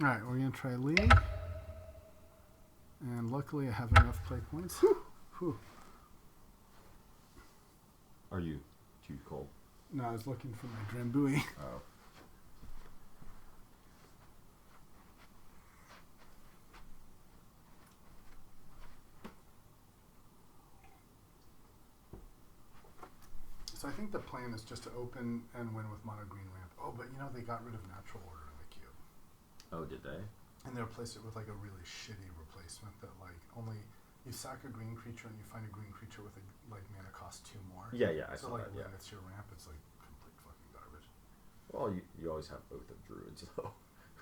Alright, we're going to try Lee. And luckily I have enough play points. Whew. Are you too cold? No, I was looking for my Drambuie. Oh. So I think the plan is just to open and win with mono green ramp. Oh, but you know, they got rid of natural order in the cube. Oh, did they? And they replaced it with like a really shitty replacement that like only you sack a green creature and you find a green creature with a like mana cost 2 more. Yeah, I so saw like that, yeah. when it's your ramp, it's like complete fucking garbage. Well, you always have Oath of Druids, though.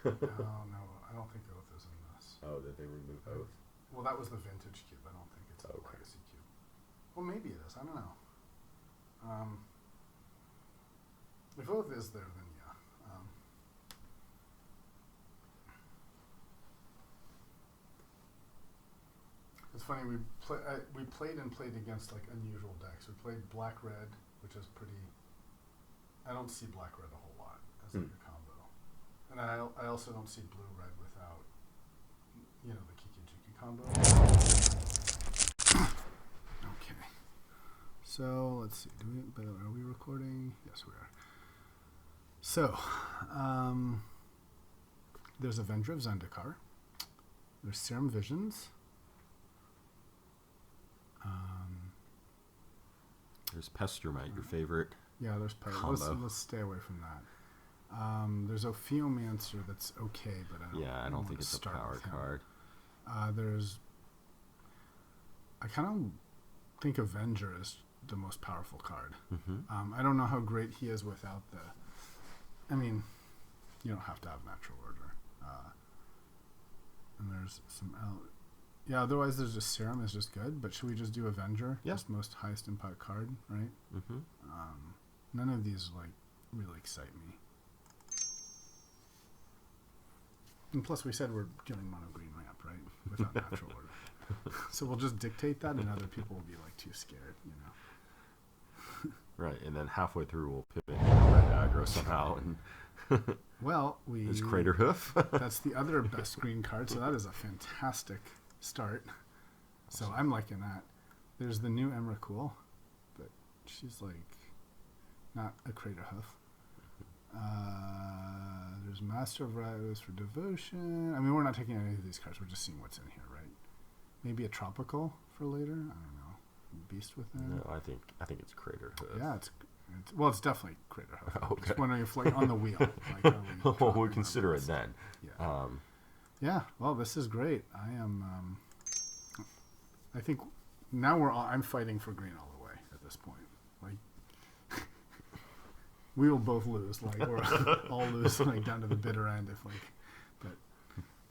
Oh, no, I don't think Oath is in this. Oh, did they remove Oath? Well, that was the vintage cube. I don't think it's a Okay. legacy cube. Well, maybe it is. I don't know. If Oath is there, then yeah. It's funny, we played against like unusual decks. We played black-red, which is pretty... I don't see black-red a whole lot as like a combo. And I also don't see blue-red without, you know, the Kiki-Jiki combo. Okay. So, let's see. Are we recording? Yes, we are. So, there's Avenger of Zendikar. There's Serum Visions. There's Pestermite, your favorite. Yeah, there's combo. Let's stay away from that. There's Ophiomancer that's okay, but I don't think it's a power card. I kind of think Avenger is the most powerful card. Mm-hmm. I don't know how great he is without the... I mean, you don't have to have natural order. And there's some... yeah, otherwise there's just Serum is just good, but should we just do Avenger? Yeah. Just most highest impact card, right? Mm-hmm. None of these, like, really excite me. And plus we said we're doing mono green ramp, right? Without natural order. So we'll just dictate that and other people will be, like, too scared, you know? Right, and then halfway through we'll pivot to red aggro somehow. And well, there's Crater Hoof. That's the other best green card, so that is a fantastic start. So I'm liking that. There's the new Emrakul, but she's like not a Crater Hoof. There's Master of Rose for Devotion. I mean, we're not taking any of these cards. We're just seeing what's in here, right? Maybe a Tropical for later. I don't know. Beast Within. No, I think it's Crater Hoof. Yeah, it's well, it's definitely Crater Hoof. Okay. Just wondering if like on the wheel. Like, well, we'll consider it then. Yeah. Yeah. Well, this is great. I am. I think now I'm fighting for green all the way at this point. Like, we will both lose. Like, we're all lose like down to the bitter end. If like, but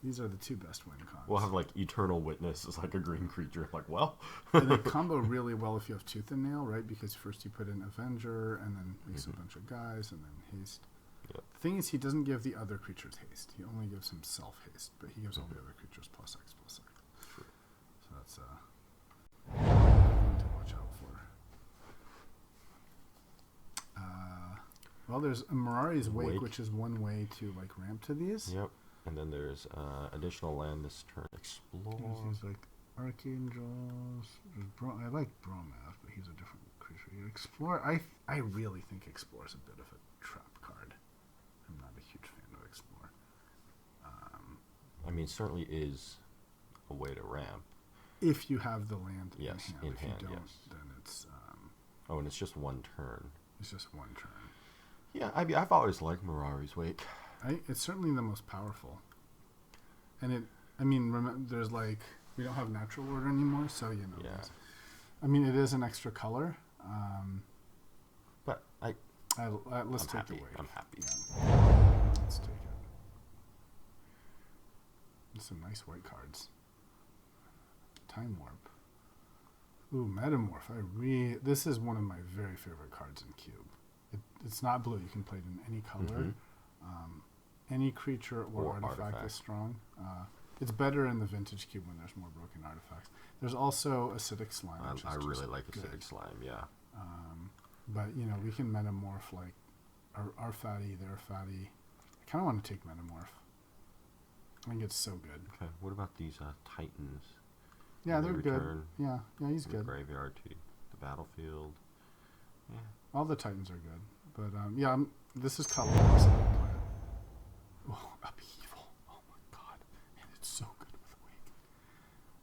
these are the two best win cons. We'll have like Eternal Witness as like a green creature. Like, well, and they combo really well if you have Tooth and Nail, right? Because first you put in Avenger and then makes a bunch of guys and then haste. Yep. The thing is, he doesn't give the other creatures haste. He only gives himself haste, but he gives all the other creatures +X/+X. True. So that's to watch out for. Well, there's a Mirari's Wake, which is one way to like ramp to these. Yep. And then there's additional land this turn. Explore. He's like Archangels. I like Bromath, but he's a different creature. You explore. I really think Explore is a bit of a trap card. I'm not a huge fan of Explore. I mean, certainly is a way to ramp. If you have the land in hand. In if hand, you don't, yes. then it's... oh, and it's just one turn. It's just one turn. Yeah, I've always liked Mirari's Wake. It's certainly the most powerful. And it... I mean, remember, there's like... We don't have natural order anymore, so, you know... Yeah. I mean, it is an extra color. But let's take happy. the wave. I'm happy. Yeah. Let's take it. There's some nice white cards. Time Warp. Ooh, Metamorph. This is one of my very favorite cards in Cube. It's not blue. You can play it in any color. Mm-hmm. Any creature or artifact artifact is strong. It's better in the Vintage Cube when there's more broken artifacts. There's also Acidic Slime. I really like Acidic Slime, yeah. But, you know, we can Metamorph like our fatty, their fatty. I kind of want to take Metamorph. I think it's so good. Okay. What about these Titans? Yeah, They they're good. return Yeah, he's from the good. graveyard to the battlefield. Yeah. All the Titans are good. But, yeah, this is Colorado, so I'm gonna play it. Oh, Upheaval. Oh, my God. Man, it's so good with Wake.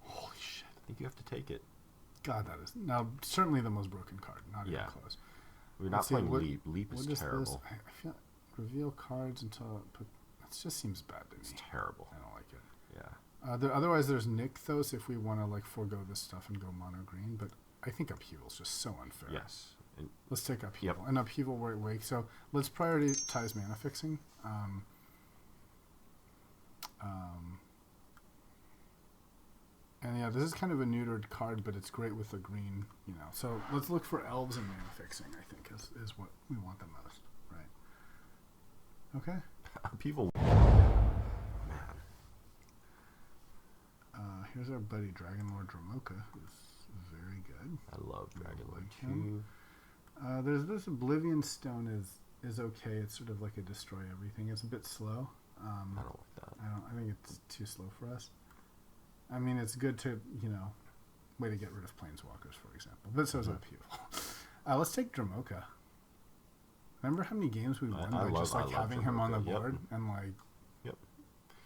Holy shit. I think you have to take it. God, that is... Now, certainly the most broken card. Not even close. We're not playing Leap. Leap is terrible. I feel reveal cards until... That just seems bad to me. It's terrible. I don't like it. Yeah. Otherwise, there's Nykthos if we want to like forego this stuff and go mono green. But I think Upheaval's just so unfair. Yes. And let's take Upheaval. And Upheaval Wake. So let's prioritize mana fixing. And yeah, this is kind of a neutered card, but it's great with the green, you know. So let's look for elves and mana fixing, I think, is what we want the most, right? Okay. Upheaval. Here's our buddy Dragon Lord Dramoka, who's very good. I love Dragon Lord too. There's this Oblivion Stone is okay. It's sort of like a destroy everything. It's a bit slow. I don't like that. I think it's too slow for us. I mean, it's good to, you know, way to get rid of Planeswalkers, for example. But so is Upheaval. Let's take Dramoka. Remember how many games we won by just like having him on the board and like. Yep.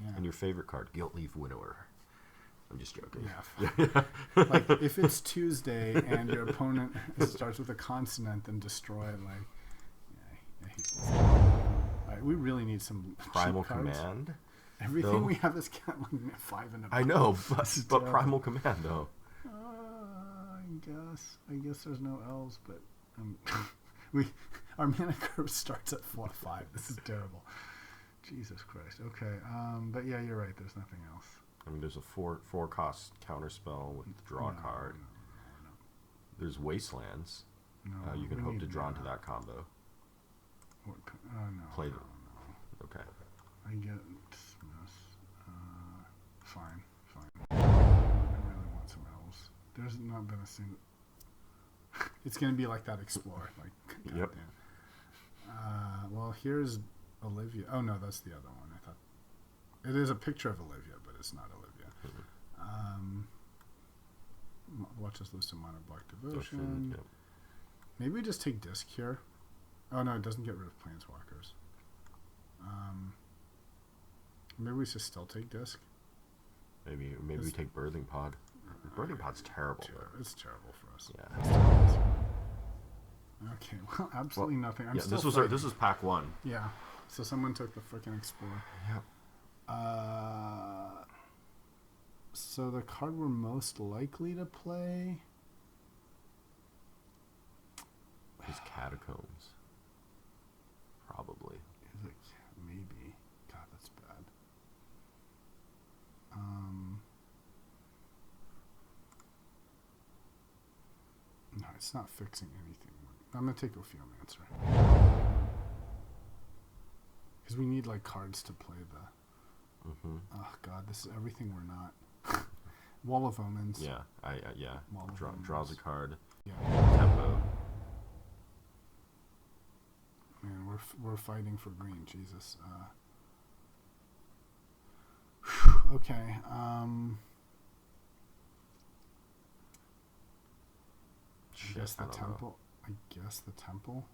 Yeah. And your favorite card, Guilt Leaf Winnower. I'm just joking. Yeah. Like if it's Tuesday and your opponent starts with a consonant and destroy it, like, yeah, I hate this. All right, we really need some Primal Command. Everything we have is like 5 and above. I know, but Primal Command though. I guess there's no elves, but our mana curve starts at 4-5. This is terrible. Jesus Christ. Okay, but yeah, you're right. There's nothing else. I mean, there's a 4-cost counterspell with draw a card. No. There's Wastelands. No, you can hope to draw into that combo. No. Play them. No. Okay. I get dismiss. Fine. I really want some elves. There's not been a single... It's going to be like that Explorer. Like, yep. Well, here's Olivia. Oh, no, that's the other one. I thought... It is a picture of Olivia, but it's not Olivia. Watch us lose to Minor Block Devotion. Yep. Maybe we just take Disc here. Oh, no, it doesn't get rid of Planeswalkers. Maybe we should still take Disc. Maybe we take Birthing Pod. Birthing Pod's terrible. It's terrible for us. Yeah. Okay, well, absolutely nothing. This was pack 1. Yeah. So someone took the frickin' Explorer. Yep. So the card we're most likely to play is Catacombs. Probably. Is it? Maybe. God, that's bad. No, it's not fixing anything. I'm gonna take Ophiomancer. Because we need like cards to play the. Oh God, this is everything we're not. Wall of Omens. Yeah, yeah. Draws a card. Yeah. Tempo. Man, we're fighting for green. Jesus. Okay. I guess the temple. I guess the temple.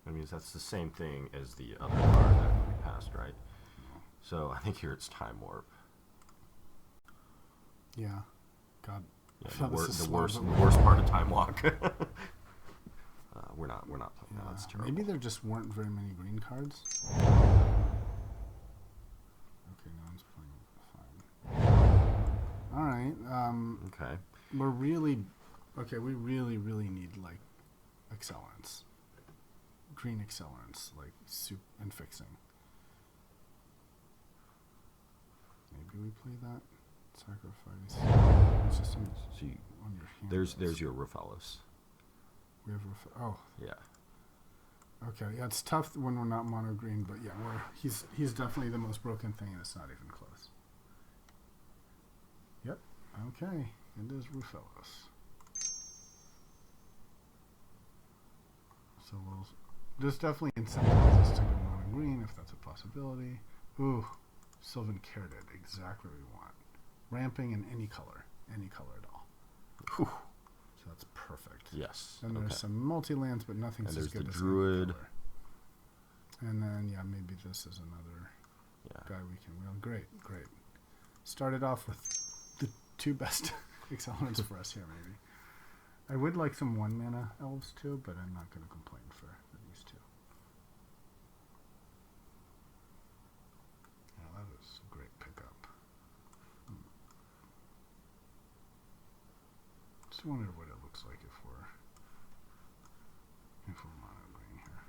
I mean, that's the same thing as the other card that we passed, right? No. So I think here it's Time Warp. Yeah. God. Yeah, the worst part of Time Walk. We're not playing that. It's terrible. Maybe there just weren't very many green cards. Okay, no one's playing. Fine. All right. Okay. We really need like accelerants. Green accelerants, like soup and fixing. Maybe we play that. Sacrifice. It's just on your hand. There's your Raphaelis. We have oh. Yeah. Okay, yeah, it's tough when we're not mono green, but yeah, he's definitely the most broken thing, and it's not even close. Yep. Okay, it is Raphaelis. So this definitely incentivizes us to go mono green if that's a possibility. Ooh, Sylvan Caridid, exactly what we want. Ramping in any color at all. Whew. So that's perfect. Yes. And there's some multi-lands, but nothing's And as there's good the as Druid. any color. And then, yeah, maybe this is another guy we can wheel. Great. Started off with the two best accelerants for us here, maybe. I would like some 1-mana elves too, but I'm not going to complain for these two. Yeah, that is a great pickup. Just wonder what it looks like if we're mono green here.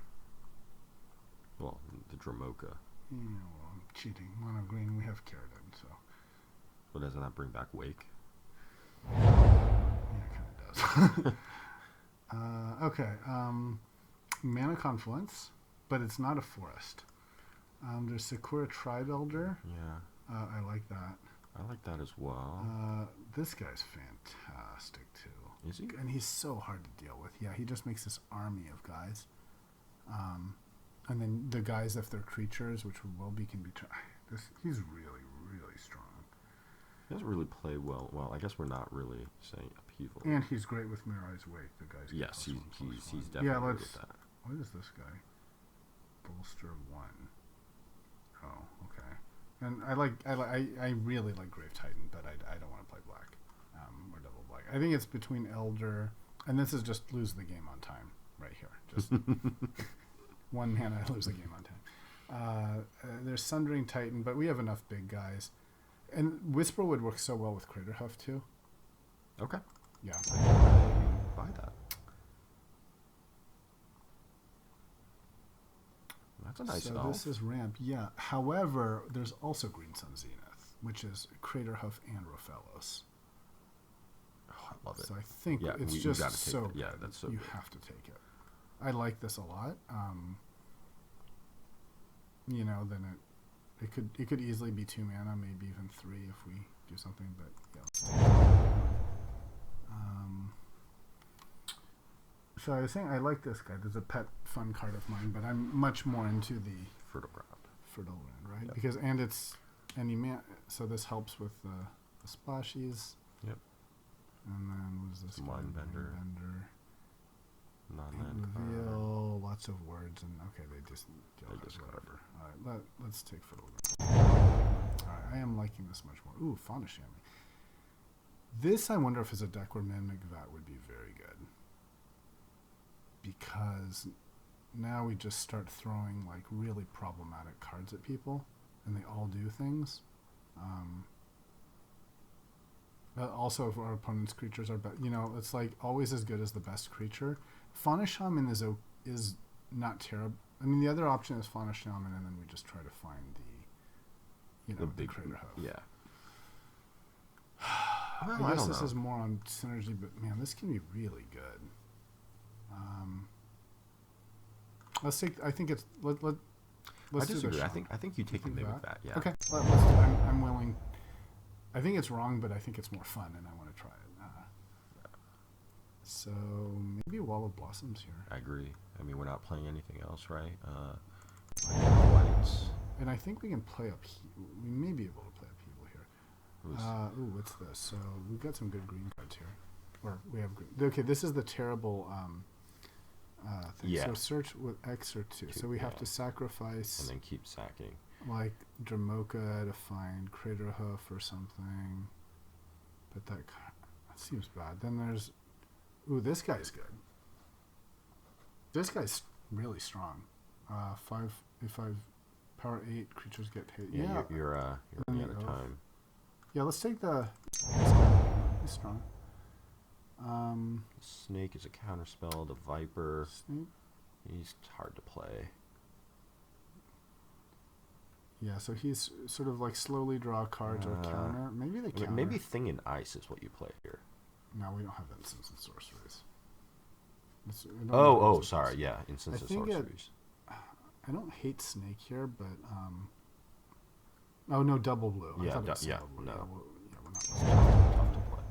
Well, the Dramoka. Yeah, well, I'm cheating. Mono green, we have Caridin, so. But doesn't that bring back Wake? Yeah, it kind of does. Okay. Mana Confluence, but it's not a forest. There's Sakura Tribe Elder. Yeah. I like that. I like that as well. This guy's fantastic too. Is he? And he's so hard to deal with. Yeah, he just makes this army of guys. And then the guys, if they're creatures, which will be, can be. He's really, really strong. He doesn't really play well. Well, I guess we're not really saying upheaval. And he's great with Mirai's Wake. The guy's yes, he's definitely good with that. What is this guy? Bolster 1. Oh, okay. And I really like Grave Titan, but I don't want to play black or double black. I think it's between Elder, and this is just lose the game on time right here. Just 1 mana, I lose the game on time. There's Sundering Titan, but we have enough big guys. And Whisper would work so well with Craterhoof too. Okay. Yeah. I buy that. That's a nice elf. This is ramp, yeah. However, there's also Green Sun Zenith, which is Craterhoof and Rofellos. Oh, I love it. So I think it's just so good. Yeah, that's so you good. have to take it. I like this a lot. Then it could easily be 2 mana, maybe even 3 if we do something. But yeah, let's take it. So I was saying I like this guy. There's a pet fun card of mine, but I'm much more into the Fertile Ground. Right? Yep. Because so this helps with the splashies. Yep. And then what is this? Mindbender. Non-land Reveal, lots of words, and okay, they just whatever. All right, let's take Fiddle. All right, I am liking this much more. Ooh, Fauna Chamois. This, I wonder if is a deck where Man McVat would be very good. Because now we just start throwing like really problematic cards at people, and they all do things. Also, if our opponent's creatures are it's like always as good as the best creature. Fauna Shaman is not terrible. I mean, the other option is Fauna Shaman, and then we just try to find the big Craterhoof. Yeah. I guess this is more on synergy, but man, this can be really good. Let's take. I think it's let's I disagree. do I think you take the Mimic Vat. Yeah. Okay. Let's do. I'm willing. I think it's wrong, but I think it's more fun, and I want to try it. So maybe a Wall of Blossoms here. I agree. I mean, we're not playing anything else, right? Whites. And I think we can play we may be able to play upheaval here. What's this? So we've got some good green cards here. Or we have green. Okay, this is the terrible thing. Yeah. So search with X or 2. So we have to sacrifice. And then keep sacking. Like Dramoka to find Craterhoof or something. But that seems bad. Then there's... Ooh, this guy's good. This guy's really strong. 5 power 8 creatures get hit. Yeah, you're running out of time. Yeah, let's take the... He's strong. Snake is a counterspell. The Viper. Snake? He's hard to play. Yeah, so he's sort of like slowly draw cards or counter. Maybe they counter. Maybe Thing in Ice is what you play here. No, we don't have instants and sorceries. Sorry. Yeah, instants and sorceries. I don't hate Snake here, but... oh, no, double blue. Yeah, double no. we're not Tough to play.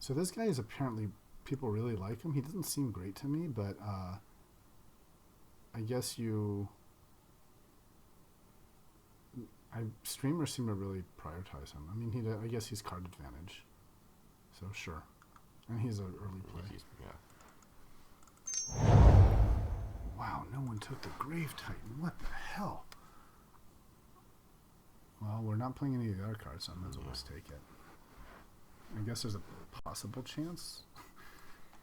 So this guy is apparently... People really like him. He doesn't seem great to me, but I guess you... streamers seem to really prioritize him. I mean, I guess he's card advantage, so sure, and he's an early play. Yeah. Wow, no one took the Grave Titan. What the hell? Well, we're not playing any of the other cards, so I might as well just take it. I guess there's a possible chance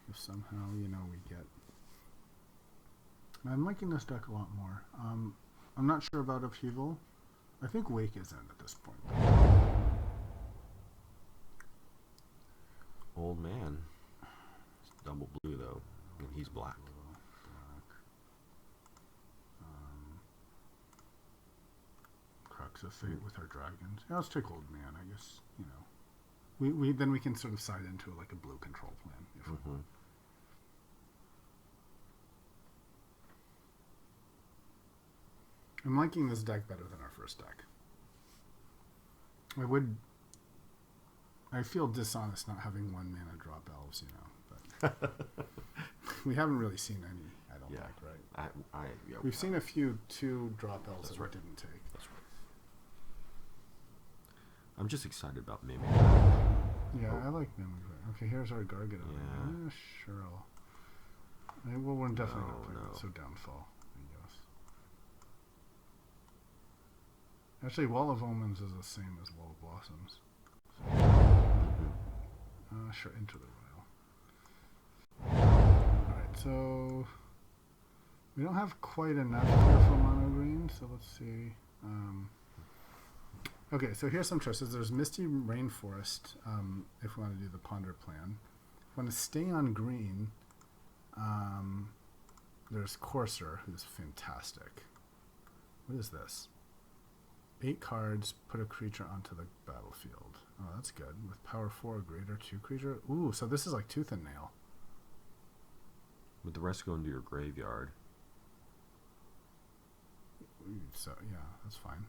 if somehow, we get... I'm liking this deck a lot more. I'm not sure about Upheaval. I think Wake is in at this point. Old man. It's double blue, though, and he's black. Crux of Fate with our dragons. Yeah, let's take Old Man, I guess, we can sort of side into like a blue control plan. If I'm liking this deck better than our first deck. I feel dishonest not having 1 mana drop elves, but we haven't really seen any, I don't think, right? We've seen a few 2 drop elves that we didn't take. That's right. I'm just excited about Mimic. Yeah, I like Mimic. Okay, here's our Gargano. Yeah, sure. Well, we're definitely not playing it, so Downfall, I guess. Actually, Wall of Omens is the same as Wall of Blossoms. Sure, Into the Royal. Alright, so... we don't have quite enough here for mono green, so let's see. Okay, so here's some choices. There's Misty Rainforest, if we want to do the Ponder plan. If we want to stay on green, there's Courser, who's fantastic. What is this? 8 cards, put a creature onto the battlefield. Oh, that's good. With power 4 or greater, 2 creature. Ooh, so this is like Tooth and Nail. With the rest go into your graveyard. So, yeah, that's fine.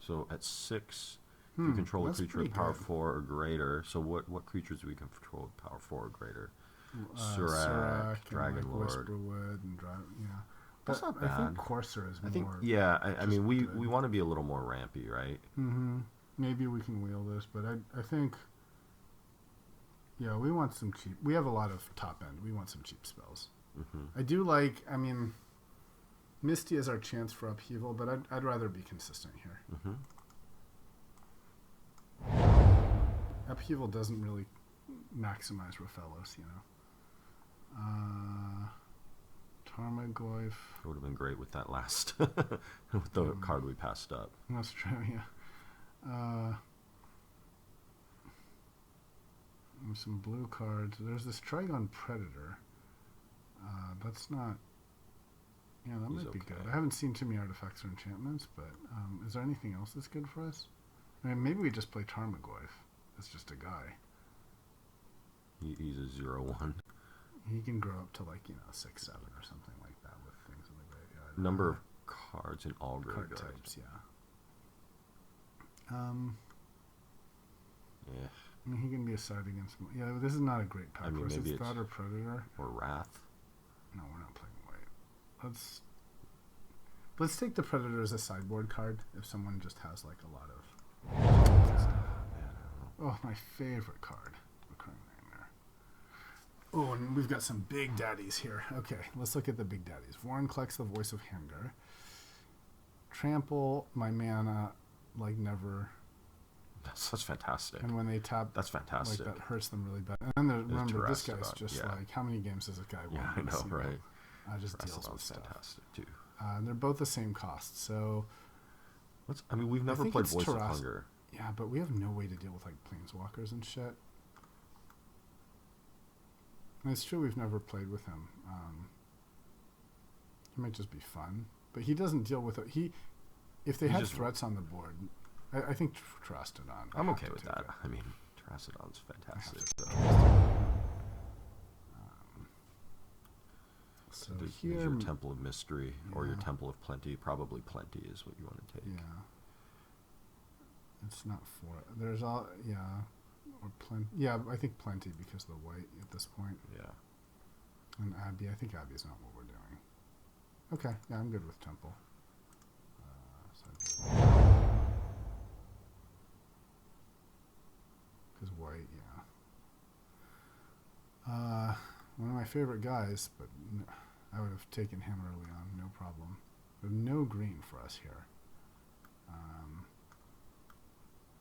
So at 6, you control a creature with power 4 or greater. So what creatures do we control with power 4 or greater? Surak, Dragon Lord. Whisperwood, and yeah. That's not bad. I think Courser is more... I mean, we want to be a little more rampy, right? Mm-hmm. Maybe we can wheel this, but I think... Yeah, we want some cheap... We have a lot of top end. We want some cheap spells. I do like... I mean... Misty is our chance for Upheaval, but I'd rather be consistent here. Upheaval doesn't really maximize Raphaelos, Tarmogoyf. It would have been great with that last, with the card we passed up. That's true, yeah. Some blue cards. There's this Trigon Predator. That's not... Yeah, that might be good. I haven't seen too many artifacts or enchantments, but is there anything else that's good for us? I mean, maybe we just play Tarmogoyf. That's just a guy. He's a 0/1. He can grow up to 6/7 or something like that with things in the graveyard. Number of cards in all graveyards. Card types, yeah. Yeah. I mean, he can be a side against... Yeah, this is not a great pack for us. It's that or Predator. Or Wrath. No, we're not playing white. Let's take the Predator as a sideboard card if someone just has a lot of... Oh, my favorite card. Recurring Nightmare. Oh, and we've got some big daddies here. Okay, let's look at the big daddies. Warren collects the Voice of Hanger. Trample my mana like never. That's fantastic. And when they tap, that's fantastic. That hurts them really bad. And then remember, this guy's just how many games does this guy win? Yeah, I know, right? Just deals with stuff. Fantastic too. And they're both the same cost. So, we've never played Voice of Hunger. Yeah, but we have no way to deal with planeswalkers and shit. And it's true we've never played with him. He might just be fun, but he doesn't deal with it. If they had threats on the board, I think Trastodon. I'm okay with that. I mean, Trastodon's fantastic. So there's here, your Temple of Mystery or your Temple of Plenty. Probably Plenty is what you want to take. Yeah. It's not for it. There's all, or Plenty. Yeah, I think Plenty because of the white at this point. Yeah. And Abbey, I think Abbey's not what we're doing. Okay, yeah, I'm good with Temple. favorite guys, but I would have taken him early on, no problem. But no green for us here.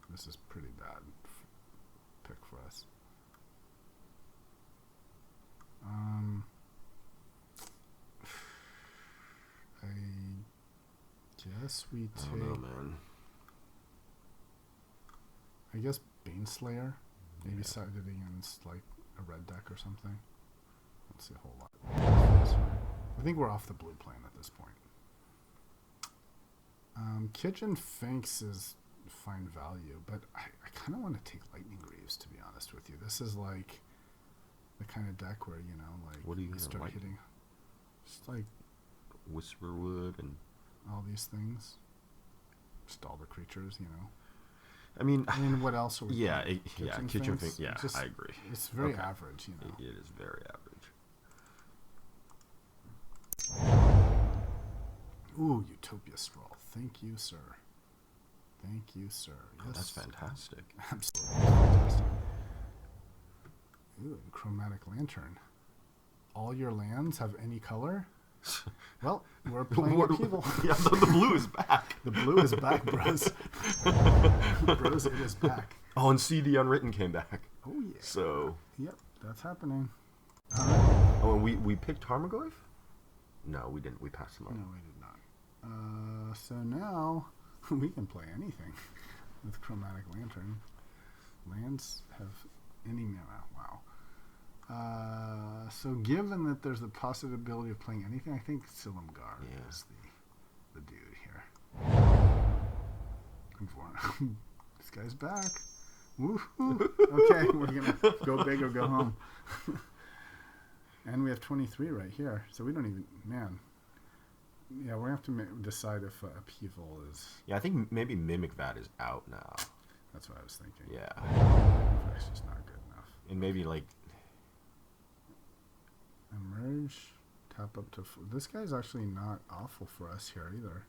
This is pretty bad pick for us. I guess we take. I don't know, man. I guess Baneslayer. Maybe sided against like a red deck or something. Let's see a whole lot. I think we're off the blue plane at this point. Kitchen Finks is fine value, but I kind of want to take Lightning Greaves, to be honest with you. This is like the kind of deck where, you know, like what do you start like? hitting. Just like Whisperwood and all these things. Just all the creatures, you know. I mean, what else are we yeah, playing? Kitchen Finks. Yeah, just, I agree. It's very average, you know. It is very average. Ooh, Utopia Scroll. Thank you, sir. Thank you, sir. Yes. Oh, that's fantastic. Absolutely fantastic. Ooh, Chromatic Lantern. All your lands have any color? Well, we're playing Upheaval. Yeah, the blue is back. The blue is back, bros. Bros, it is back. Oh, and CD Unwritten came back. Oh, yeah. So. Yep, that's happening. Oh, and we picked Tarmogoyf? No, we didn't. We passed him up. No, we did not. So now we can play anything with Chromatic Lantern. Lands have any mana. Wow. So given that there's the possibility of playing anything, I think Silumgar is the dude here. This guy's back. Woohoo! Okay, we're gonna go big or go home. And we have 23 right here, so we don't even, man. Yeah, we're gonna have to decide if Upheaval is. Yeah, I think maybe Mimic Vat is out now. That's what I was thinking. Yeah. It's just not good enough. And maybe like. Emerge, tap up to. This guy's actually not awful for us here either.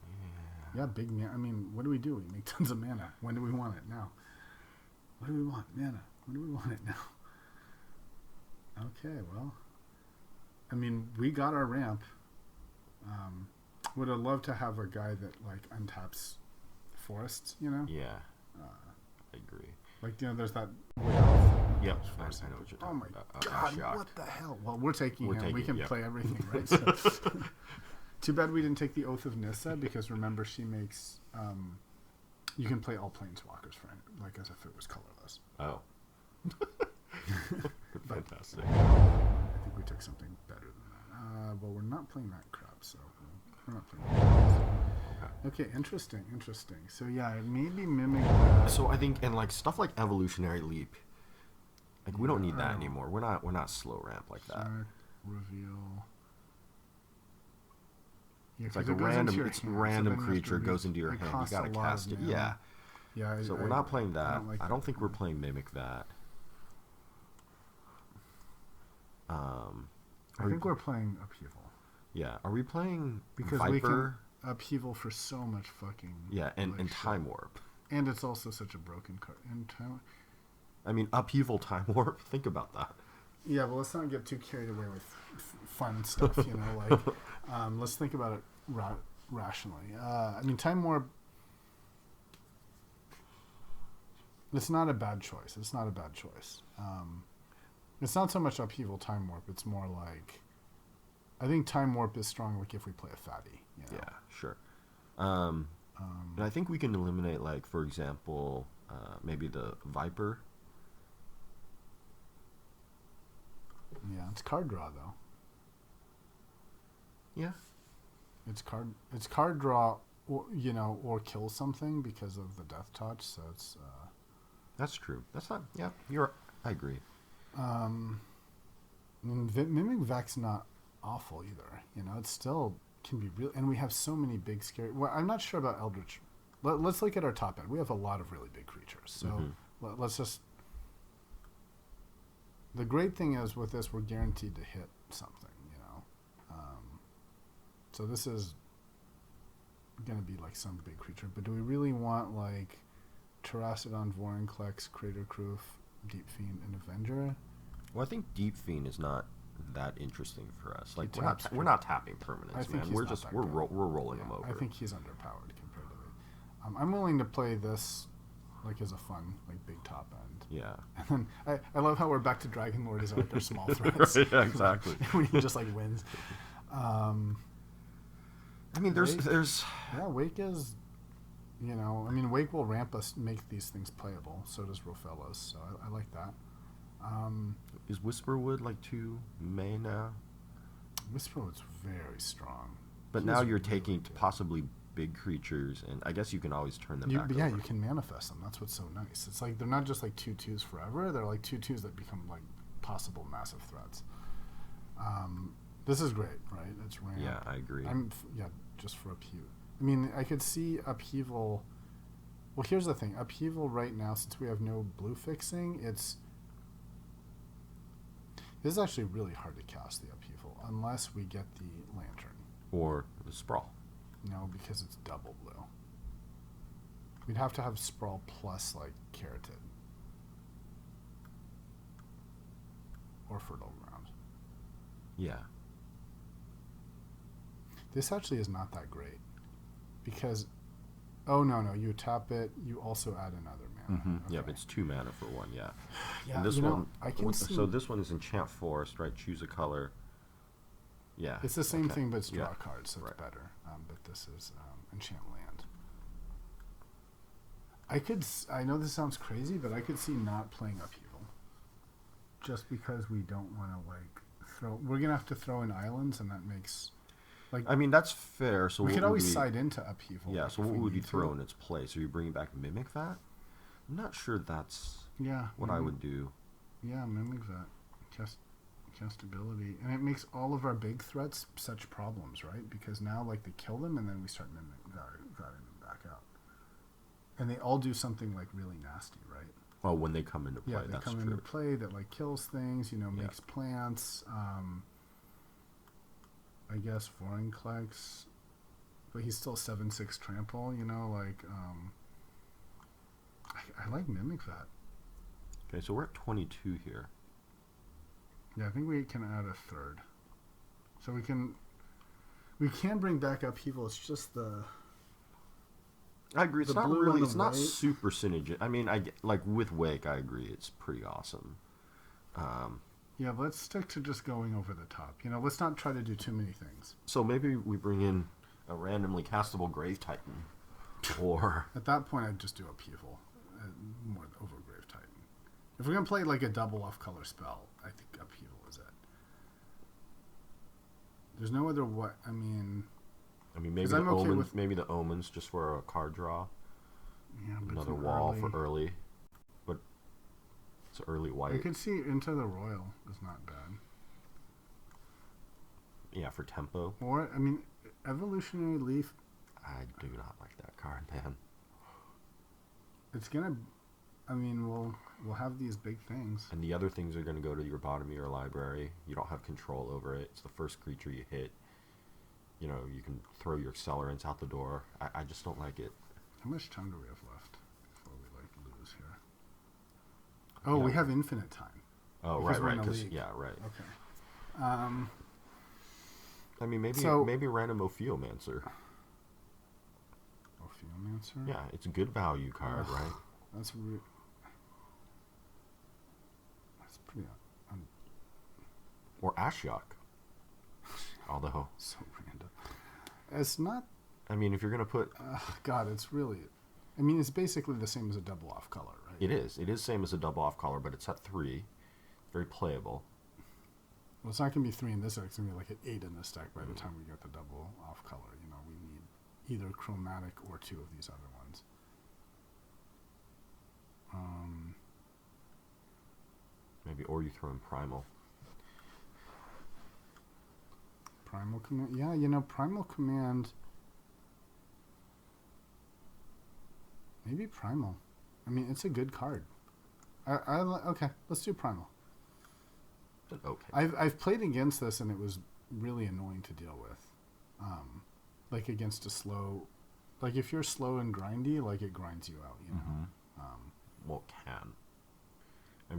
Yeah, big mana. I mean, what do? We make tons of mana. When do we want it? Now. What do we want? Mana. When do we want it now? Okay, well. I mean, we got our ramp. Would have loved to have a guy that like untaps forests, you know? Yeah. I agree. Like, you know, there's that. Yep. I know what you're talking oh my about. god! What the hell? Well, we're taking him. We can yep. play everything, right? So, too bad we didn't take the Oath of Nissa, because remember she makes. You can play all planeswalkers for him, like as if it was colorless. Oh. Fantastic. I think we took something better than that. Well, we're not playing that crap, so we're not playing that. Okay, interesting. So yeah, maybe Mimic. So I think, and like stuff like Evolutionary Leap, like we don't need that anymore. We're not slow ramp like that. Reveal. Yeah, it's like a random creature goes into your hand. You gotta cast it. Yeah. Yeah. So we're not playing that. I don't think we're playing Mimic Vat. I think we're playing Upheaval. Yeah. Are we playing because Viper? We can Upheaval for so much fucking. Yeah, and Time Warp. And it's also such a broken card. I mean, Upheaval, Time Warp. Think about that. Yeah, but let's not get too carried away with fun stuff. You know, like let's think about it rationally. I mean, Time Warp. It's not a bad choice. It's not so much Upheaval, Time Warp. It's more like, I think Time Warp is strong. Like if we play a fatty. You know? Yeah, sure. And I think we can eliminate, like, for example, maybe the Viper. Yeah, it's card draw though. Yeah, it's card draw, or, you know, or kill something because of the death touch. So it's. That's true. That's not. Yeah, I agree. Mimic Vac's not awful either. You know, it still can be real, and we have so many big scary. Well, I'm not sure about Eldritch. Let's look at our top end. We have a lot of really big creatures. So let's just. The great thing is with this, we're guaranteed to hit something. You know, so this is going to be like some big creature. But do we really want like Terracodon, Vorinclex, Craterkroof, Deep Fiend, and Avenger? Well, I think Deep Fiend is not that interesting for us. Like He we're not tapping permanents, man. We're rolling them over. I think he's underpowered comparatively. I'm willing to play this like as a fun, like big top end. Yeah. And then I love how we're back to Dragon Lord as like our small threats. Right, yeah, exactly. When he just like wins. I mean, there's Wake is, you know, I mean, Wake will ramp us, make these things playable. So does Rofellas. So I like that. Is Whisperwood like 2 mana? Whisperwood's very strong. But now you're taking possibly big creatures, and I guess you can always turn them back over. Yeah, you can manifest them. That's what's so nice. It's like they're not just like 2/2s forever. They're like 2/2s that become like possible massive threats. This is great, right? It's ramp. Yeah, I agree. Just for upheaval. I mean, I could see upheaval. Well, here's the thing. Upheaval right now, since we have no blue fixing, this is actually really hard to cast the upheaval unless we get the lantern. Or the sprawl. No, because it's double blue. We'd have to have sprawl plus like Carotid. Or Fertile Ground. Yeah. This actually is not that great. Because no, you tap it, you also add another mana. Mm-hmm. Okay. Yeah, but it's 2 mana for 1, yeah. Yeah, and this one, I can see. So this one is Enchant Forest, right? Choose a color. Yeah. It's the same thing, but it's draw cards, so right. it's better. But this is Enchant Land. I know this sounds crazy, but I could see not playing Upheaval. Just because we don't want to, like, we're going to have to throw in islands, and that makes, like... I mean, that's fair. So we could always side into Upheaval. Yeah, so what would you throw in its place? Are you bringing back Mimic that? I'm not sure that's what I would do. Yeah, Mimic that. Castability, and it makes all of our big threats such problems, right? Because now, like, they kill them, and then we start guarding them back out, and they all do something like really nasty, right? Oh, when they come into play, yeah, they come into play that like kills things, makes plants. I guess Vorinclex, but he's still 7/6 trample. I like Mimic that. Okay, so we're at 22 here. Yeah, I think we can add a third. So we can bring back Upheaval. It's just I agree. It's not really. It's not super synergistic. I mean, like with Wake, I agree. It's pretty awesome. Yeah, let's stick to just going over the top. Let's not try to do too many things. So maybe we bring in a randomly castable Grave Titan, or at that point, I'd just do Upheaval more over Grave Titan. If we're gonna play like a double off color spell, I think Upheaval is it. There's no other what. I mean, maybe the omens. Maybe the omens just for a card draw. Yeah, but another wall for early, but it's early white. You can see Into the Royal is not bad. Yeah, for tempo. Or Evolutionary Leaf. I do not like that card, man. It's gonna. We'll have these big things. And the other things are going to go to your bottom of your library. You don't have control over it. It's the first creature you hit. You can throw your accelerants out the door. I just don't like it. How much time do we have left before we lose here? Oh, we have infinite time. Oh, right. Yeah, right. Okay. Maybe random Ophiomancer. Ophiomancer? Yeah, it's a good value card, right? That's pretty. Or Ashiok. Although so random. It's not. If you're gonna put. God, it's really. It's basically the same as a double off color, right? It is. It is same as a double off color, but it's at 3. Very playable. Well, it's not gonna be 3 in this deck. It's gonna be like an 8 in this deck by the time we get the double off color. We need either chromatic or 2 of these other ones. Maybe, or you throw in Primal. Primal Command? Yeah, Primal Command... Maybe Primal. It's a good card. Okay, let's do Primal. Okay. I've played against this, and it was really annoying to deal with. Like, against a slow... Like, if you're slow and grindy, like, it grinds you out, Mm-hmm. Well, it can.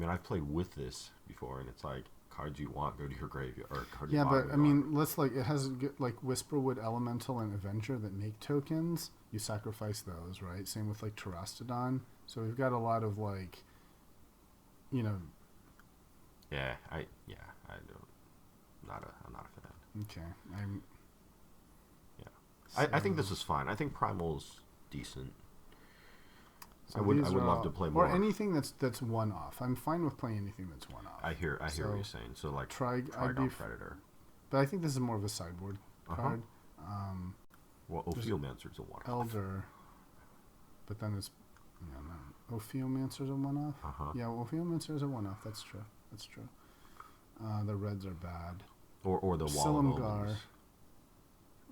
I've played with this before, and it's like, cards you want go to your graveyard. Or card yeah, but I mean, let's like it has like Whisperwood Elemental and Avenger that make tokens. You sacrifice those, right? Same with like Terastodon. So we've got a lot of like, you know. Yeah, I don't. I'm not a fan. Okay, Yeah, so, I think this is fine. I think Primal's decent. So I would love to play more. Or anything that's one off. I'm fine with playing anything that's one off. I hear what you're saying. So like Trigon Predator. But I think this is more of a sideboard card. Well, Ophiomancer's a one-off. Elder. But then it's no. Ophiomancer's a one off? Yeah, Ophiomancer's a one off. That's true. The reds are bad. Or the Wall of Omens.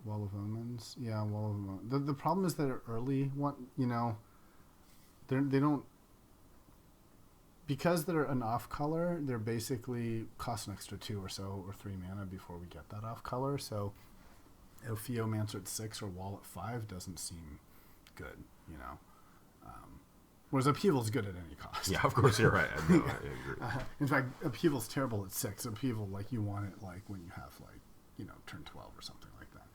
Wall of Omens. Yeah, Wall of Omens. The problem is that they're early one, they don't, because they're an off color, they're basically cost an extra 2 or so or 3 mana before we get that off color. So Ophiomancer at 6 or Wall at 5 doesn't seem good, whereas Upheaval's good at any cost. Yeah, of course, you're right. I agree. In fact, Upheaval's terrible at 6. Upheaval, like, you want it, like, when you have, like, turn 12 or something like that.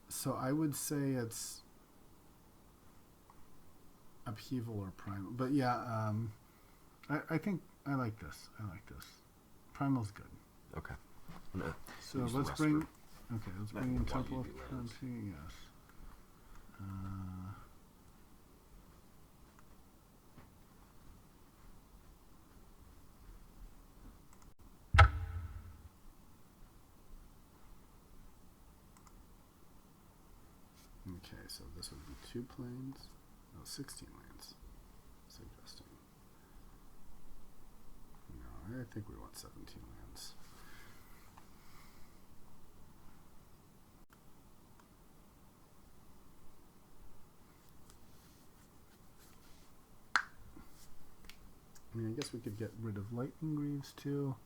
So I would say it's Upheaval or Primal. But, yeah, I think I like this. Primal's good. Okay. So let's bring in Temple of Plenty, yes. Okay, so this would be 2 planes. No, 16 lands. Suggesting. No, I think we want 17 lands. I mean, I guess we could get rid of Lightning Greaves too.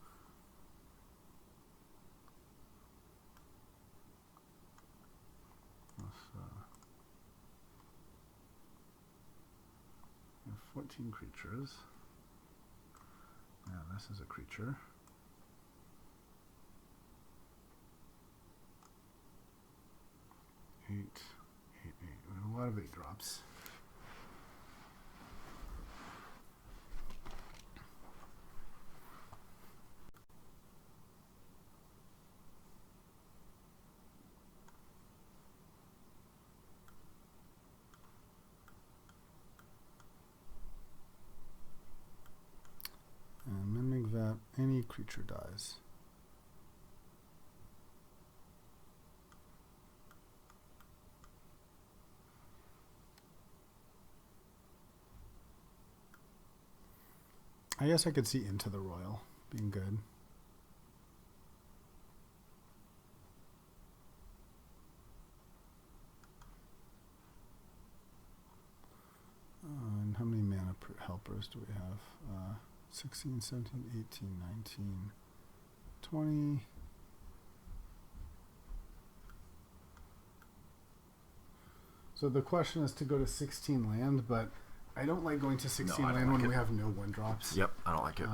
We have 14 creatures. Yeah, this is a creature. 8, 8, 8. We have a lot of 8 drops. Mimic that any creature dies. I guess I could see Into the Royal being good. And how many mana helpers do we have? 16, 17, 18, 19, 20. So the question is to go to 16 land, but I don't like going to 16 land when we have no 1-drops. Yep, I don't like it.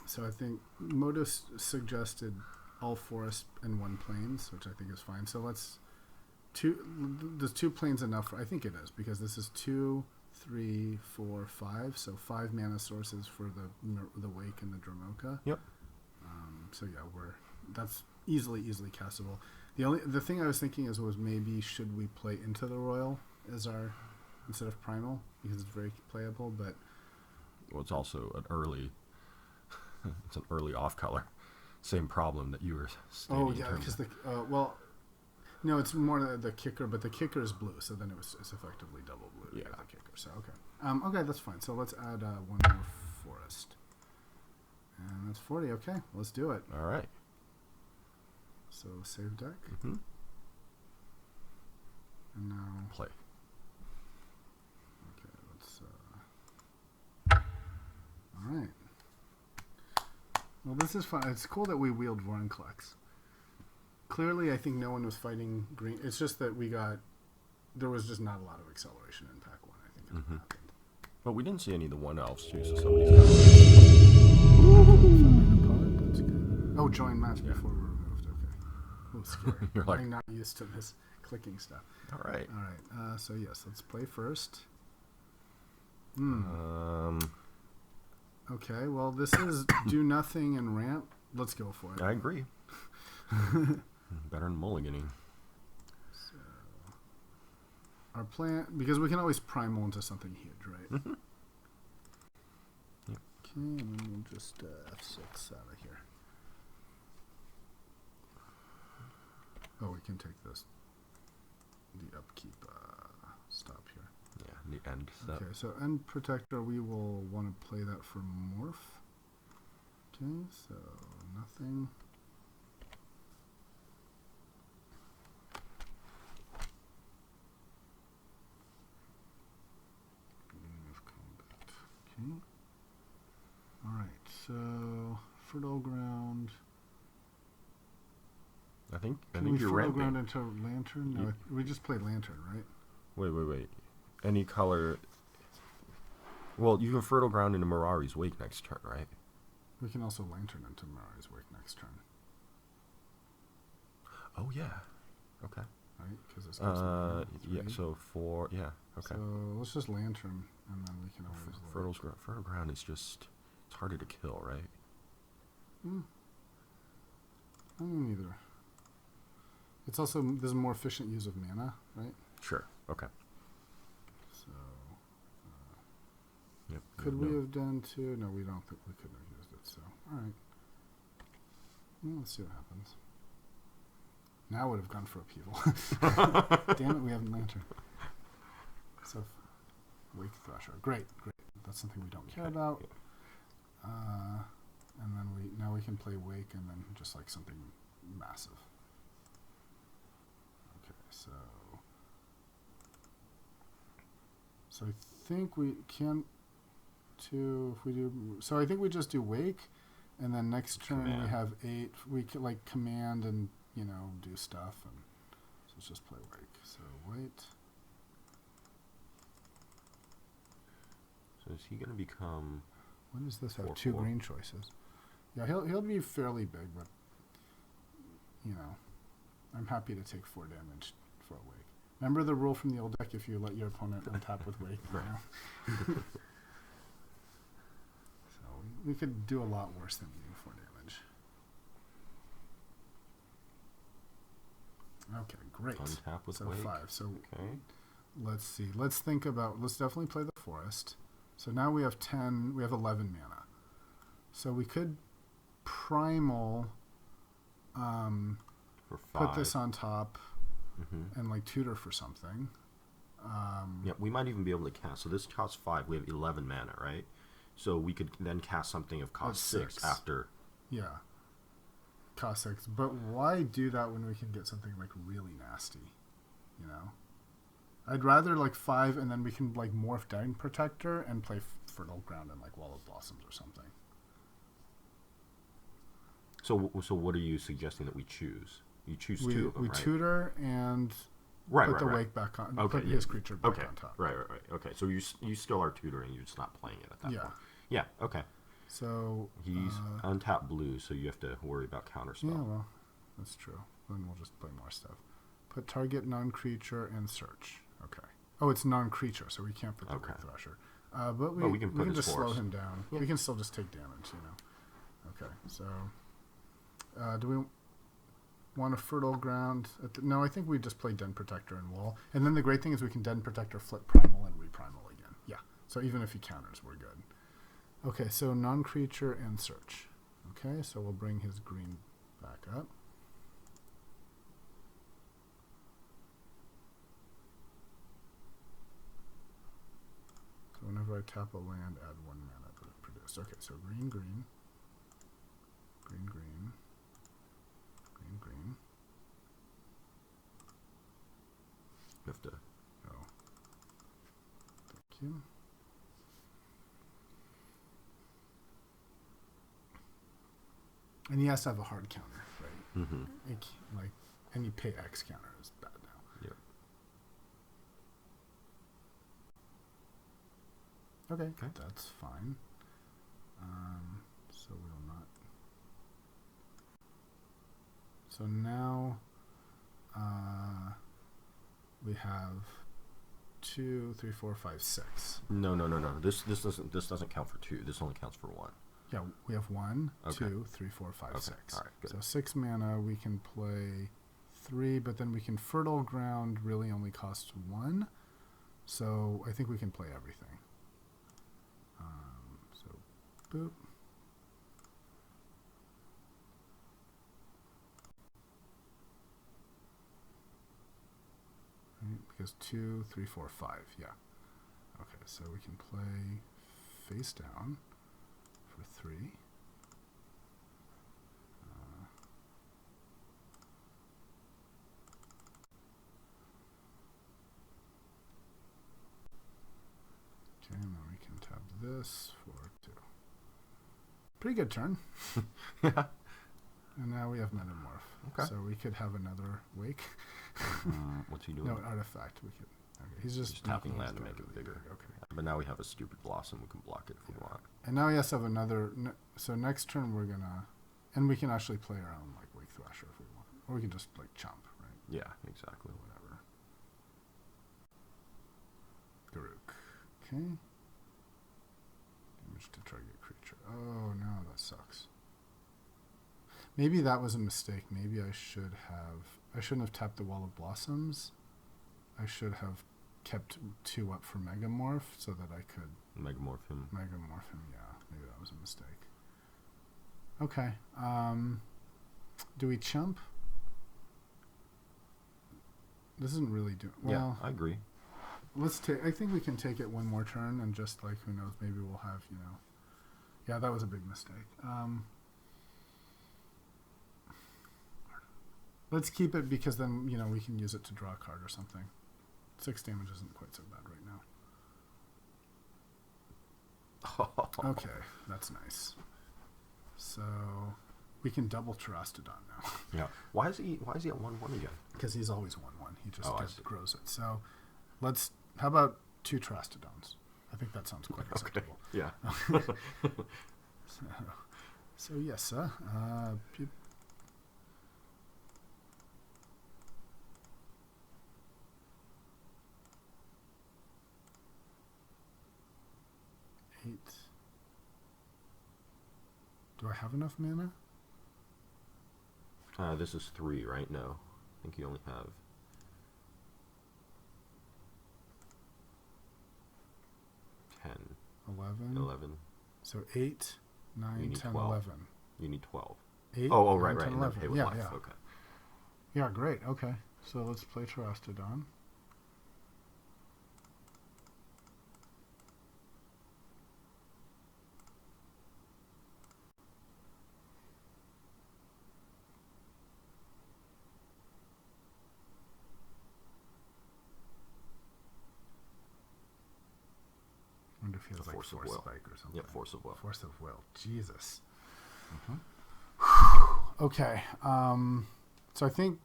So I think Modus suggested all forest and 1 plains, which I think is fine. So let's does 2 plains enough? I think it is, because this is 2, 3, 4, 5. So 5 mana sources for the Wake and the Dromoka. Yep. So yeah, that's easily castable. The thing I was thinking was maybe should we play Into the Royal as our instead of Primal, because it's very playable, but it's also an early it's an early off color. Same problem that you were stating. Oh yeah, because no, it's more the kicker, but the kicker is blue, so then it's effectively double blue. Yeah, the kicker. So okay, that's fine. So let's add 1 more forest, and that's 40. Okay, let's do it. All right. So save deck. Mm-hmm. And now play. Okay, let's. All right. Well, this is fun. It's cool that we wield Vorinclex. Clearly, I think no one was fighting green. It's just that there was just not a lot of acceleration in pack 1, I think. Mm-hmm. But we didn't see any of the 1 elves too, so somebody's got That's good. Oh, join match before we're removed. Okay. Oh, scary. You're like, I'm not used to this clicking stuff. All right. So yes, let's play first. Okay. Well, this is do nothing and ramp. Let's go for it. I agree. Better than mulliganing. So our plan, because we can always primal into something huge, right? Mm-hmm. Yep. Okay, and then we'll just F6 out of here. Oh, we can take this. The upkeep stop here. Yeah, the end step. Okay, so end protector, we will want to play that for morph. Okay, so nothing. Beginning of combat. Okay. Alright, so fertile ground. I think Can you're we fertile ramping. ground into lantern? No, we just played lantern, right? Wait. Any color. Well, you can fertile ground into Mirari's Wake next turn, right? We can also lantern into Mirari's Wake next turn. Oh yeah. Okay. Right? Because it's yeah. So okay. So let's just lantern, and then we can always Fertile ground is just it's harder to kill, right? I mean, neither. It's also there's a more efficient use of mana, right? Sure. Okay. So Yep. could we have done two? No, we don't think we could have used it. So all right. Well, let's see what happens. Now I would have gone for upheaval. Damn it, we haven't lantern. So Wake Thrasher. Great. That's something we don't care about. And then now we can play Wake and then just like something massive. Okay, so I think we can if we do. So I think we just do Wake, and then next turn we have 8. We could like command and do stuff, and so let's just play Wake. So wait. So is he going to become? When does this have 4/4? 2 green choices? Yeah, he'll be fairly big, but I'm happy to take 4 damage for a Wake. Remember the rule from the old deck: if you let your opponent untap with Wake, so we could do a lot worse than doing 4 damage. Okay, great. Untap with So Wake. 5. So Okay. let's see. Let's think about. Let's definitely play the forest. So now we have 10. We have 11 mana. So we could primal. For 5. Put this on top Mm-hmm. and like tutor for something. Yeah, we might even be able to cast. So this costs 5. We have 11 mana, right? So we could then cast something of cost 6 after. Yeah. Cost 6. But why do that when we can get something like really nasty? I'd rather like 5 and then we can like morph Dying Protector and play Fertile Ground and like Wall of Blossoms or something. So what are you suggesting that we choose? You choose 2 of them, we right? tutor and put the Wake back on. Okay, put his creature back on top. Right. Okay, so you still are tutoring. You're just not playing it at that point. Yeah. Okay. So he's untapped blue, so you have to worry about counterspell. Yeah, well, that's true. Then we'll just play more stuff. Put target non-creature and search. Okay. Oh, it's non-creature, so we can't put the Wake Thrasher. But we can just slow him down. Yeah. We can still just take damage, Okay, so do we want a Fertile Ground? No, I think we just play Den Protector and Wall. And then the great thing is we can Den Protector, flip Primal, and reprimal again. Yeah, so even if he counters, we're good. Okay, so non-creature and search. Okay, so we'll bring his green back up. So whenever I tap a land, add 1 mana that it produced. Okay, so green, green, green, green, green, green. You have to. Oh, thank you. And he has to have a hard counter, right? Mm-hmm. Like any pay X counter is bad now. Yep. Okay, that's fine. So we will not So now we have 2, 3, 4, 5, 6. No. This doesn't count for 2. This only counts for 1. Yeah, we have 1, Okay. 2, 3, 4, 5, Okay. 6. All right, good. So 6 mana, we can play 3, but then we can Fertile Ground really only costs 1. So I think we can play everything. So, boop. Right, because 2, 3, 4, 5, yeah. Okay, so we can play face down for 3. Okay, and then we can tap this for 2. Pretty good turn. Yeah. And now we have Metamorph. Okay. So we could have another Wake. What's he doing? No, Artifact. We could. Okay, he's just tapping making land to his make guy it really bigger. big. Okay. But now we have a stupid Blossom. We can block it if we want. And now he has to have another. So next turn we're gonna, and we can actually play our own like Wake Thrasher if we want, or we can just like chump, right? Yeah, exactly. Whatever. Garuk. Okay. Damage to target creature. Oh no, that sucks. Maybe that was a mistake. Maybe I shouldn't have tapped the Wall of Blossoms. I should have kept 2 up for Megamorph so that I could Megamorph him. Yeah, maybe that was a mistake. Okay. Do we chump? This isn't really doing well. Yeah, I agree. Let's take. I think we can take it one more turn and just like who knows, maybe we'll have Yeah, that was a big mistake. Let's keep it because then we can use it to draw a card or something. 6 damage isn't quite so bad right now. Okay, that's nice. So we can double Terastodon now. Yeah. Why is he at 1/1 again? Because he's always 1/1. He just see. grows it. So how about 2 Terastodons? I think that sounds quite acceptable. Yeah. So yes, pew- 8. Do I have enough mana? This is 3, right? No. I think you only have 10. 11. So 8, 9, You need 10, 12. 11. You need 12. 8, Oh, 9, right. 10, And 11. then pay with Yeah, life. yeah. Okay. Yeah, great. Okay. So let's play Terastodon. I wonder if he has like Force of Force Will. Spike or something. Yeah, Force of Will. Force of Will. Jesus. Mm-hmm. Okay. So I think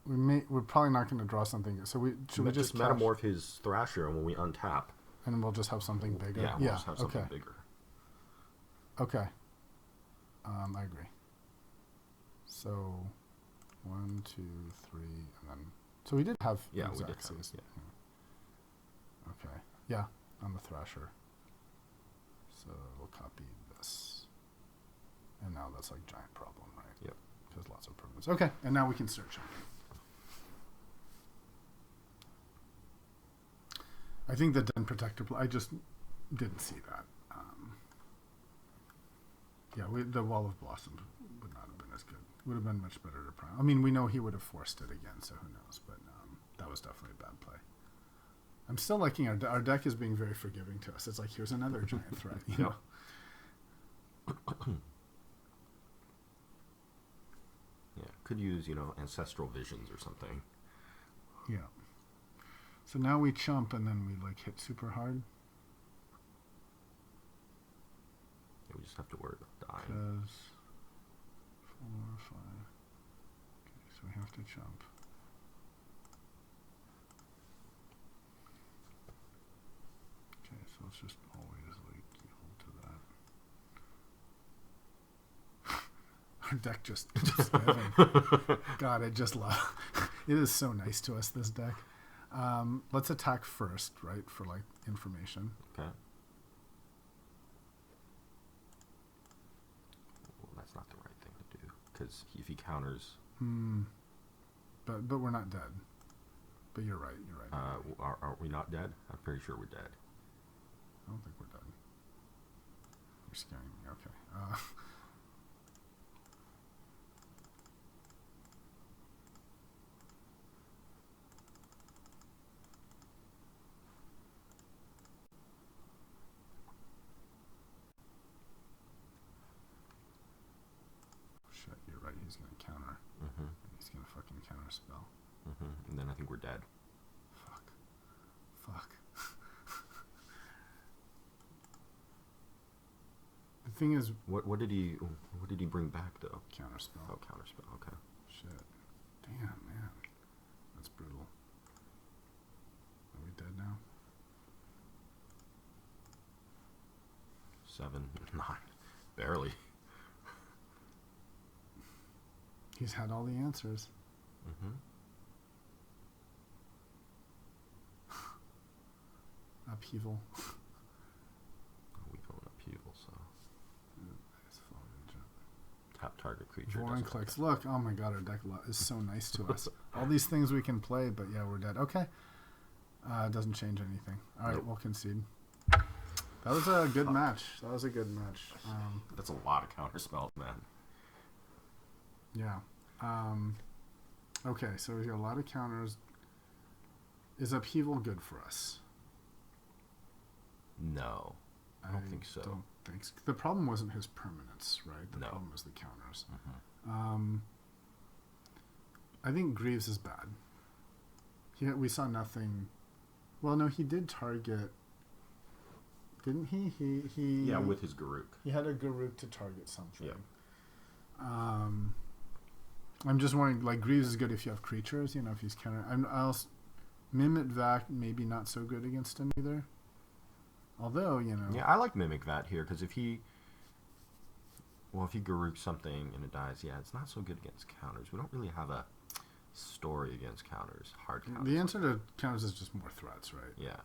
we're probably not going to draw something. So should we just metamorph his Thrasher, and when we untap, and we'll just have something bigger? yeah, we'll just have something bigger. Okay. I agree. So 1, 2, 3, and then so we did have Yeah, we did have, Xaxes. yeah. Okay. Yeah, on the Thrasher. So we'll copy this. And now that's like giant problem, right? Yep. Because lots of improvements. Okay, and now we can search it. I think the Den Protector, I just didn't see that. The Wall of Blossoms would not have been as good. Would have been much better to prime. I mean, we know he would have forced it again, so who knows? But that was definitely a bad play. I'm still liking our deck is being very forgiving to us. It's like, here's another giant threat, you know? Yeah, could use, Ancestral Visions or something. Yeah. So now we chump and then we like hit super hard. Yeah, we just have to worry about dying. Because 4, 5. Okay, so we have to chump. Okay, so let's just always like hold to Our deck just giving. God, I just love. It is so nice to us, this deck. Let's attack first, right, for like information. Okay. Well, that's not the right thing to do, because if he counters... But we're not dead. But you're right, you're right. Are we not dead? I'm pretty sure we're dead. I don't think we're dead. You're scaring me, okay. Shit, you're right, he's gonna counter. He's gonna fucking counter spell. And then I think we're dead. Fuck. The thing is, what did he bring back though? Counter spell. Oh, counter spell. Okay. Shit. Damn, man. That's brutal. Are we dead now? 7, 9, barely. He's had all the answers. Upheaval. We go in upheaval, so. Tap target creature. Vorin clicks. Look, oh my god, our deck is so nice to us. All these things we can play, but yeah, we're dead. Okay. It doesn't change anything. Alright, Nope. we'll concede. That was a good match. That's a lot of counter spells, man. Yeah. Okay, so we got a lot of counters. Is upheaval good for us? No. I don't think so. Don't think so. The problem wasn't his permanence, right? The problem was the counters. I think Greaves is bad. We saw nothing. Well, no, he did target. Didn't he? He Yeah, with his Garruk. He had a Garruk to target something. Yeah. I'm just wondering, like, Greaves is good if you have creatures, you know, if he's counter. Mimic Vac, maybe not so good against him either. Although, you know. Yeah, I like Mimic Vat here, because if he Garruk something and it dies, yeah, it's not so good against counters. We don't really have a story against counters, hard counters. The answer to counters is just more threats, right? Yeah.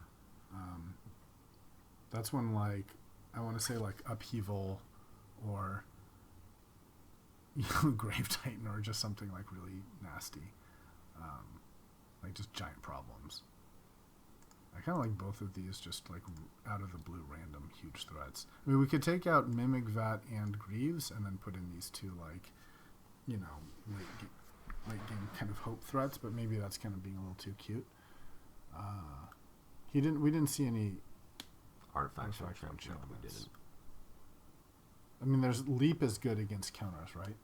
That's when, like, I want to say, like, Upheaval or, you know, Grave Titan or just something, like, really nasty. Like, just giant problems. I kind of like both of these, just, like, out of the blue, random, huge threats. I mean, we could take out Mimic Vat and Greaves and then put in these two, like, you know, late game kind of hope threats, but maybe that's kind of being a little too cute. We didn't see any artifacts from Champion. We didn't. I mean, Leap is good against counters, right?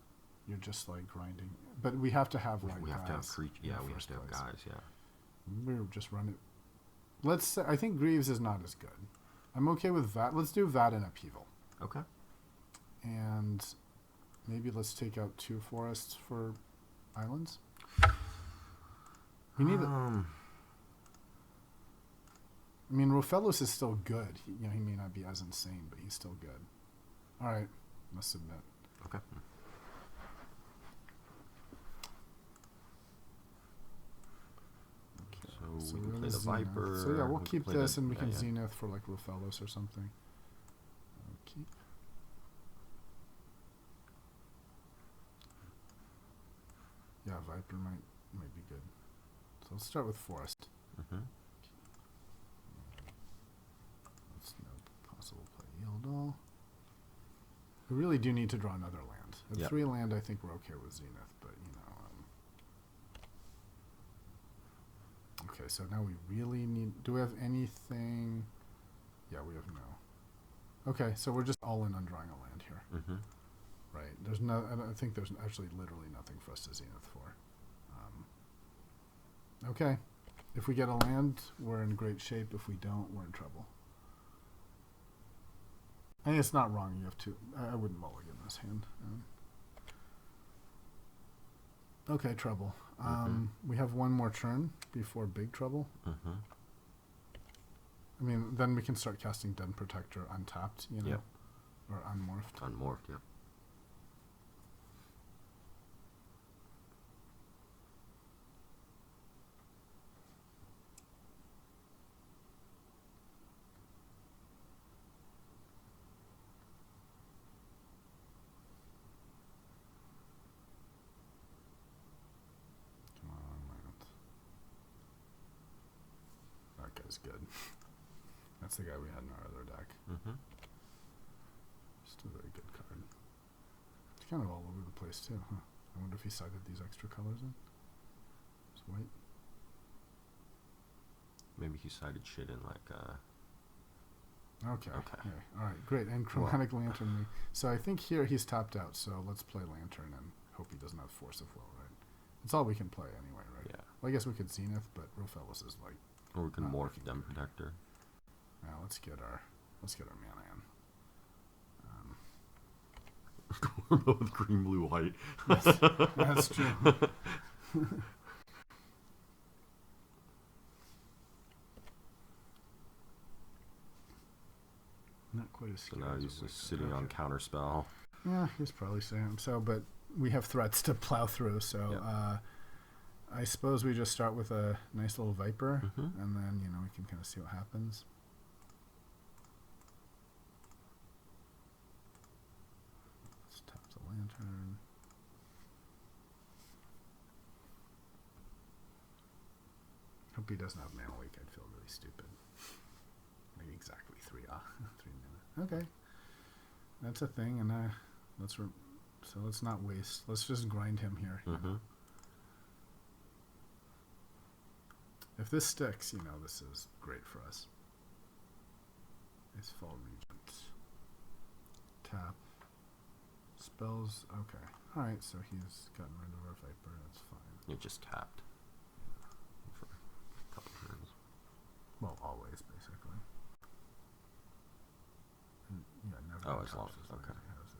You're just like grinding, but we have to have like we have guys to have creatures. Yeah, we have to have place. guys. Yeah. We're just running. Let's say I think Greaves is not as good. I'm okay with that. Let's do that in Upheaval. Okay. And maybe let's take out 2 forests for islands. We need. I mean, Rofellos is still good. He may not be as insane, but he's still good. All right, let's submit. Okay. So we can play the Viper. So yeah, we'll keep this and we can yeah. Zenith for like Rofellos or something. Keep. Yeah, Viper might be good. So let's start with Forest. Let's no possible play Yildal. We really do need to draw another land. At 3 land, I think we're okay with Zenith, but you know. Okay, so now we really need. Do we have anything? Yeah, we have no. Okay, so we're just all in on drawing a land here. Right. There's no. I think there's actually literally nothing for us to Zenith for. Okay. If we get a land, we're in great shape. If we don't, we're in trouble. I think it's not wrong. You have to. I wouldn't mulligan this hand. Okay, trouble. We have one more turn before big trouble. I mean, then we can start casting Den Protector untapped, you know, or unmorphed. Unmorphed, yeah. is good. That's the guy we had in our other deck. Mm-hmm. Just a very good card. It's kind of all over the place too, huh? I wonder if he sided these extra colors in. It's white. Maybe he sided shit in like. Okay. Yeah. All right. Great. And Chromatic Lantern. So I think here he's tapped out. So let's play Lantern and hope he doesn't have Force of Will. Right. It's all we can play anyway. Right. Yeah. Well, I guess we could Zenith, but Rofellos is like. Or we can morph Den Protector. Now let's get our mana in. With green, blue, white. Yes, that's true. Not quite as So now he's just sitting on counterspell. Yeah, he's probably saying so, but we have threats to plow through, so I suppose we just start with a nice little Viper, and then, we can kind of see what happens. Let's tap the Lantern. Hope he doesn't have Mana Leak. I'd feel really stupid. Maybe exactly 3 mana. Okay. That's a thing, and so let's not waste. Let's just grind him here. If this sticks, this is great for us. It's Fall Regent. Tap. Spells. Okay. Alright, so he's gotten rid of our Viper. That's fine. You just tapped. For a couple turns. Well, always, basically. And, never. Oh, as long as okay. He has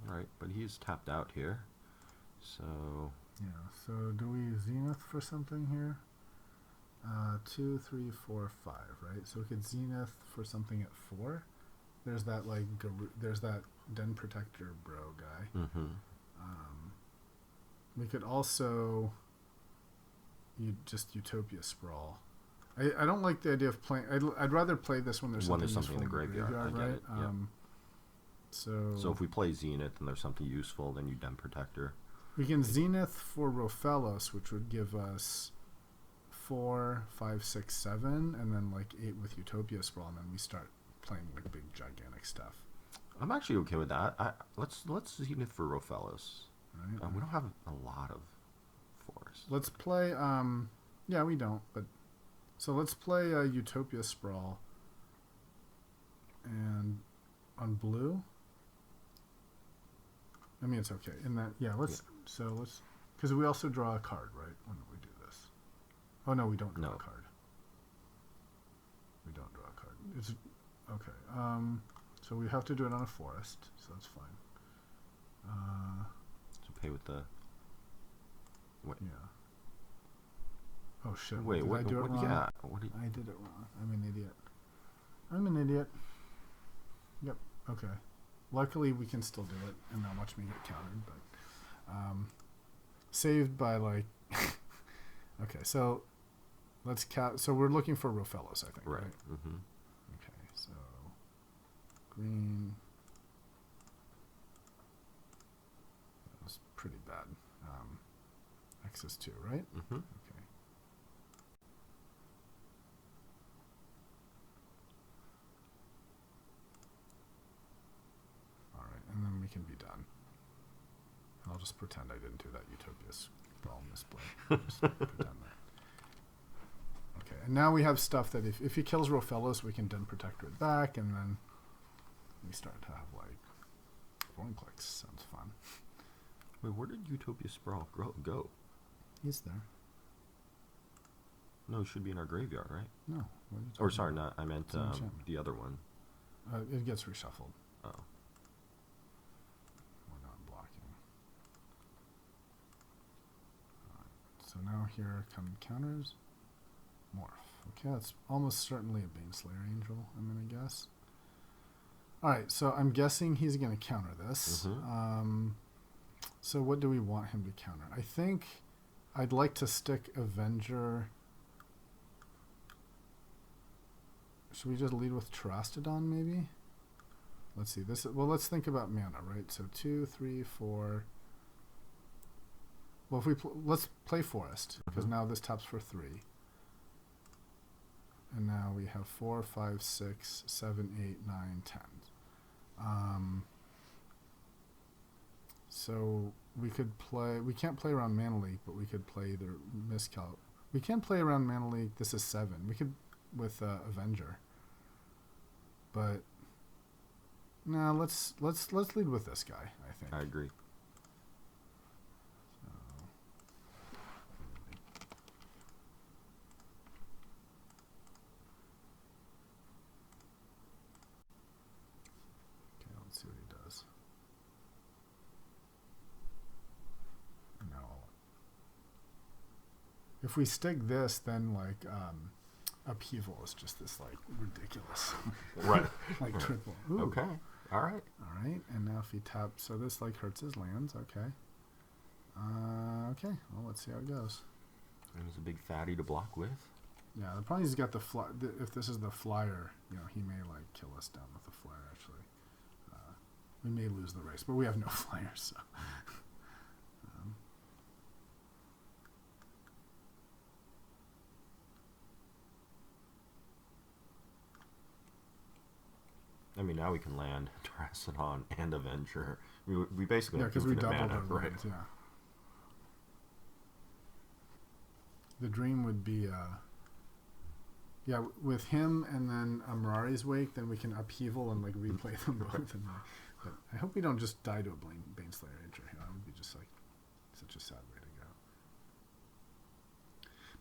it. Alright, but he's tapped out here. So. Yeah, so do we Zenith for something here? 2, 3, 4, 5, right? So we could Zenith for something at 4. There's that, there's that Den Protector bro guy. We could also just Utopia Sprawl. I don't like the idea of playing. I'd rather play this when there's something useful in the graveyard, I get right? it. Yep. So if we play Zenith and there's something useful, then you Den Protector. We can Zenith for Rofellos, which would give us 4, 5, 6, 7, and then 8 with Utopia Sprawl, and then we start playing big gigantic stuff. I'm actually okay with that. Let's Zenith for Rofellos. Right. We don't have a lot of forests. Let's play. Yeah, we don't. But so let's play Utopia Sprawl. And on blue. I mean, it's okay. In that, let's. Yeah. So let's, because we also draw a card, right? When we do this. Oh no, we don't draw a card. We don't draw a card. It's okay. So we have to do it on a forest, so that's fine. To pay with the. What? Yeah. Oh shit! Wait, did what? I do it wrong? Yeah. I did it wrong. I'm an idiot. Yep. Okay. Luckily, we can still do it, and not watch me get countered. But saved by Okay, so let's So we're looking for Rofellos, I think. Right. Okay. So green. That was pretty bad. X is 2, right? Okay. And then we can be done. And I'll just pretend I didn't do that Utopia Sprawl misplay. Just pretend that. Okay, and now we have stuff that if he kills Rofellos, we can Den Protector it back, and then we start to have Vorinclex. Sounds fun. Wait, where did Utopia Sprawl go? He's there. No, it should be in our graveyard, right? No. Or sorry, not. I meant the other one. It gets reshuffled. Oh. So now here come counters. Morph. Okay, that's almost certainly a Baneslayer Angel, I'm going to guess. Alright, so I'm guessing he's going to counter this. So what do we want him to counter? I think I'd like to stick Avenger. Should we just lead with Terastodon, maybe? Let's see. Let's think about mana, right? So 2, 3, 4... Well, if we let's play Forest, because now this taps for 3. And now we have 4, 5, 6, 7, 8, 9, 10. So we could play. We can't play around Mana Leak, but we could play either Miscal. We can't play around Mana Leak. This is 7. We could with Avenger. But no, let's lead with this guy. I think. I agree. Let's see what he does. No. If we stick this, then like upheaval is just this like ridiculous, right? Like right. Triple. Ooh. Okay. All right. All right. And now if he taps, so this like hurts his lands. Okay. Okay. Well, let's see how it goes. And he's a big fatty to block with. Yeah. The problem is he's got the fly. If this is the flyer, he may like kill us down with the flyer. Actually. We may lose the race, but we have no flyers. So. I mean, now we can land Terracodon and Avenger. We basically have because we infinite doubled mana, our right? lands, yeah. The dream would be, with him and then Mirari's Wake, then we can upheaval and like replay them both. And, but I hope we don't just die to a Baneslayer Entry. That would be just like such a sad way to go.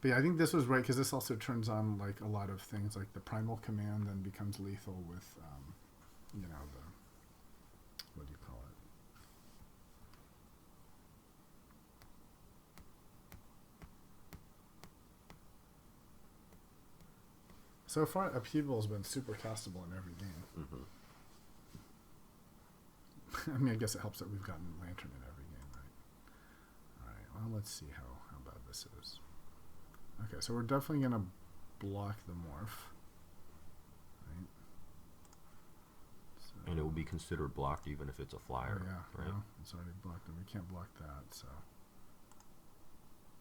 But yeah, I think this was right because this also turns on like a lot of things, like the Primal Command then becomes lethal with, the what do you call it? So far, upheaval has been super castable in every game. I mean, I guess it helps that we've gotten Lantern in every game, right? All right. Well, let's see how bad this is. Okay, so we're definitely gonna block the morph. Right. So, And it will be considered blocked even if it's a flyer. yeah. Right. No, it's already blocked, and we can't block that. So.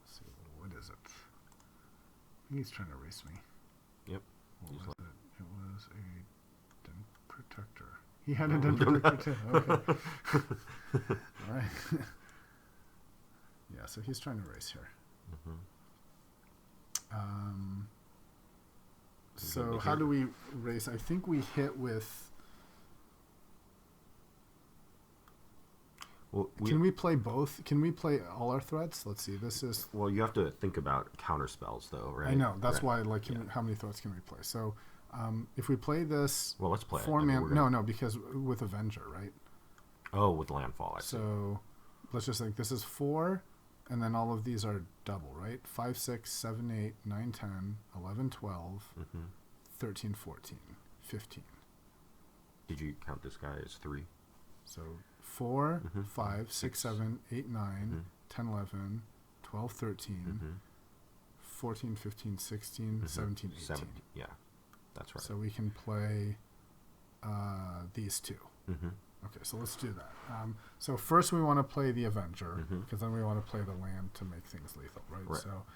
Let's see. What is it? I think he's trying to race me. Yep. What was like it? It was a Den Protector. He had a Den Protector too. Okay. All right. Yeah, so he's trying to race here. So how do we race? I think we hit with... Well, can we play both? Can we play all our threats? Let's see. This is... Well, you have to think about counter spells, though, right? I know. That's right. why, like, how many threats can we play? So, if we play this... Well, let's play it. 4-man... No, because with Avenger, right? Oh, with Landfall, I see. So, let's just think. This is 4, and then all of these are double, right? 5, 6, 7, 8, 9, 10, 11, 12, 13, 14, 15. Did you count this guy as 3? So 4, 5, 6, 7, 8, 9, 10, 11, 12, 13, 14, 15, 16, 17, 18. 17, yeah, that's right. So we can play these two. Okay, so let's do that. So first we want to play the Avenger, because then we want to play the land to make things lethal, right? So,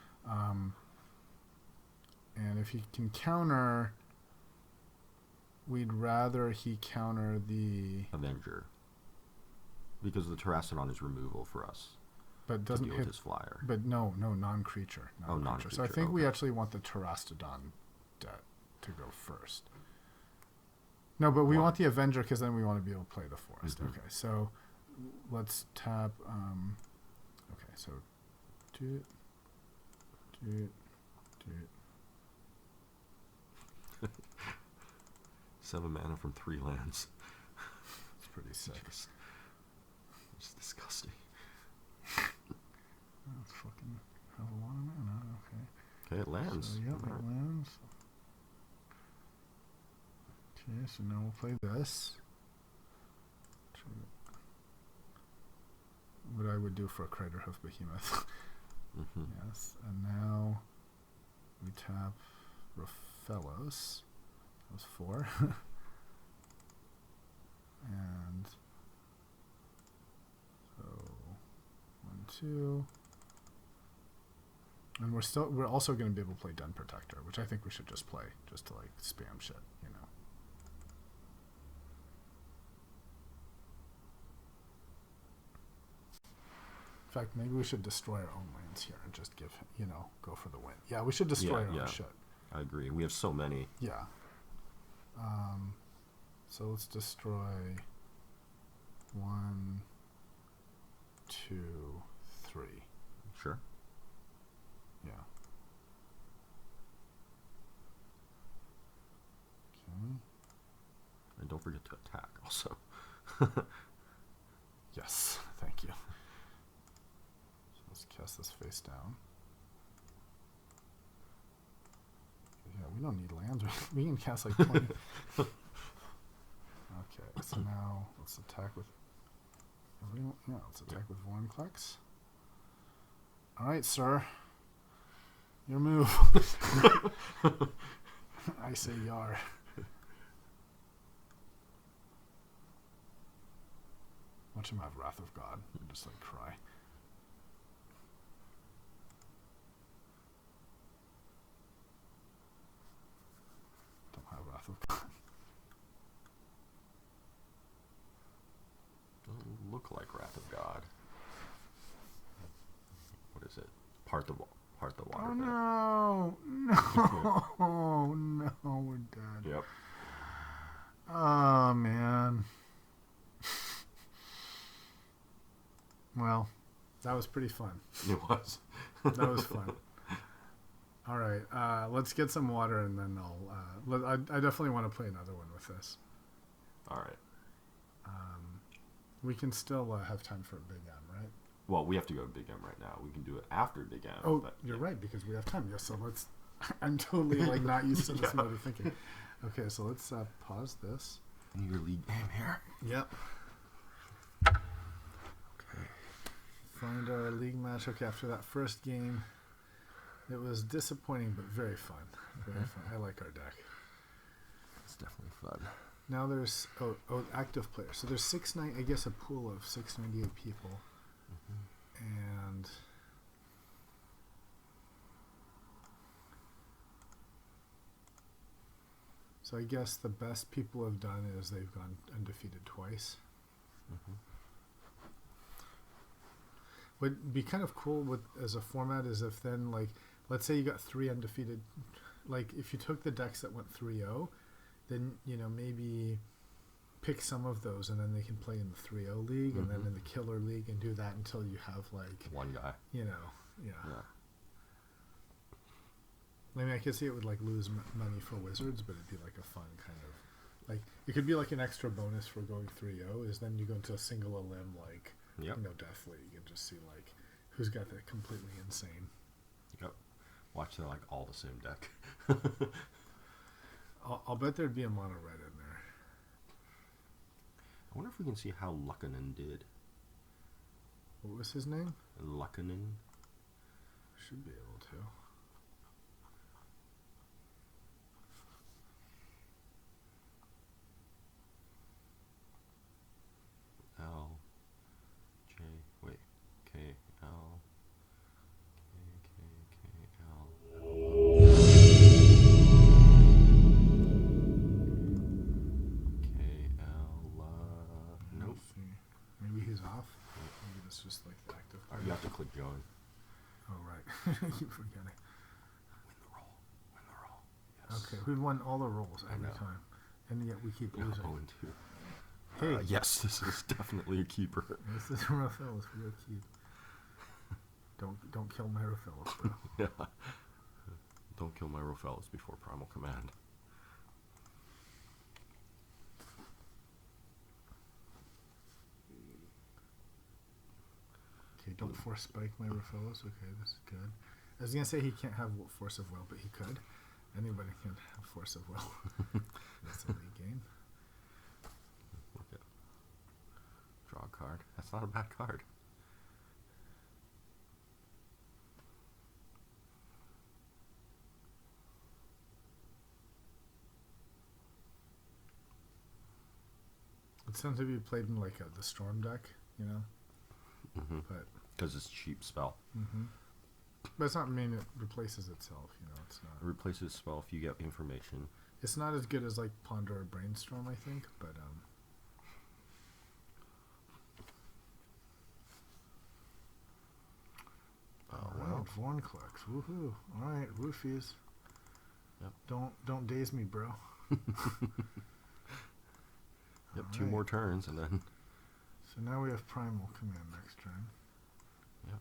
and if he can counter, we'd rather he counter the... Avenger. Because the Terracodon is removal for us. But doesn't to deal hit with his flyer. But non-creature. Non-creature. So I think we actually want the Terracodon to go first. No, but we want the Avenger because then we want to be able to play the Forest. Okay, so let's tap. Okay, so do it. 7 mana from 3 lands. It's pretty sick. It's disgusting. That's fucking have a lot of mana. Okay. Okay, it lands. So, yeah, it lands. Okay, so now we'll play this. What I would do for a Craterhoof Behemoth. Yes, and now we tap Raphaelos. That was 4. And so 1, 2, And we're also going to be able to play Den Protector, which I think we should just play just to like spam shit, you know. In fact, maybe we should destroy our own lands here and just give, you know, go for the win. Yeah, we should destroy our own shit. I agree. We have so many. Yeah. So let's destroy 1, 2, 3. Sure. Yeah. Okay. And don't forget to attack also. Yes, thank you. So let's cast this face down. Yeah, we don't need lands. We can cast like 20. Okay, so now let's attack with. Yeah, let's attack with Vorinclex. All right, sir. Your move. I say yar. Watch him have Wrath of God and just like cry. Don't have Wrath of God. Doesn't look like Wrath of God. What is it? Part the water. Oh no! No! No, we're dead. Yep. Oh man. Well, that was pretty fun. It was. That was fun. All right, let's get some water and then I definitely want to play another one with this. All right. We can still have time for a Big M, right? Well, we have to go to Big M right now. We can do it after Big M. Oh, but, you're right, because we have time. Yes, so let's... I'm totally like not used to this mode of thinking. Okay, so let's pause this. Your league game here. Yep. Okay. Find our league match. Okay, after that first game, it was disappointing, but very fun. Very fun. I like our deck. It's definitely fun. Now there's active players. So there's I guess a pool of 698 people, and so I guess the best people have done is they've gone undefeated twice. What'd be kind of cool with as a format is if then like let's say you got 3 undefeated, like if you took the decks that went 3-0. Then, you know, maybe pick some of those and then they can play in the 3-0 league and then in the killer league and do that until you have like one guy. You know, yeah. I mean, I could see it would like lose money for Wizards, but it'd be like a fun kind of like it could be like an extra bonus for going 3-0 is then you go into a single limb like you know Death League and just see like who's got the completely insane. Yep. Watch they're like all the same deck. I'll bet there'd be a mono red in there. I wonder if we can see how Luckinen did. What was his name? Luckinen. Should be able to. L J wait K L K L nope. Maybe he's off. Maybe that's just like the active. You have to click join. Oh right. Keep forgetting. Win the roll. Win the roll. Yes. Okay, we won all the rolls every time, and yet we keep losing. 0-2. Hey, yes, this is definitely a keeper. This is Raphaelis. We'll keep. Don't kill my Raphaelis, bro. Yeah. Don't kill my Raphaelis before Primal Command. Okay, don't force spike my Raphaelis. Okay, this is good. I was gonna say he can't have force of will, but he could. Anybody can have force of will. That's a league game. Okay. Draw a card. That's not a bad card. It sounds like you played in like the Storm deck, you know? But because it's cheap spell. But it's not mean it replaces itself, you know. It's not. It replaces itself. You get information. It's not as good as like Ponder or Brainstorm, I think, but Well, Vorn collects. Woohoo! All right, roofies. Yep. Don't daze me, bro. Yep. All 2 more turns, and then. So now we have Primal command next turn. Yep.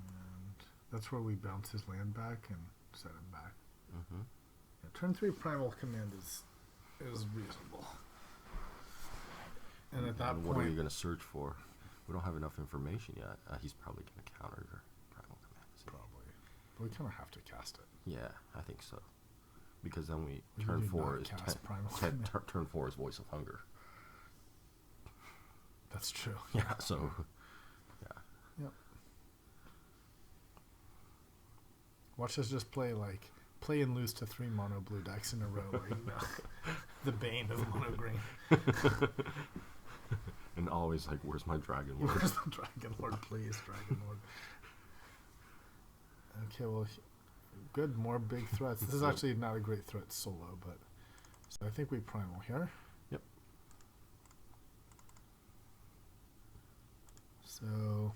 And that's where we bounce his land back and set him back. Mm-hmm. Yeah, turn 3 Primal command is reasonable. And at that point, what are you going to search for? We don't have enough information yet. He's probably going to counter your Primal command. Probably. But we kind of have to cast it. Yeah, I think so. Because then we We turn do 4 not is cast Primal Command. turn 4 is Voice of Hunger. That's true. Yeah, so yeah. Yep. Watch us just play and lose to 3 mono blue decks in a row. Like, you know, the bane of mono green. And always like, where's my Dragon Lord? Where's the Dragon Lord, please, Dragon Lord. Okay, well, good. More big threats. This is actually not a great threat solo, but so I think we Primal here. Yep. So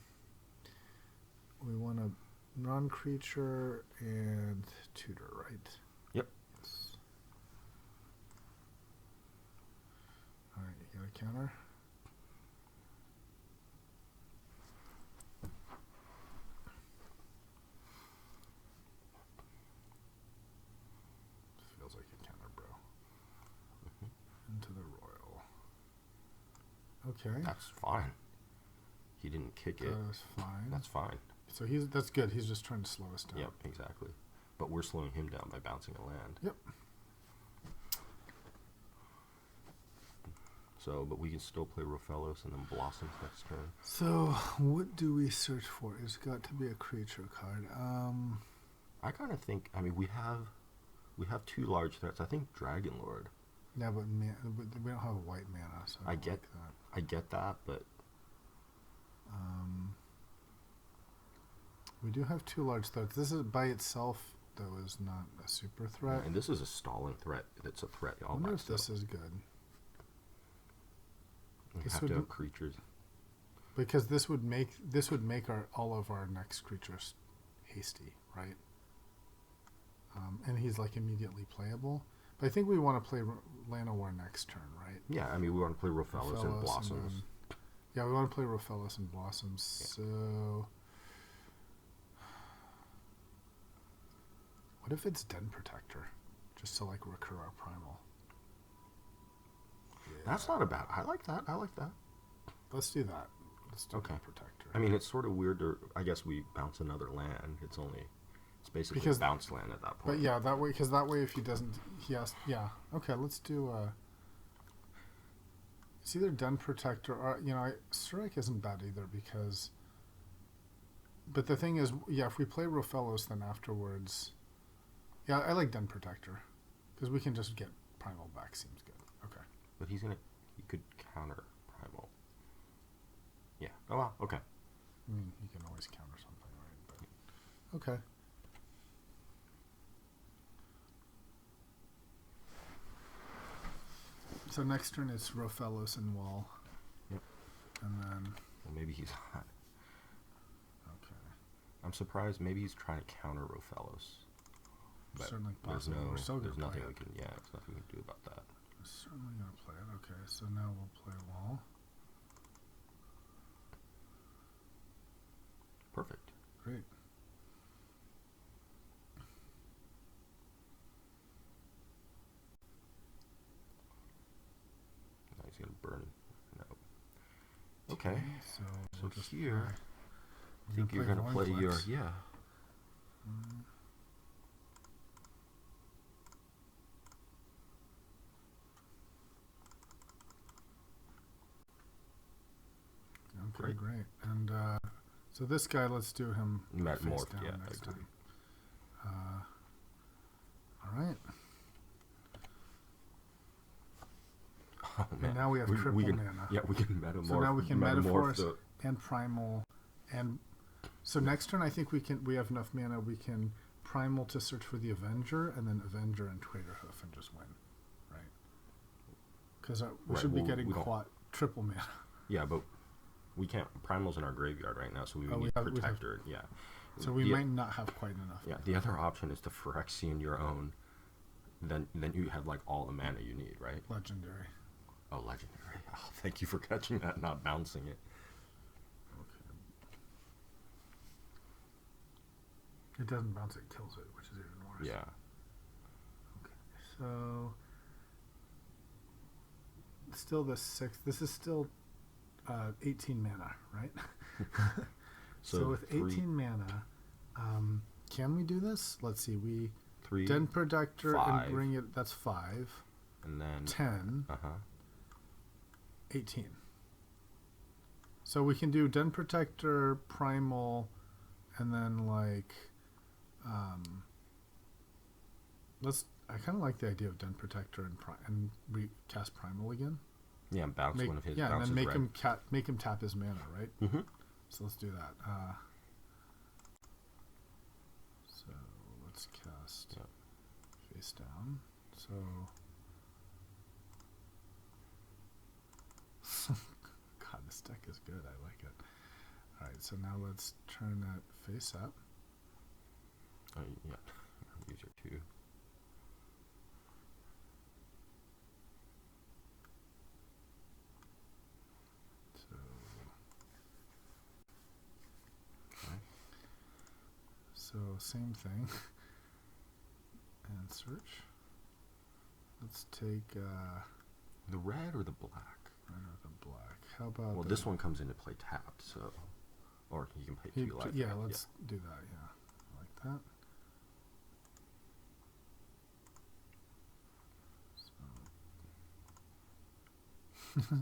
we want a non-creature and tutor, right? Yep. Yes. All right, you got a counter. Feels like a counter, bro. Into the royal. Okay. That's fine. He didn't kick it. That is fine. That's fine. So that's good. He's just trying to slow us down. Yep, exactly. But we're slowing him down by bouncing a land. Yep. So, but we can still play Rofellos and then Blossoms next turn. So, what do we search for? It's got to be a creature card. I kind of think. I mean, we have 2 large threats. I think Dragon Lord. Yeah, but we don't have a white mana, so I get that. I get that, but we do have 2 large threats. This is by itself, though, is not a super threat. and this is a stalling threat. It's a threat. I All wonder by if this itself. is good. We this have would to m- have creatures. Because this would make all of our next creatures hasty, right? And he's like immediately playable. But I think we want to play Llanowar next turn, right? Yeah, I mean, we want to play Rofellos and Blossoms. Yeah, we want to play Rofellos and Blossoms. Yeah. So, what if it's Den Protector, just to like recur our primal? Yeah. That's not a bad. I like that. Let's do that. Let's do Okay. Den Protector. I mean, it's sort of weird to. I guess we bounce another land. It's basically Because- a bounce land at that point. But yeah, that way, because that way, if he doesn't, he has. Yeah. Okay, let's do. It's either Den Protector or Surak isn't bad either because. But the thing is, yeah, if we play Rofellos, then afterwards. Yeah, I like Den Protector because we can just get primal back. Seems good. Okay. But he could counter primal. Yeah. Oh wow. Okay. I mean, you can always counter something, right? But okay. So next turn it's Rofellos and Wall. Yep. And then Well, maybe he's not. okay. I'm surprised. Maybe he's trying to counter Rofellos. But Certainly there's possible. We're still there's gonna play nothing it. we can. Yeah, there's nothing we can do about that. We're certainly gonna play it. Okay, so now we'll play Wall. Perfect. Great. Now he's gonna burn. No. Okay. So So we'll just here, play- I think you're gonna play your Vorinclex. yeah. Mm. Okay, great. And so this guy, let's do him face Metamorph, down yeah, next I agree. time. All right. Oh man. And now we have triple can, mana. Yeah, we can metamorph. So now we can metamorph Metaphorus the- and Primal and So next turn, I think we have enough mana. We can primal to search for the Avenger, and then Avenger and Craterhoof and just win, right? Because we should be getting triple mana. Yeah, but we can't. Primal's in our graveyard right now, so we need Protector. Yeah. So we might not have quite enough. Yeah. The other option is to Phyrexian your own. Then you have like all the mana you need, right? Legendary. Oh, legendary. Oh, thank you for catching that, not bouncing it. It doesn't bounce, it kills it, which is even worse. Yeah. Okay, so still the 6th. This is still 18 mana, right? So with 18 mana, can we do this? Let's see. We 3 Den Protector 5, and bring it. That's 5. And then 10. 18. So we can do Den Protector, Primal, and then like. I kind of like the idea of Den Protector and recast Primal again. Yeah, and bounce one of his. Yeah, and then make him tap his mana, right? Mm-hmm. So let's do that. So let's cast face down. So God, this deck is good. I like it. All right, so now let's turn that face up. Oh, yeah. Use your 2. So, okay. So same thing. And search. Let's take the red or the black. Red or the black. How about? Well, this one comes into play tapped, so or you can pay 2 life. Yeah, let's do that. Yeah, I like that.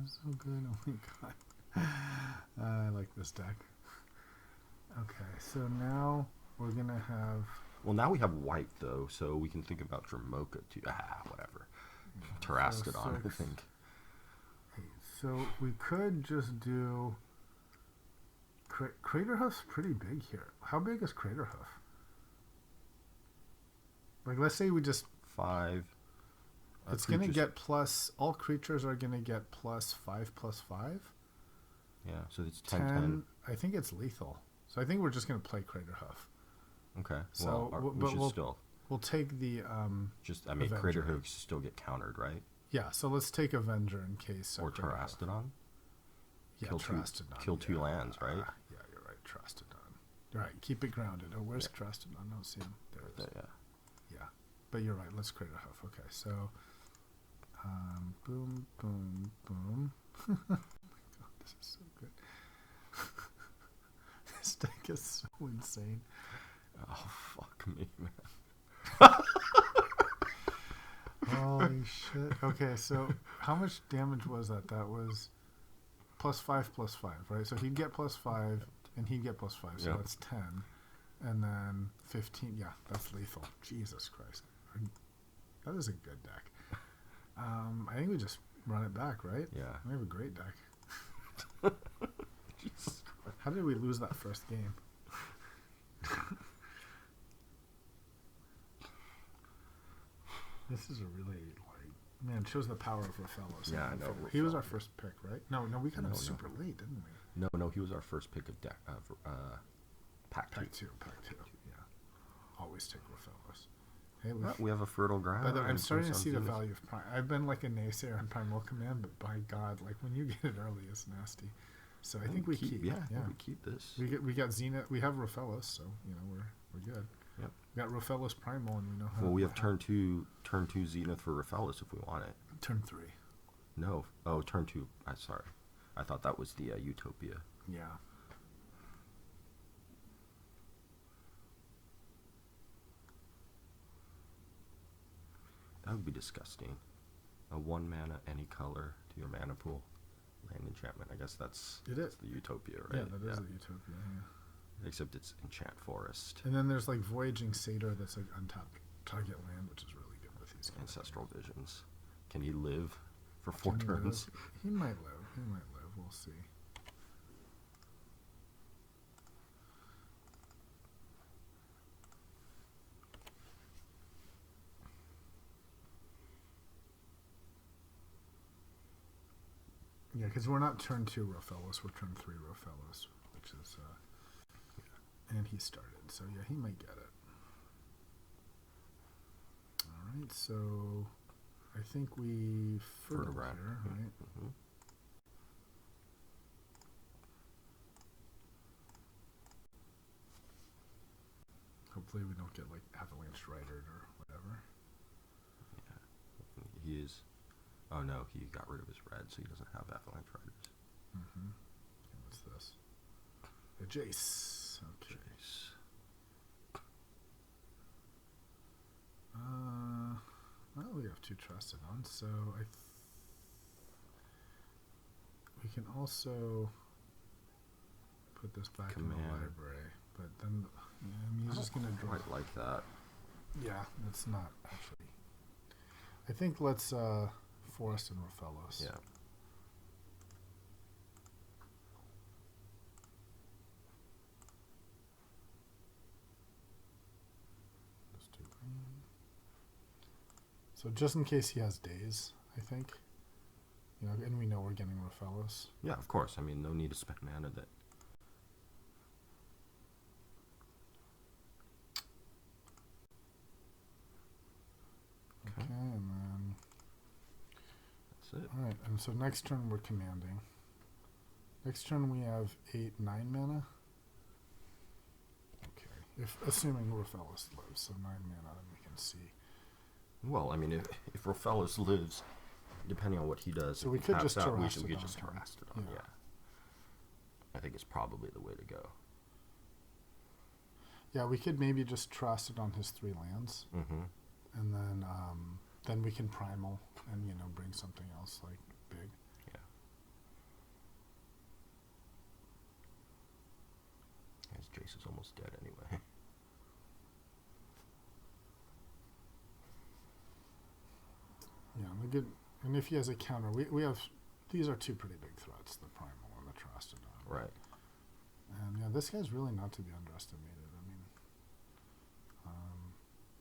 So good. Oh my god. I like this deck. Okay, so now we're gonna have. Well, now we have white though, so we can think about Dramoka too. Whatever. Yeah, Terastodon, I think. So we could just do. Craterhoof's pretty big here. How big is Craterhoof? Like, let's say we just 5. It's going to get plus, all creatures are going to get +5/+5. Yeah, so it's 10. I think it's lethal. So I think we're just going to play Craterhoof. Okay. So, well, we'll take the Craterhoof still get countered, right? Yeah, so let's take Avenger in case. Or Terastodon? Yeah, Terastodon. Kill 2 lands, right? Yeah, you're right. Terastodon. You're right. Keep it grounded. Oh, where's Terastodon? I don't see him. There it is. Yeah. But you're right. Let's create a hoof. Okay, so boom, boom, boom. Oh my god, this is so good. This deck is so insane. Oh, fuck me, man. Holy shit. Okay, so how much damage was that? That was +5/+5, right? So he'd get +5 and he'd get +5, so that's 10. And then 15, yeah, that's lethal. Jesus Christ. That is a good deck. I think we just run it back, right? Yeah. We have a great deck. Jesus Christ. How did we lose that first game? This is a really, man, it shows the power of Rafellos. Yeah, I know. He was our first pick, right? No, we got him super late, didn't we? No, he was our first pick of deck Pack 2. Pack 2, yeah. Always take Rafellos. Hey, we have a fertile ground. By the way, I'm starting to see the value of Prime. I've been like a naysayer on Primal Command, but by God, like when you get it early, it's nasty. So I think we keep. Yeah, we keep this. We got Zenith. We have Rafellos, so we're good. Yep. We got Rafellos Primal, and we know how. Well, we have turn two Zenith for Rafellos if we want it. Turn 3. No. Oh, turn 2. Sorry. I thought that was the Utopia. Yeah. That would be disgusting. A 1 mana, any color to your mana pool. Land enchantment. I guess that's the Utopia, right? Yeah, that is the Utopia, yeah. Except it's enchant forest. And then there's like Voyaging Satyr that's like untapped target land, which is really good with these guys. Ancestral Visions. Can he live for 4 turns? He might live. We'll see. Yeah, because we're not turn 2 Rofellos, we're turn 3 Rofellos, which is, and he started, so yeah, he might get it. Alright, so I think we fertile here, right? Mm-hmm. Hopefully we don't get like avalanche ridered or whatever. Yeah, he is. Oh no, he got rid of his red, so he doesn't have avalanche riders. Mm-hmm. Okay, what's this? A Jace. Okay. Jace. Well, we have 2 trusted on, so we can also put this back in the library, but then he's just gonna draw. Quite like that. Yeah, it's not actually. I think let's Forest and Rofellos. Yeah. Let's do green. So just in case he has days, I think. You know, and we know we're getting Rofellos. Yeah, of course. I mean, no need to spend mana that. Okay, and then that's it. Alright, and so next turn we're commanding. Next turn we have 8, 9 mana. Okay. Assuming Rofellos lives, so 9 mana, then we can see. Well, I mean, if Rofellos lives, depending on what he does, so we could just harass it on. Yeah. I think it's probably the way to go. Yeah, we could maybe just trust it on his 3 lands. Mm-hmm. And then we can primal and, you know, bring something else like big. Yeah. His Jace is almost dead anyway. Yeah, and if he has a counter, we have, these are 2 pretty big threats, the primal and the Trastodon. Right. And yeah, this guy's really not to be underestimated. I mean,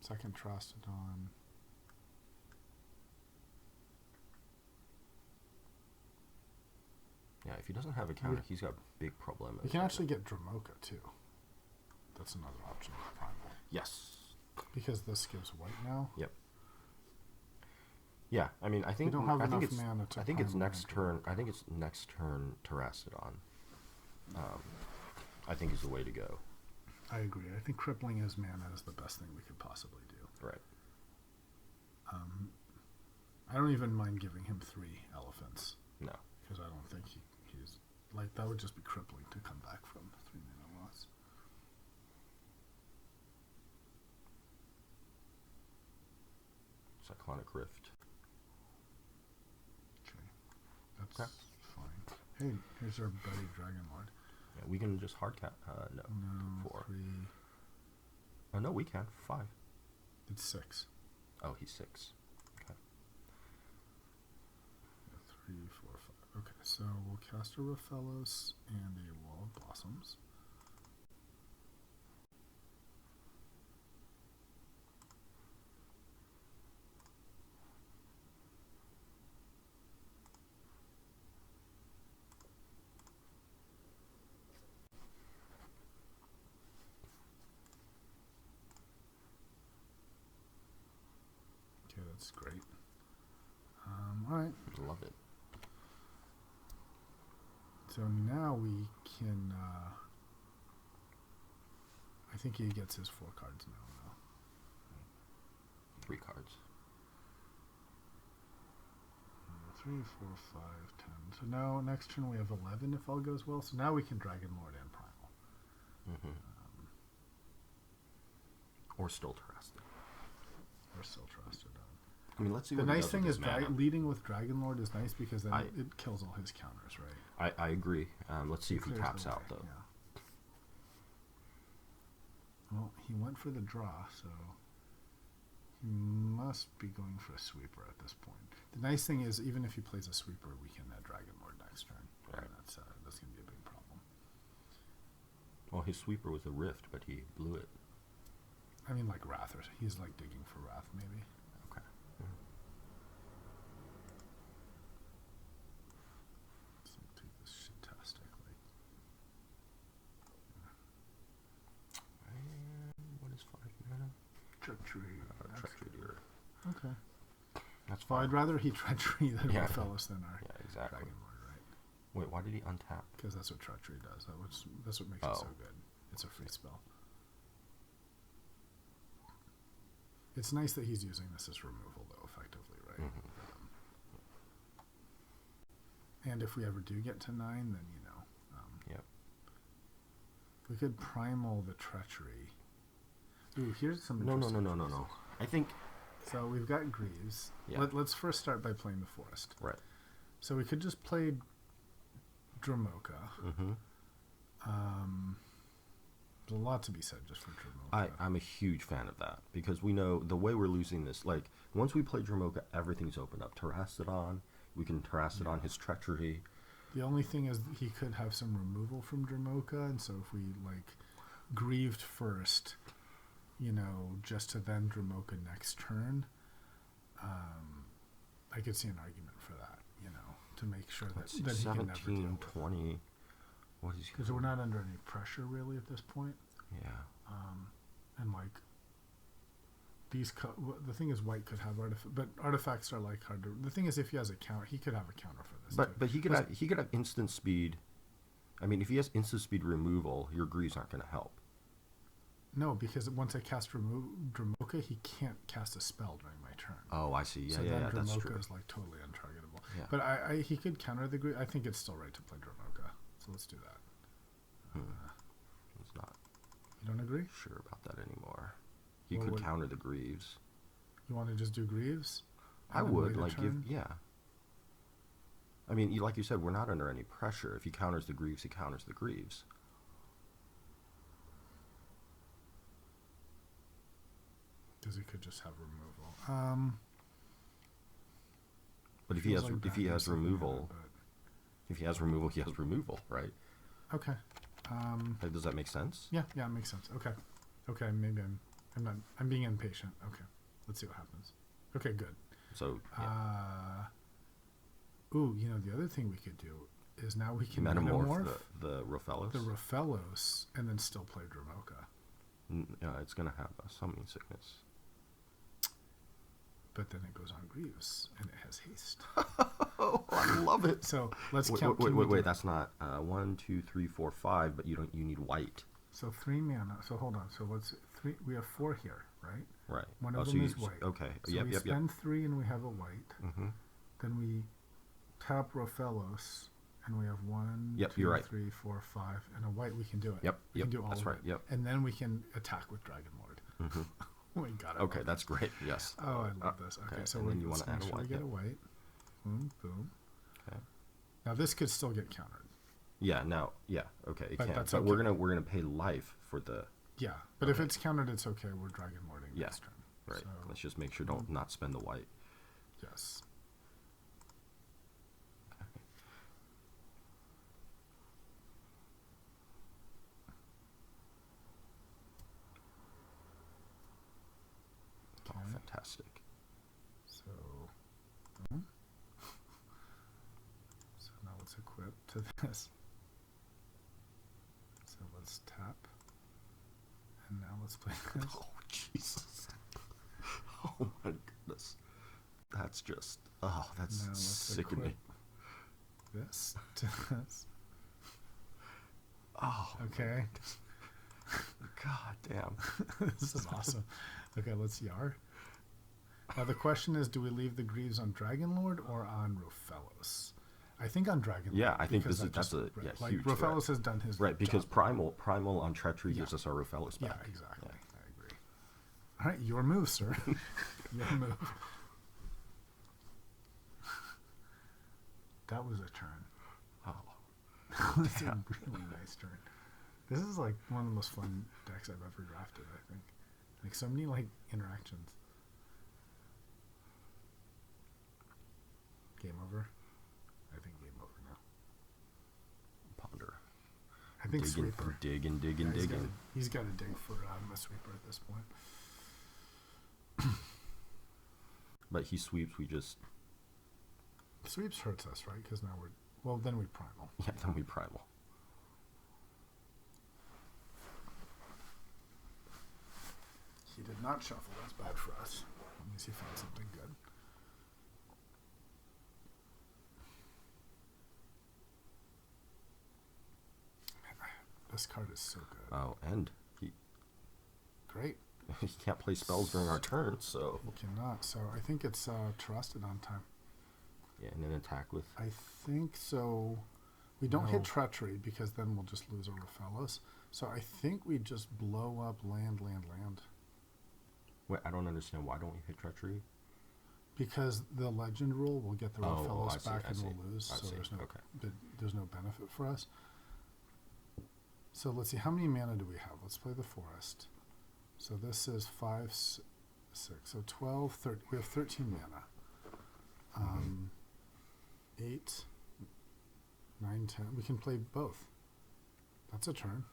second Trastodon. Yeah, if he doesn't have a counter, he's got big problem. You can actually get Dramoka too. That's another option with primal. Yes. Because this gives white now. Yep. Yeah, I mean, I think we don't have enough it's mana to I think it's primal next turn. I think it's next turn Terrastodon. I think is the way to go. I agree. I think crippling his mana is the best thing we could possibly do. Right. I don't even mind giving him 3 elephants. No. Because I don't think he's like, that would just be crippling to come back from 3 mana loss. Cyclonic Rift. Okay. That's fine. Hey, here's our buddy Dragon Lord. Yeah, we can just hard cap. No. 4. 3. Oh no, we can 5. It's 6. Oh, he's 6. Okay. 3, 4, 5. Okay, so we'll cast a Rofellos and a Wall of Blossoms. Okay, that's great. All right. Love it. So now we can. I think he gets his 4 cards now. 3 cards. 3, 4, 5, 10. So now next turn we have 11 if all goes well. So now we can Dragon Lord and Primal. Mm-hmm. Or still Terrastodon. Or still Trastodon. I mean, let's see. The what nice thing is leading with Dragon Lord is nice because then it kills all his counters, right? I agree. Let's see if he taps out though. Yeah. Well, he went for the draw, so he must be going for a sweeper at this point. The nice thing is, even if he plays a sweeper, we can Dragon Lord next turn. Right. And that's going to be a big problem. Well, his sweeper was a rift, but he blew it. I mean, like Wrath, or he's like digging for Wrath, maybe. Okay. Treachery. Treachery deer. Okay. That's Well, fine. I'd rather he treachery than Yeah. Rofellos than our Exactly. Dragon Lord, right? Wait, why did he untap? Because that's what treachery does. That's what makes it so good. It's a free spell. It's nice that he's using this as removal, though, effectively, right? Mm-hmm. And if we ever do get to 9, then, Yep. we could primal the treachery. Ooh, here's some No. interesting I think... So we've got Greaves. Yeah. Let's first start by playing the Forest. Right. So we could just play Dramoka. Mm-hmm. There's a lot to be said just for Dramoka. I'm a huge fan of that, because we know the way we're losing this, like, once we play Dramoka, everything's opened up. Terrastodon, we can Terrastodon his treachery. The only thing is he could have some removal from Dramoka, and so if we, grieved first, just to then Dramoka next turn, I could see an argument for that, to make sure that he can never deal with 20. What is he? Because we're not under any pressure, really, at this point. Yeah. And, the thing is, white could have but artifacts are, hard to... The thing is, if he has a counter, he could have a counter for this, But he could have instant speed. I mean, if he has instant speed removal, your Greaves aren't going to help. No, because once I cast Dramoka, he can't cast a spell during my turn. Oh, I see. Yeah, so then that's Dramoka true. is totally untargetable. Yeah. But he could counter the Greaves. I think it's still right to play Dramoka. So let's do that. It's not You don't agree? sure about that anymore. He Well, could counter the Greaves. You want to just do Greaves? I And then would wait a turn? I mean, like you said, we're not under any pressure. If he counters the Greaves, he counters the Greaves. Because he could just have removal. But if he has removal, he has removal, right? Okay. Does that make sense? Yeah, it makes sense. Okay, maybe I'm being impatient. Okay, let's see what happens. Okay, good. So, the other thing we could do is now we can metamorph the Rofellos. The Rofellos, and then still play Dramoka. It's going to have a summoning sickness. But then it goes on Greaves, and it has haste. Oh, I love it. So let's count. Wait. That's not 1, 2, 3, 4, 5. But you need white. So 3 mana. So hold on. So let's 3. We have 4 here, right? Right. One of them is white. Okay. So we spend 3, and we have a white. Mm-hmm. Then we tap Rofellos, and we have 1, 2, you're right. 3, 4, 5, and a white. We can do it. We Yep. can do all that's of right. it. Yep. And then we can attack with Dragon Lord. Mm-hmm. Oh my god. Okay, that's great. Yes. Oh, I love this. Okay, so then you want to add a sure white. we get a white. Boom, boom. Okay. Now this could still get countered. Yeah. Now. Yeah. Okay. It But can. that's But okay. we're gonna pay life for the. Yeah, but if it's countered, it's okay. We're Dragon Lording next turn. Right. So, Let's just make sure don't not spend the white. yes. Oh, fantastic. So, boom. So now let's equip to this. So let's tap. And now let's play this. Oh, Jesus. Oh, my goodness. That's just... Oh, that's Now let's sickening. equip this to this. Oh, Okay. God damn. This is awesome. Okay, let's Yar. Now the question is, do we leave the Greaves on Dragon Lord or on Rofellos? I think on Dragon Lord. Yeah, I think because that's a huge Rofellos threat. has done his Right, because job. primal on treachery gives us our Rofellos Yeah, back. exactly. I agree. All right, your move, sir. Your move. That was a turn. Oh, That was a really nice turn. This is like one of the most fun decks I've ever drafted, I think. Like so many interactions. Game over? I think game over now. ponder. I think Digging, sweeper. digging. He's got to dig for a sweeper at this point. But he sweeps, we just... Sweeps hurts us, right? Because now then we primal. Yeah, then we primal. He did did not shuffle. That's bad for us. Let me see if I find something good. This card is so good. Oh, and Great. he can't play spells during our turn, so... He cannot. So I think it's Terastodon time. Yeah, and then attack with... I think so. We don't hit Treachery because then we'll just lose our Rofellos. So I think we just blow up land. Wait, I don't understand. Why don't we hit Treachery? Because the legend rule will get the Rofellos back and we'll lose. I So see. there's no benefit for us. So let's see. How many mana do we have? Let's play the Forest. So this is 5, 6. So 12, 13. We have 13 mana. 8, 9, 10. We can play both. That's a turn.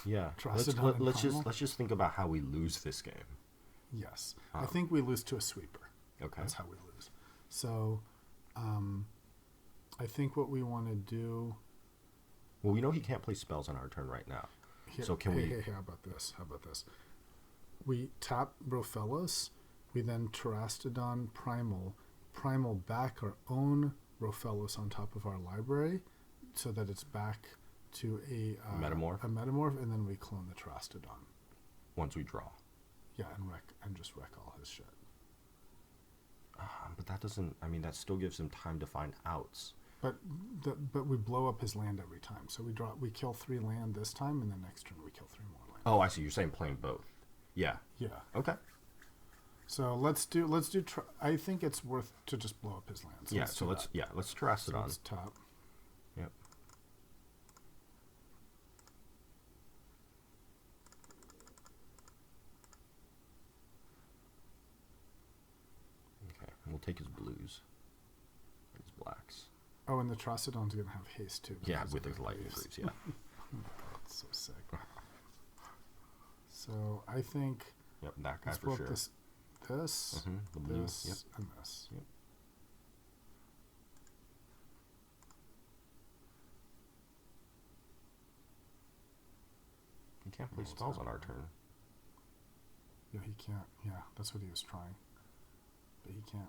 Yeah. Let's just think about how we lose this game. Yes. I think we lose to a sweeper. Okay. That's how we lose. So I think what we want to do... Well, we know he can't play spells on our turn right now. So can we... Hey, how about this? We tap Rofellos. We then Terastodon Primal back our own Rofellos on top of our library so that it's back to a Metamorph, and then we clone the Terastodon. Once we draw. Yeah, and just wreck all his shit. But that doesn't... I mean, that still gives him time to find outs. But we blow up his land every time. So we kill 3 land this time, and then next turn we kill 3 more land. Oh, I see. You're saying playing both. Yeah. Yeah. Okay. So let's do. I think it's worth to just blow up his land. So let's Terastodon. So let's top. Yep. Okay. We'll take his blues. His blacks. Oh, and the Terastodon's going to have haste too. Yeah, with his lightning greaves, yeah. Oh my god, it's so sick. So I think... Yep, that guy let's for blow sure. up this, the blues, this, and this. Yep. He can't play spells on our turn. Yeah, he can't. Yeah, that's what he was trying. But he can't.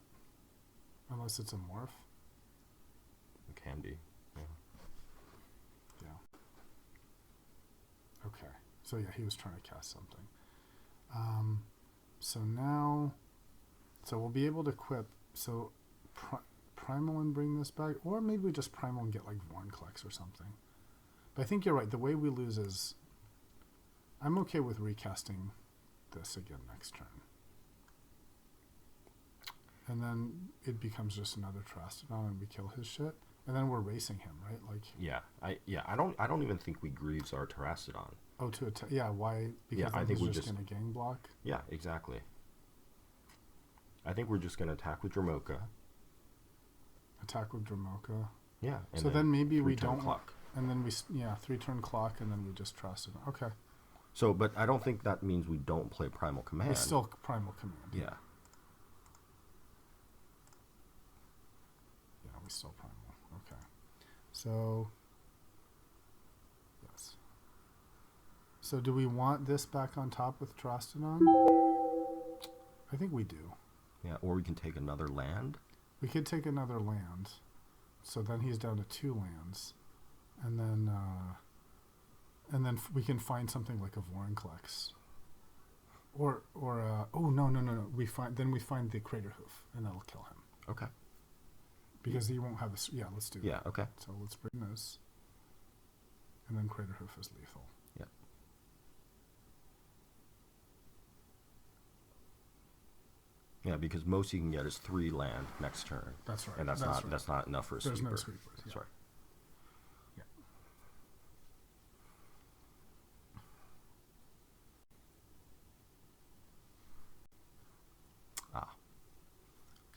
Unless it's a morph. It can be, yeah. Yeah. Okay. So yeah, he was trying to cast something. So now... So we'll be able to equip... So Primal and bring this back. Or maybe we just Primal and get like Vorinclex or something. But I think you're right. The way we lose is... I'm okay with recasting this again next turn. And then it becomes just another Terastodon and we kill his shit. And then we're racing him, right? Like I don't even think we Greaves our Terastodon. Oh, to attack. Yeah, why? Because I think we're we just going to gang block. Yeah, exactly. I think we're just going to attack with Dromoka. Attack with Dromoka. Yeah. And so then maybe we don't clock. And then 3-turn clock, and then we just trust it. Okay. So, but I don't think that means we don't play Primal Command. It's still Primal Command. Yeah. Yeah, we still Primal. Okay. So, yes. So do we want this back on top with Terastodon? I think we do. Yeah, or we can take another land. We could take another land. So then he's down to 2 lands. And then we can find something like a Vorinclex. Or no. We find the Crater Hoof, and that'll kill him. Okay. Because he won't have a... Yeah, let's do that. Yeah, okay. So let's bring this. And then Crater Hoof is lethal. Yep. Yeah, because most you can get is 3 land next turn. That's right. And that's not enough for a There's sweeper. no sweepers. That's yeah. right. Yeah.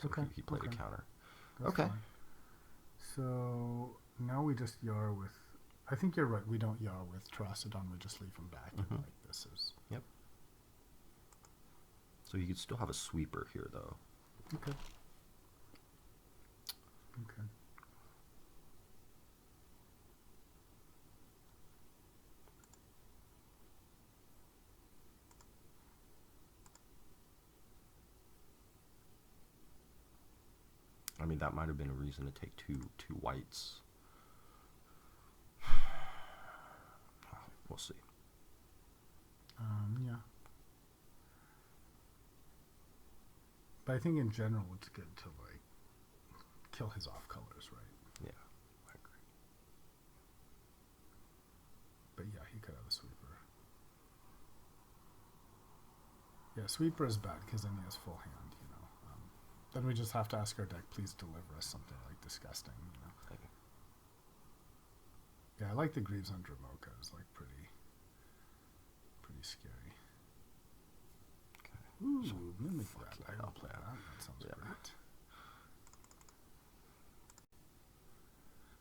So okay. he played a counter. That's okay. Fine. So now we just Yar with... I think you're right. We don't Yar with Terastodon. We just leave him back. Mm-hmm. Like this is... Yep. So you could still have a sweeper here, though. Okay. Okay. I mean, that might have been a reason to take two whites. We'll see. Yeah. But I think in general it's good to like kill his off colors, right? Yeah, I agree. But yeah, he could have a sweeper. Yeah, sweeper is bad because then he has full hand, you know. Then we just have to ask our deck, please deliver us something like disgusting, you know. Okay. Yeah, I like the Greaves on Dramoka. It's like pretty scary. Okay. Ooh, So, mimic fuck that. yeah, I'll I'll play play that. That sounds Yeah. great.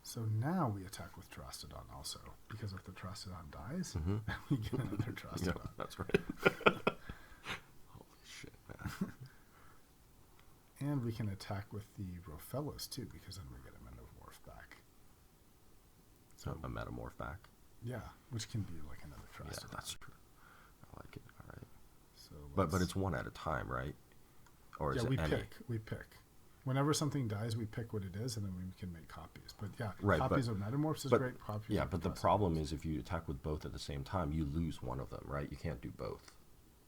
So now we attack with Terastodon also, because if the Terastodon dies, we get another Terastodon. Yeah, that's right. Holy shit, man. And we can attack with the Rofellos too, because then we get a Metamorph back. So a Metamorph back. Yeah, which can be like another Terastodon. Yeah, that's true. I like it. All right. So But it's one at a time, right? Or is yeah, it we any? pick. Whenever something dies, we pick what it is, and then we can make copies. But yeah, Right, copies of Metamorphs is great. Copies yeah, of but the Terastodons. problem is if you attack with both at the same time, you lose one of them, right? You can't do both.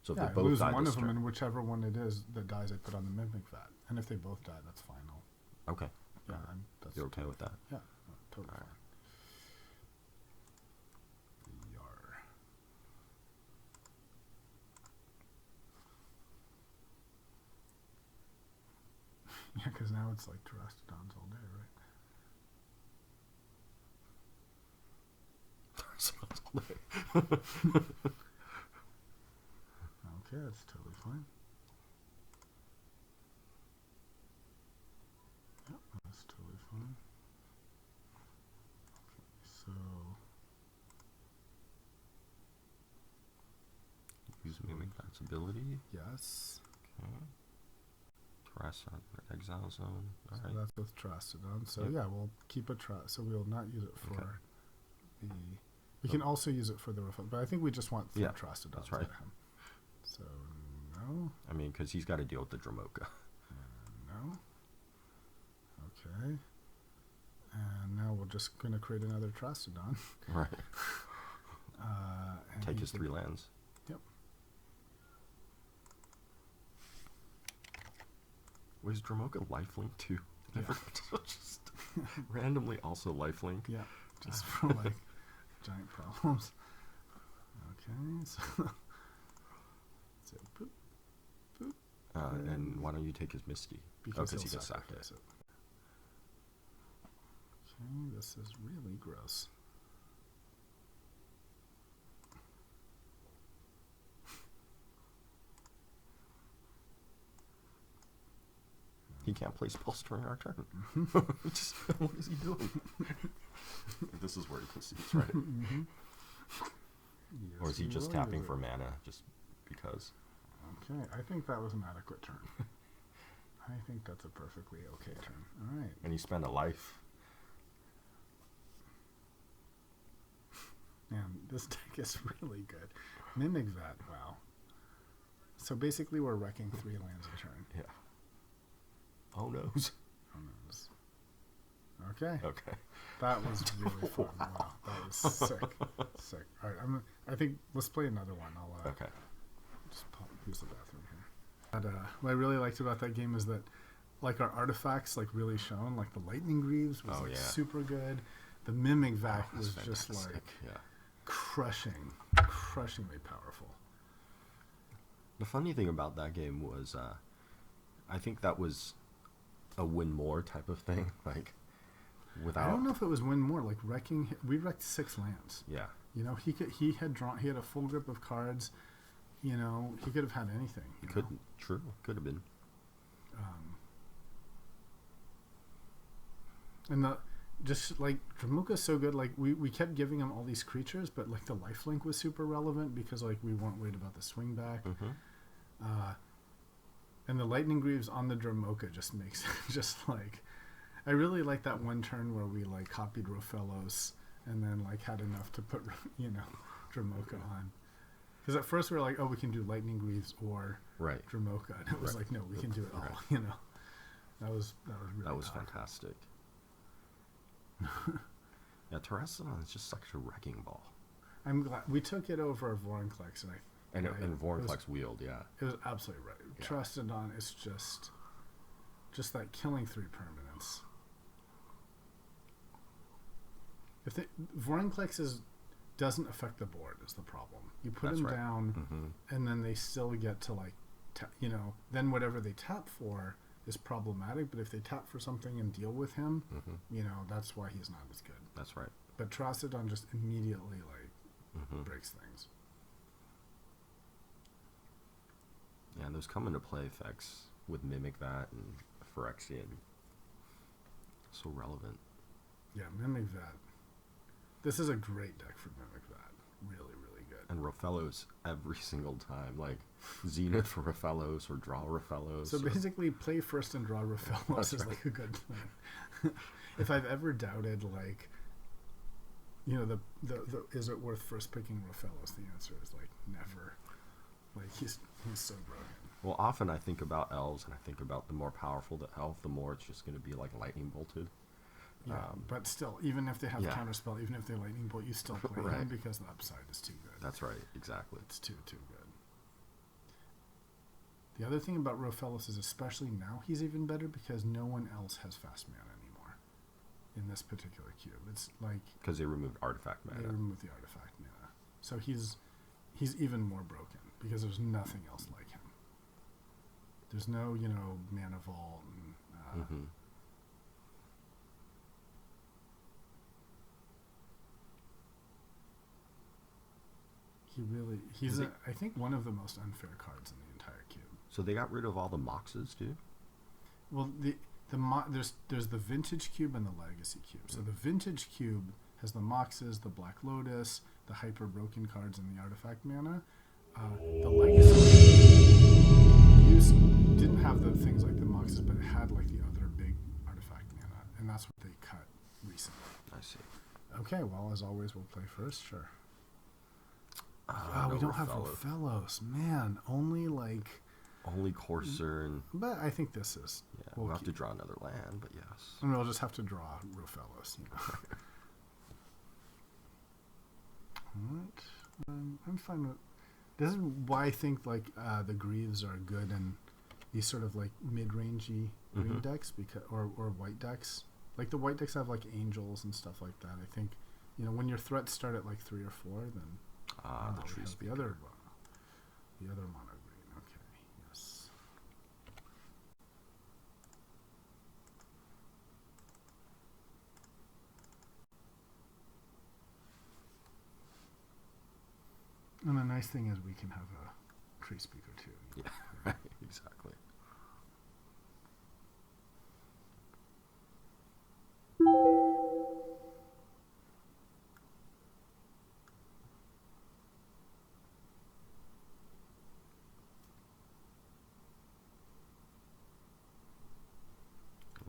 So if Yeah, they I both lose die one this of them, turn, and whichever one it is that dies, I put on the Mimic Vat. And if they both die, that's fine. okay, Yeah, that's you're okay with that? Yeah, totally All right. fine. Yar. Yeah, because now it's like Terastodons all day, right? Okay, that's totally fine. Yep, that's totally fine. Okay, so Use Mimic Vat's ability. yes. Okay. Terastodon Exile Zone. All So right. that's with Terastodon. So Yep. yeah, we'll keep a So we will not use it for Okay. the. We can also use it for the refund, but I think we just want three Terastodons that's right. at him. So no, I mean, because he's got to deal with the Dramoka. no. Okay. And now we're just going to create another Terastodon. Right. And Take he his can- 3 lands. Yep. Was Dramoka lifelink too? Yeah. Just randomly also lifelink. Yeah. Just for like giant problems. Okay. So, so boop, And why don't you take his Misty? because he he'll can sack sacrifice it. it. Okay, this is really gross. He can't play spells during our turn. Just, what is he doing? This is where he concedes, right? Mm-hmm. Yes, Or is he just will tapping use for it. mana just because? Okay, I think that was an adequate turn. I think that's a perfectly okay turn. All right. And you spend a life. Man, this deck is really good. Mimic Vat, wow. So basically we're wrecking 3 lands a turn. Yeah. Oh noes. Who knows? Okay. Okay. That was really fun. Wow, that was sick. Sick. All right, I think let's play another one. I'll Okay. just use the bathroom here. But, what I really liked about that game is that, like, our artifacts like really shone. Like the Lightning Greaves was like super good. The Mimic Vat was just fantastic. like Yeah. crushingly powerful. The funny thing about that game was, I think that was a win more type of thing. Like, without. I don't know if it was win more. Like wrecking, we wrecked 6 lands. Yeah. You know, he had a full grip of cards. You know, he could have had anything. He couldn't. True. Could have been. And just like Dramuka's so good. Like we kept giving him all these creatures, but like the lifelink was super relevant because like we weren't worried about the swing back. Mm-hmm. And the Lightning Greaves on the Dramoka just makes just like I really like that one turn where we like copied Rofellos and then like had enough to put Dramoka on. Because at first we were like, oh, we can do Lightning Greaves or Right. Dramoka, and it was like, no, we can do it all. Right. You know. really That was powerful. fantastic. Yeah, Terrastodon is just such a wrecking ball. I'm glad we took it over Vorinclex, And Vorinclex wheeled, yeah. It was absolutely right. Yeah. Terrastodon is just that killing 3 permanents. If Vorinclex doesn't affect the board is the problem. You put them down, and then they still get to then whatever they tap for is problematic. But if they tap for something and deal with him, that's why he's not as good. That's right. But Terrastodon just immediately breaks things. Yeah, and those come into play effects with Mimic Vat and Phyrexian. So relevant. Yeah, Mimic Vat. This is a great deck for Mimic Vat. Really, really good. And Rofellos every single time. Like Zenith for Rofellos or draw Rofellos. So basically play first and draw Rofellos is like a good plan. If I've ever doubted the is it worth first picking Rofellos, the answer is never. He's so broken. Well, often I think about elves and I think about the more powerful the elf, the more it's just going to be lightning bolted. Yeah, but still, even if they have counterspell, even if they lightning bolt, you still play him because the upside is too good. That's right, exactly. It's too good. The other thing about Rofellos is, especially now, he's even better because no one else has fast mana anymore in this particular cube. It's because they removed artifact mana. They removed the artifact mana, so he's even more broken because there's nothing else like him. There's no mana vault and. I think one of the most unfair cards in the entire cube. So they got rid of all the Moxes too? Well, there's the Vintage Cube and the Legacy Cube. So the Vintage Cube has the Moxes, the Black Lotus, the hyper broken cards, and the artifact mana. The Legacy Cube didn't have the things like the Moxes, but it had the other big artifact mana, and that's what they cut recently. I see. Okay, well, as always, we'll play first. Sure. No we don't Rofellos. have Rofellos. Man, only Courser and... But I think this is... Yeah, we'll have to draw another land, but yes. And we'll just have to draw Rofellos, Alright. I'm fine with... This is why I think, the Greaves are good and these sort of, mid-rangey green decks, or white decks. The white decks have, Angels and stuff like that. I think, when your threats start at, 3 or 4, then... the tree speaker. The other mono green. Okay, yes. And the nice thing is we can have a tree speaker too. Yeah, right, exactly.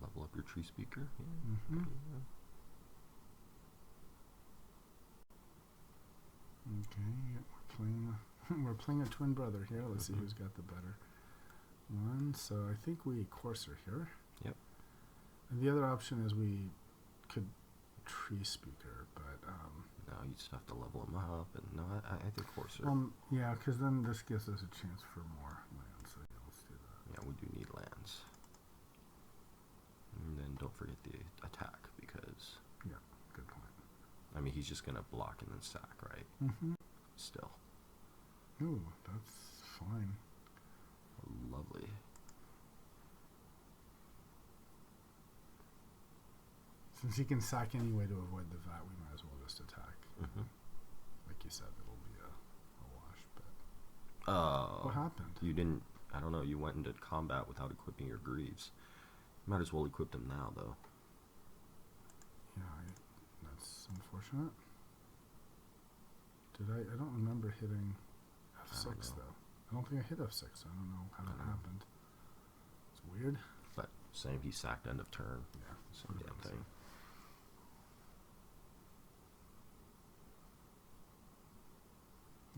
Level up your tree speaker. Yeah. Okay, we're playing a twin brother here. Let's see who's got the better one. So I think we Courser here. Yep. And the other option is we could tree speaker, but no, you just have to level them up. And no, I think Courser. Yeah, because then this gives us a chance for more lands. So yeah, let's do that. Yeah, we do need lands. And then don't forget the attack because... Yeah, good point. I mean, he's just going to block and then sack, right? Mm-hmm. Still. Ooh, that's fine. Lovely. Since he can sack anyway to avoid the vat, we might as well just attack. Like you said, it'll be a wash, but... what happened? You didn't... I don't know, you went into combat without equipping your Greaves. Might as well equip them now, though. Yeah, that's unfortunate. I don't remember hitting F6, though. I don't think I hit F6. I don't know how that happened. It's weird. But same, he sacked end of turn. Yeah. Same damn thing.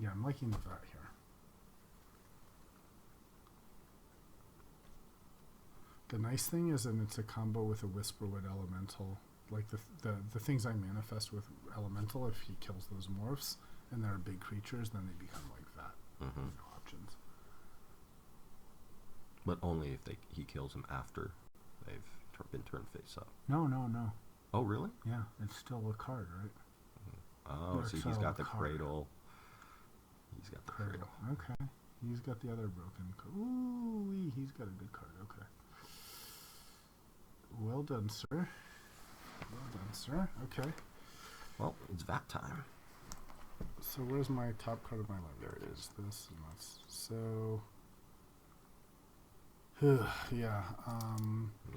Yeah, I'm liking the vat here. The nice thing is that it's a combo with a Whisperwood Elemental. Like the things I manifest with Elemental, if he kills those morphs and they're big creatures, then they become like that. Mm-hmm. No options. But only if he kills them after they've been turned face up. No. Oh, really? Yeah, it's still a card, right? Oh, Or so it's he's got a the card. cradle. He's got the cradle. Okay. He's got the other broken card. Ooh, he's got a good card. Okay. Well done, sir. Well done, sir. Okay. Well, it's VAT time. So where's my top card of my library? There it is. This and that's so. Yeah.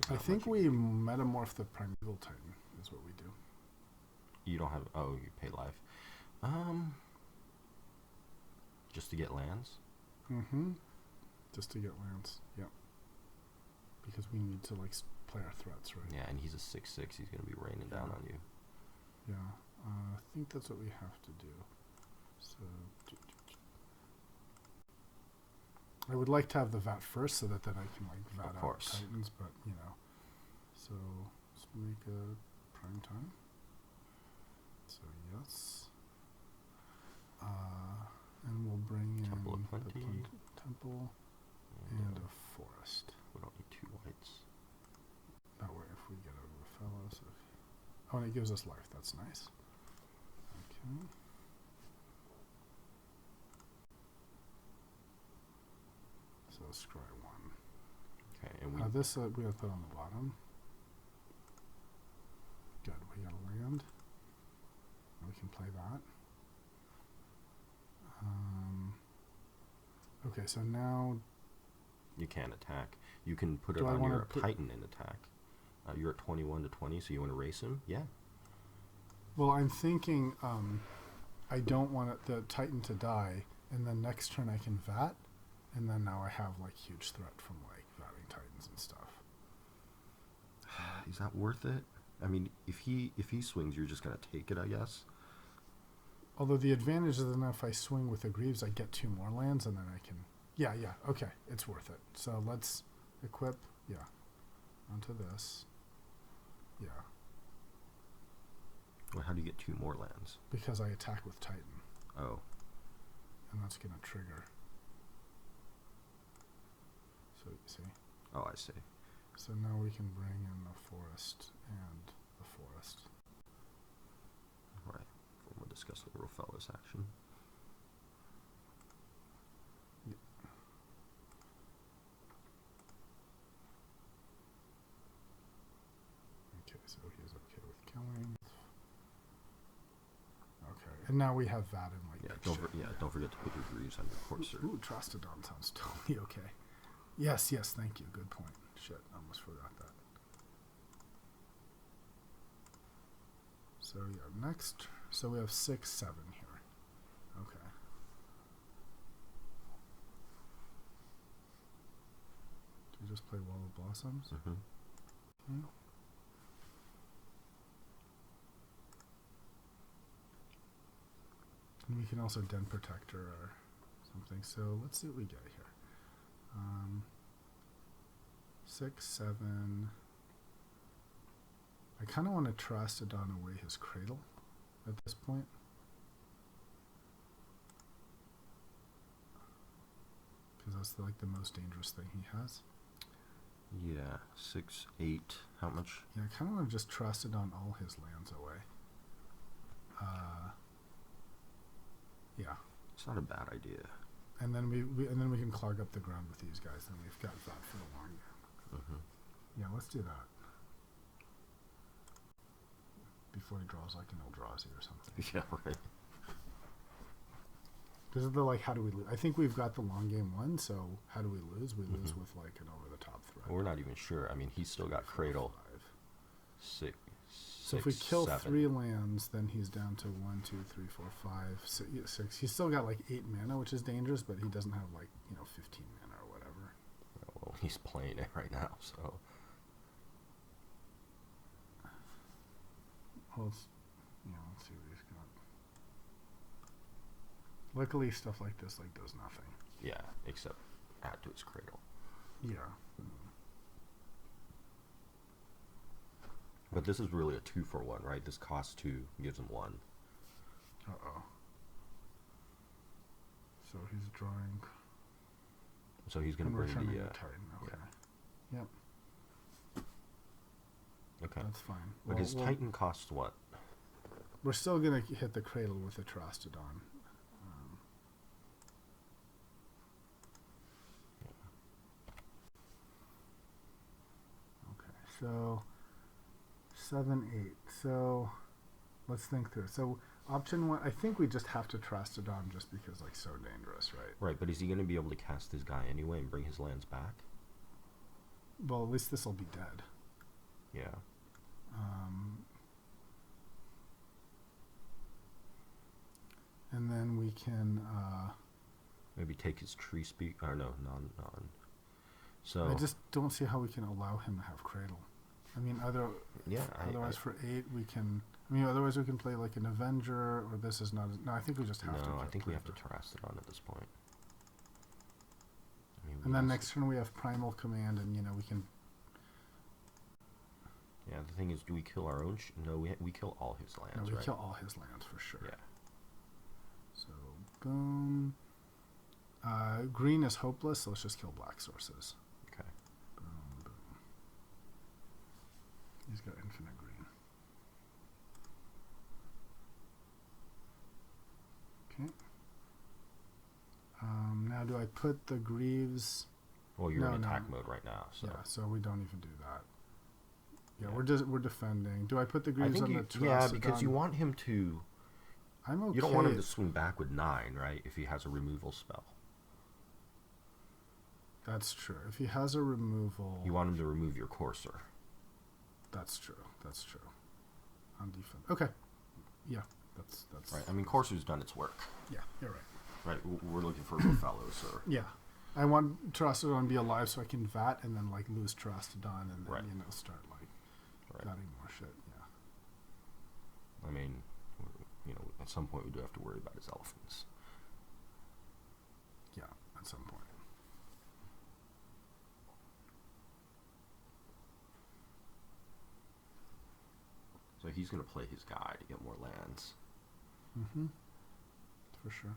I think we metamorph the Primeval Titan. Is what we do. You don't have. Oh, you pay life. Just to get lands. Mm-hmm. Just to get lands. Yep. Because we need to play our threats, right? Yeah, and he's a 6/6. He's gonna be raining down on you. Yeah. I think that's what we have to do. So. I would like to have the VAT first, so that then I can VAT out Titans, but So let's make a prime time. So yes. And we'll bring in Temple of Plenty. the temple and a forest. We don't need 2 whites. That way, if we get over the fellows, and it gives us life. That's nice. Okay. So scry 1. Okay, and this we have to put on the bottom. Good. We got a land. We can play that. Okay, so now you can't attack. You can put it on your Titan in attack. You're at 21-20, so you want to race him? Yeah. Well, I'm thinking I don't want the Titan to die, and then next turn I can VAT, and then now I have huge threat from vatting Titans and stuff. Is that worth it? I mean, if he swings, you're just gonna take it, I guess. Although the advantage is that if I swing with the Greaves, I get 2 more lands, and then I can. Yeah. Okay, it's worth it. So let's equip. Yeah, onto this. Yeah. Well, how do you get 2 more lands? Because I attack with Titan. Oh. And that's gonna trigger. So you see. Oh, I see. So now we can bring in the forest and the forest. Right. We'll discuss the real fellas action. Yeah. Okay, so he's okay with killing. Okay, and now we have that in don't forget to put your Greaves on your Courser. Ooh, Trostodon sounds totally okay. Yes, thank you. Good point. Shit, I almost forgot that. So yeah, next. So we have 6, 7 here. Okay. Do we just play Wall of Blossoms? Mm-hmm. Okay. And we can also Den Protector or something. So let's see what we get here. 6, 7. I kind of want to Trostodon away his Cradle at this point. Because that's the most dangerous thing he has. Yeah, 6, 8. How much? Yeah, I kind of want to just Trostodon all his lands away. Yeah. It's not a bad idea. And then we can clog up the ground with these guys. Then we've got that for the long game. Mm-hmm. Yeah, let's do that. Before he draws an Eldrazi or something. Yeah, right. This is the how do we lose? I think we've got the long game won, so how do we lose? We lose with an over-the-top threat. Well, we're not even sure. I mean, he's still got Cradle. 6. So if we kill 7. 3 lands, then he's down to 1, 2, 3, 4, 5, 6. He's still got 8 mana, which is dangerous, but he doesn't have 15 mana or whatever. Well, he's playing it right now, so. Well, let's see what he's got. Luckily, stuff like this does nothing. Yeah, except add to his Cradle. Yeah. But this is really a 2-for-1, right? This costs 2, gives him 1. Uh-oh. So he's drawing... So he's going to bring the... Titan, okay. Yeah. Yep. Okay. That's fine. But his Titan costs what? We're still going to hit the cradle with the Trostodon. Okay, so 7, 8. So let's think through. So option 1, I think we just have to Trostodon just because, like, so dangerous, right? Right, but is he going to be able to cast this guy anyway and bring his lands back? Well, at least this will be dead. Yeah. And then we can... maybe take his tree speak... Or no, non. So... I just don't see how we can allow him to have Cradle. I mean, otherwise for 8 we can... I mean, otherwise we can play like an Avenger, or this is not... No, I think we just have to... No, I think we have to Terrastodon at this point. I mean, and then next turn we have Primal Command, and, you know, we can... Yeah, the thing is, do we kill our own... No, we kill all his lands, No, we right? kill all his lands, for sure. Yeah. So, boom. Green is hopeless, so let's just kill black sources. Okay. Boom, boom. He's got infinite green. Okay. Now do I put the Greaves... Well, you're in attack mode right now, so... Yeah, so we don't even do that. Yeah, we're defending. Do I put the Greaves on the Trostodon? Yeah, because you want him to... I'm okay. You don't want him to swing back with 9, right? If he has a removal spell. That's true. If he has a removal... You want him to remove your Courser. That's true. That's true. On defense. Okay. Yeah, that's... Right, I mean, Courser's done its work. Yeah, you're right. Right, we're looking for fellows, or... Yeah. I want Trostodon to be alive so I can VAT and then, like, lose Trostodon and then, right. you know, start, like, vatting more shit. Yeah. I mean, you know, at some point we do have to worry about his elephants. Yeah, at some point. So he's going to play his guy to get more lands. Mm-hmm. For sure.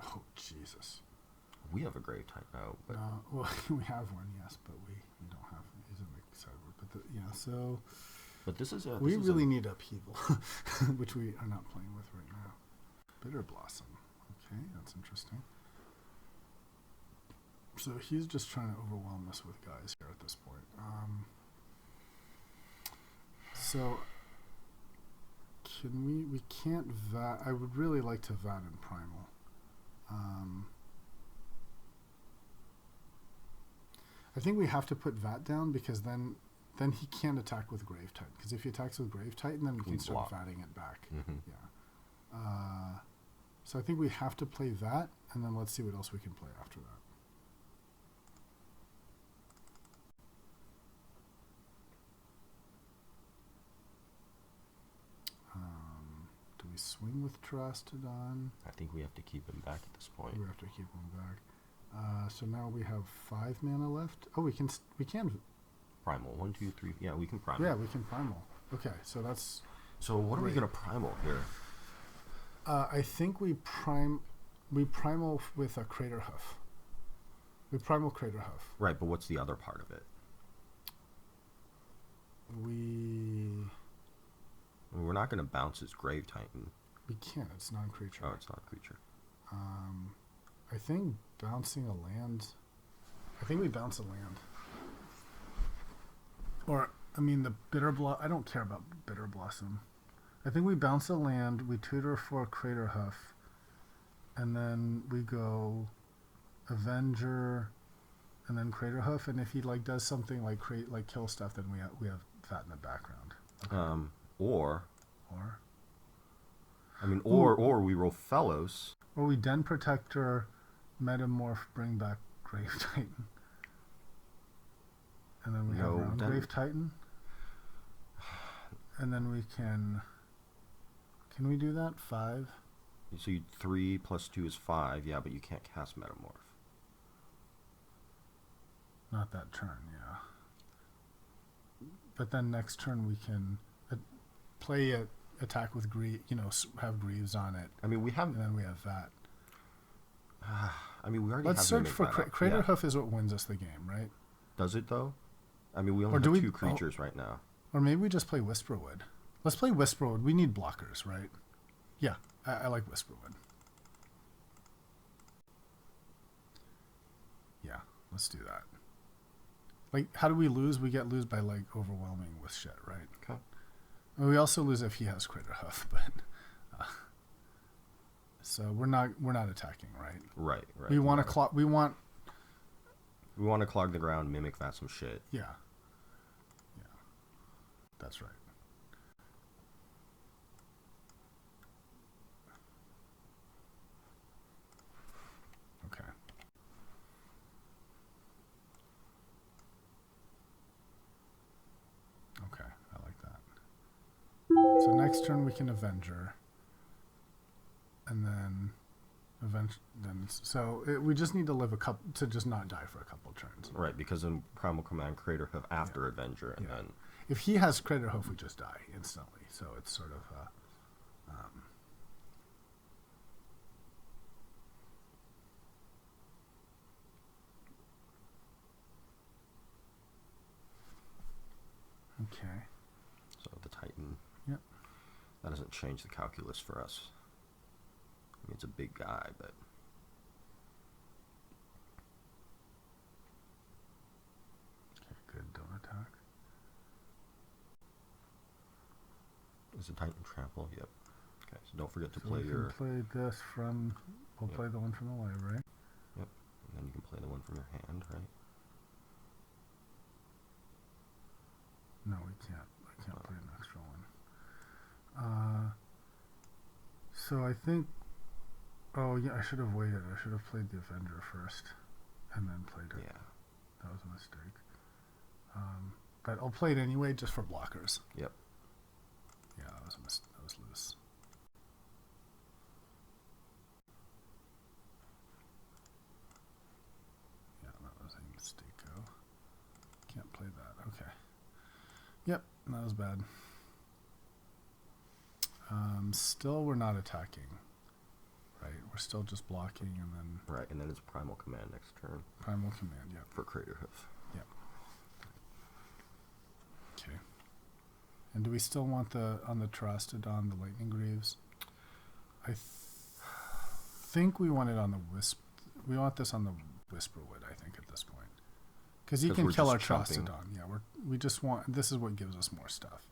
Oh, Jesus. We have a Grave Titan now, but... well, we have one, yes, but we don't have... He's in the sideboard. But, yeah, so... But this is a... We really need upheaval, which we are not playing with right now. Bitter Blossom. Okay, that's interesting. So he's just trying to overwhelm us with guys here at this point. So... We can't VAT... I would really like to VAT in Primal. I think we have to put VAT down because then he can't attack with Grave Titan. Because if he attacks with Grave Titan, then we can start vatting it back. Mm-hmm. Yeah. So I think we have to play that, and then let's see what else we can play after that. Do we swing with Terrastodon? I think we have to keep him back at this point. We have to keep him back. So now we have 5 mana left. Oh, we can Primal. 1, 2, 3. Yeah, we can Primal. Yeah, we can Primal. Okay, so that's... So what are we going to Primal here? I think we Primal with a Crater Hoof. We Primal Crater Hoof. Right, but what's the other part of it? We're not going to bounce his Grave Titan. We can't. It's non-creature. Oh, it's not a creature. I think bouncing a land... I think we bounce a land. Or, I mean, the Bitter Blossom... I don't care about Bitter Blossom. I think we bounce a land, we tutor for Crater Hoof, and then we go Avenger, and then Crater Hoof, and if he, like, does something like kill stuff, then we have that in the background. Okay. Or we roll Fellows. Or we Den Protector, Metamorph, bring back Grave Titan. And then we have our own Grave Titan. And then we can we do that? 5? So 3 plus 2 is 5, yeah, but you can't cast Metamorph. Not that turn, yeah. but then next turn we can play it, attack with Grieve, have Greaves on it. I mean, we have... And then we have that. I mean, we already Let's have... search for... Crater Hoof is what wins us the game, right? Does it, though? I mean, we only have two creatures right now. Or maybe we just play Whisperwood. Let's play Whisperwood. We need blockers, right? Yeah, I like Whisperwood. Yeah, let's do that. Like, how do we lose? We get lose by, like, overwhelming with shit, right? Okay. And we also lose if he has Crater Hoof, but... so we're not attacking, right? Right. We want to we want to clog the ground, mimic that some shit. Yeah. That's right. Okay. Okay, I like that. So next turn we can Avenger. And then we just need to live to just not die for a couple turns. Right, because in Primal Command, Crater Hoof after Avenger, and then... If he has Crater Hoof, we just die instantly. So it's sort of... Okay. So the Titan. Yep. That doesn't change the calculus for us. I mean, it's a big guy, but... Okay, good. Don't attack. Is the Titan trample? Yep. Okay, so don't forget to So play we your... can play this from... We'll play the one from the library. Yep. And then you can play the one from your hand, right? No, we can't. I can't play an extra one. So I think... Oh, yeah, I should have waited. I should have played the Avenger first and then played it. Yeah. That was a mistake. But I'll play it anyway just for blockers. Yep. Yeah, that was that was loose. Yeah, that was a mistake. Can't play that. Okay. Yep, that was bad. Still, we're not attacking. Right, we're still just blocking, and then... Right, and then it's Primal Command next turn. Primal Command, yep. For Crater Hoof. Yep. Okay. And do we still want on the Terastodon, the Lightning Greaves? I think we want it on the we want this on the Whisperwood, I think, at this point. Because he can kill our Terastodon. Yeah, we just want... This is what gives us more stuff.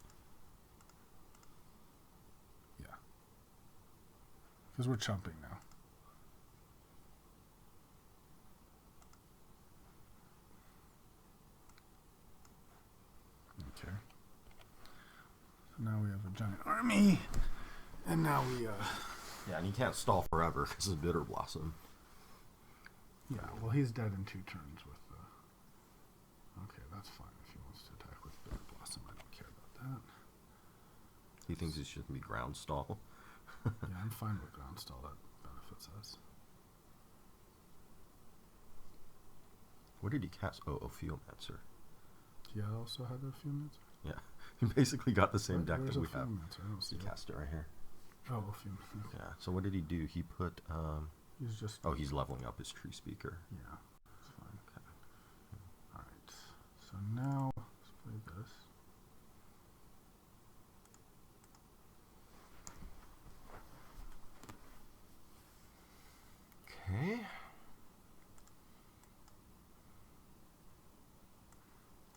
Because we're chumping now. Okay. So now we have a giant army. And now we... Yeah, and he can't stall forever because of Bitter Blossom. Yeah, well, he's dead in 2 turns with the... Okay, that's fine if he wants to attack with Bitter Blossom. I don't care about that. He thinks he should be ground stall. Yeah, I'm fine with ground stall. That benefits us. What did he cast? Oh, Ophiomancer. Yeah, I also had a Ophiomancer. Yeah, he basically got the same deck that we have. I don't see He cast it right here. Oh, Ophiomancer. Yeah. So what did he do? He put. He's just. Oh, he's leveling up his Tree Speaker. Yeah, that's fine. Okay. All right. So now let's play this. Okay.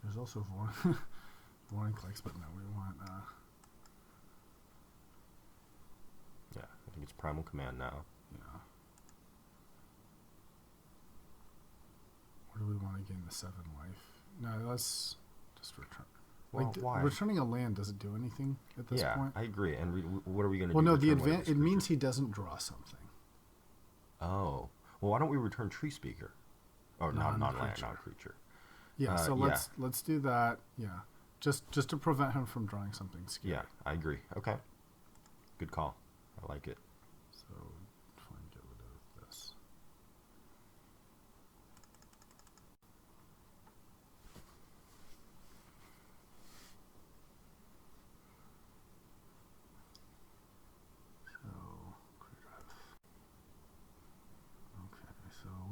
There's also Voring clicks, but no, we want. Yeah, I think it's Primal Command now. Yeah. Where do we want to gain the 7 life? No, let's just return. Well, why? Returning a land doesn't do anything at this point. Yeah, I agree. And what are we going to do? Well, no, the advantage. It means he doesn't draw something. Oh, well, why don't we return Tree Speaker? Or not land, not creature. Yeah, so let's do that. Yeah, just to prevent him from drawing something scary. Yeah, I agree. Okay, good call. I like it. So, fine, get rid of this.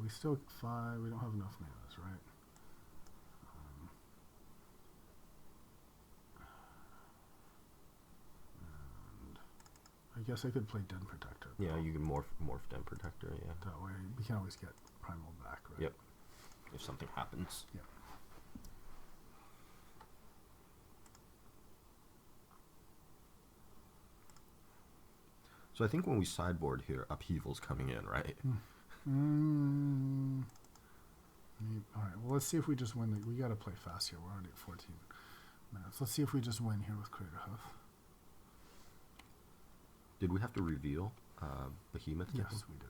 we still 5. We don't have enough manas, right? And I guess I could play Den Protector. Yeah, you can morph Den Protector, yeah. That way we can always get Primal back, right? Yep. If something happens. Yep. So I think when we sideboard here, Upheaval's coming in, right? All right, well, let's see if we just win. We got to play fast here. We're already at 14 minutes. Let's see if we just win here with Craterhoof. Did we have to reveal Behemoth? Yes, we did.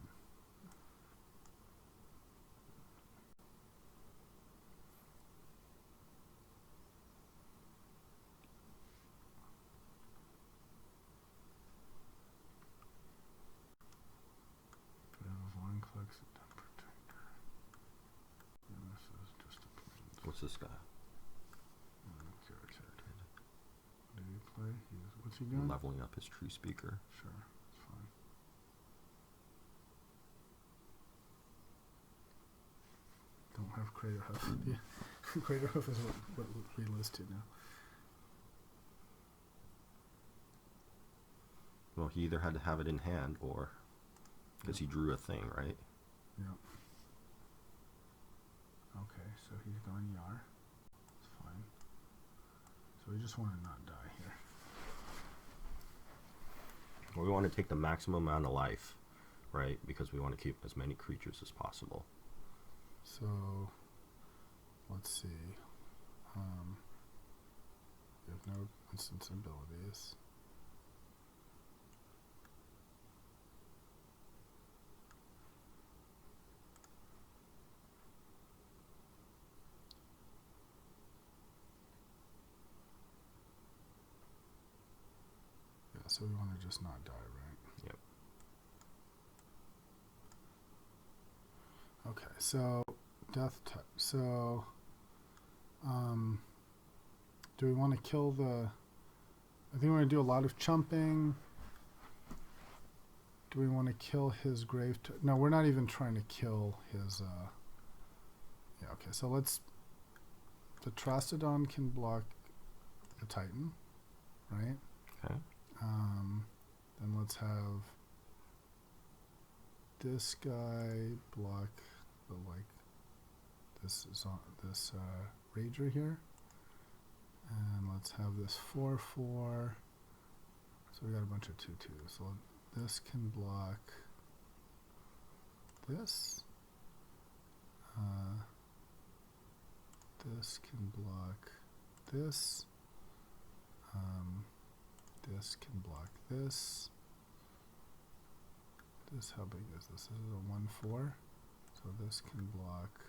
What's this guy? Did he play? What's he doing? Leveling up his Tree Speaker. Sure, it's fine. Don't have Craterhoof. Yeah. Craterhoof is what we list to now. Well, he either had to have it in hand or because he drew a thing, right? Yep. Okay, so he's going Yar. It's fine. So we just want to not die here. Well, we want to take the maximum amount of life, right? Because we want to keep as many creatures as possible. So, let's see. We have no instance abilities. So we want to just not die, right? Yep. Okay, so death type. So, do we want to kill the? I think we're going to do a lot of chumping. Do we want to kill his grave? No, we're not even trying to kill his. Yeah. Okay. So let's. The Trostodon can block the Titan, right? Okay. Then let's have this guy block the this Rager here, and let's have this 4/4. So we got a bunch of 2/2. So this can block this. This can block this. This can block this. This, how big is this? This is a 1/4. So this can block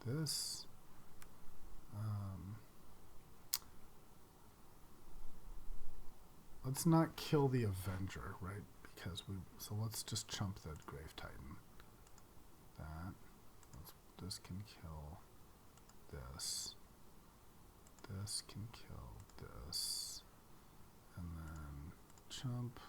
this. Let's not kill the Avenger, right? So let's just chump the Grave Titan. This can kill this. This can kill this. And then chump.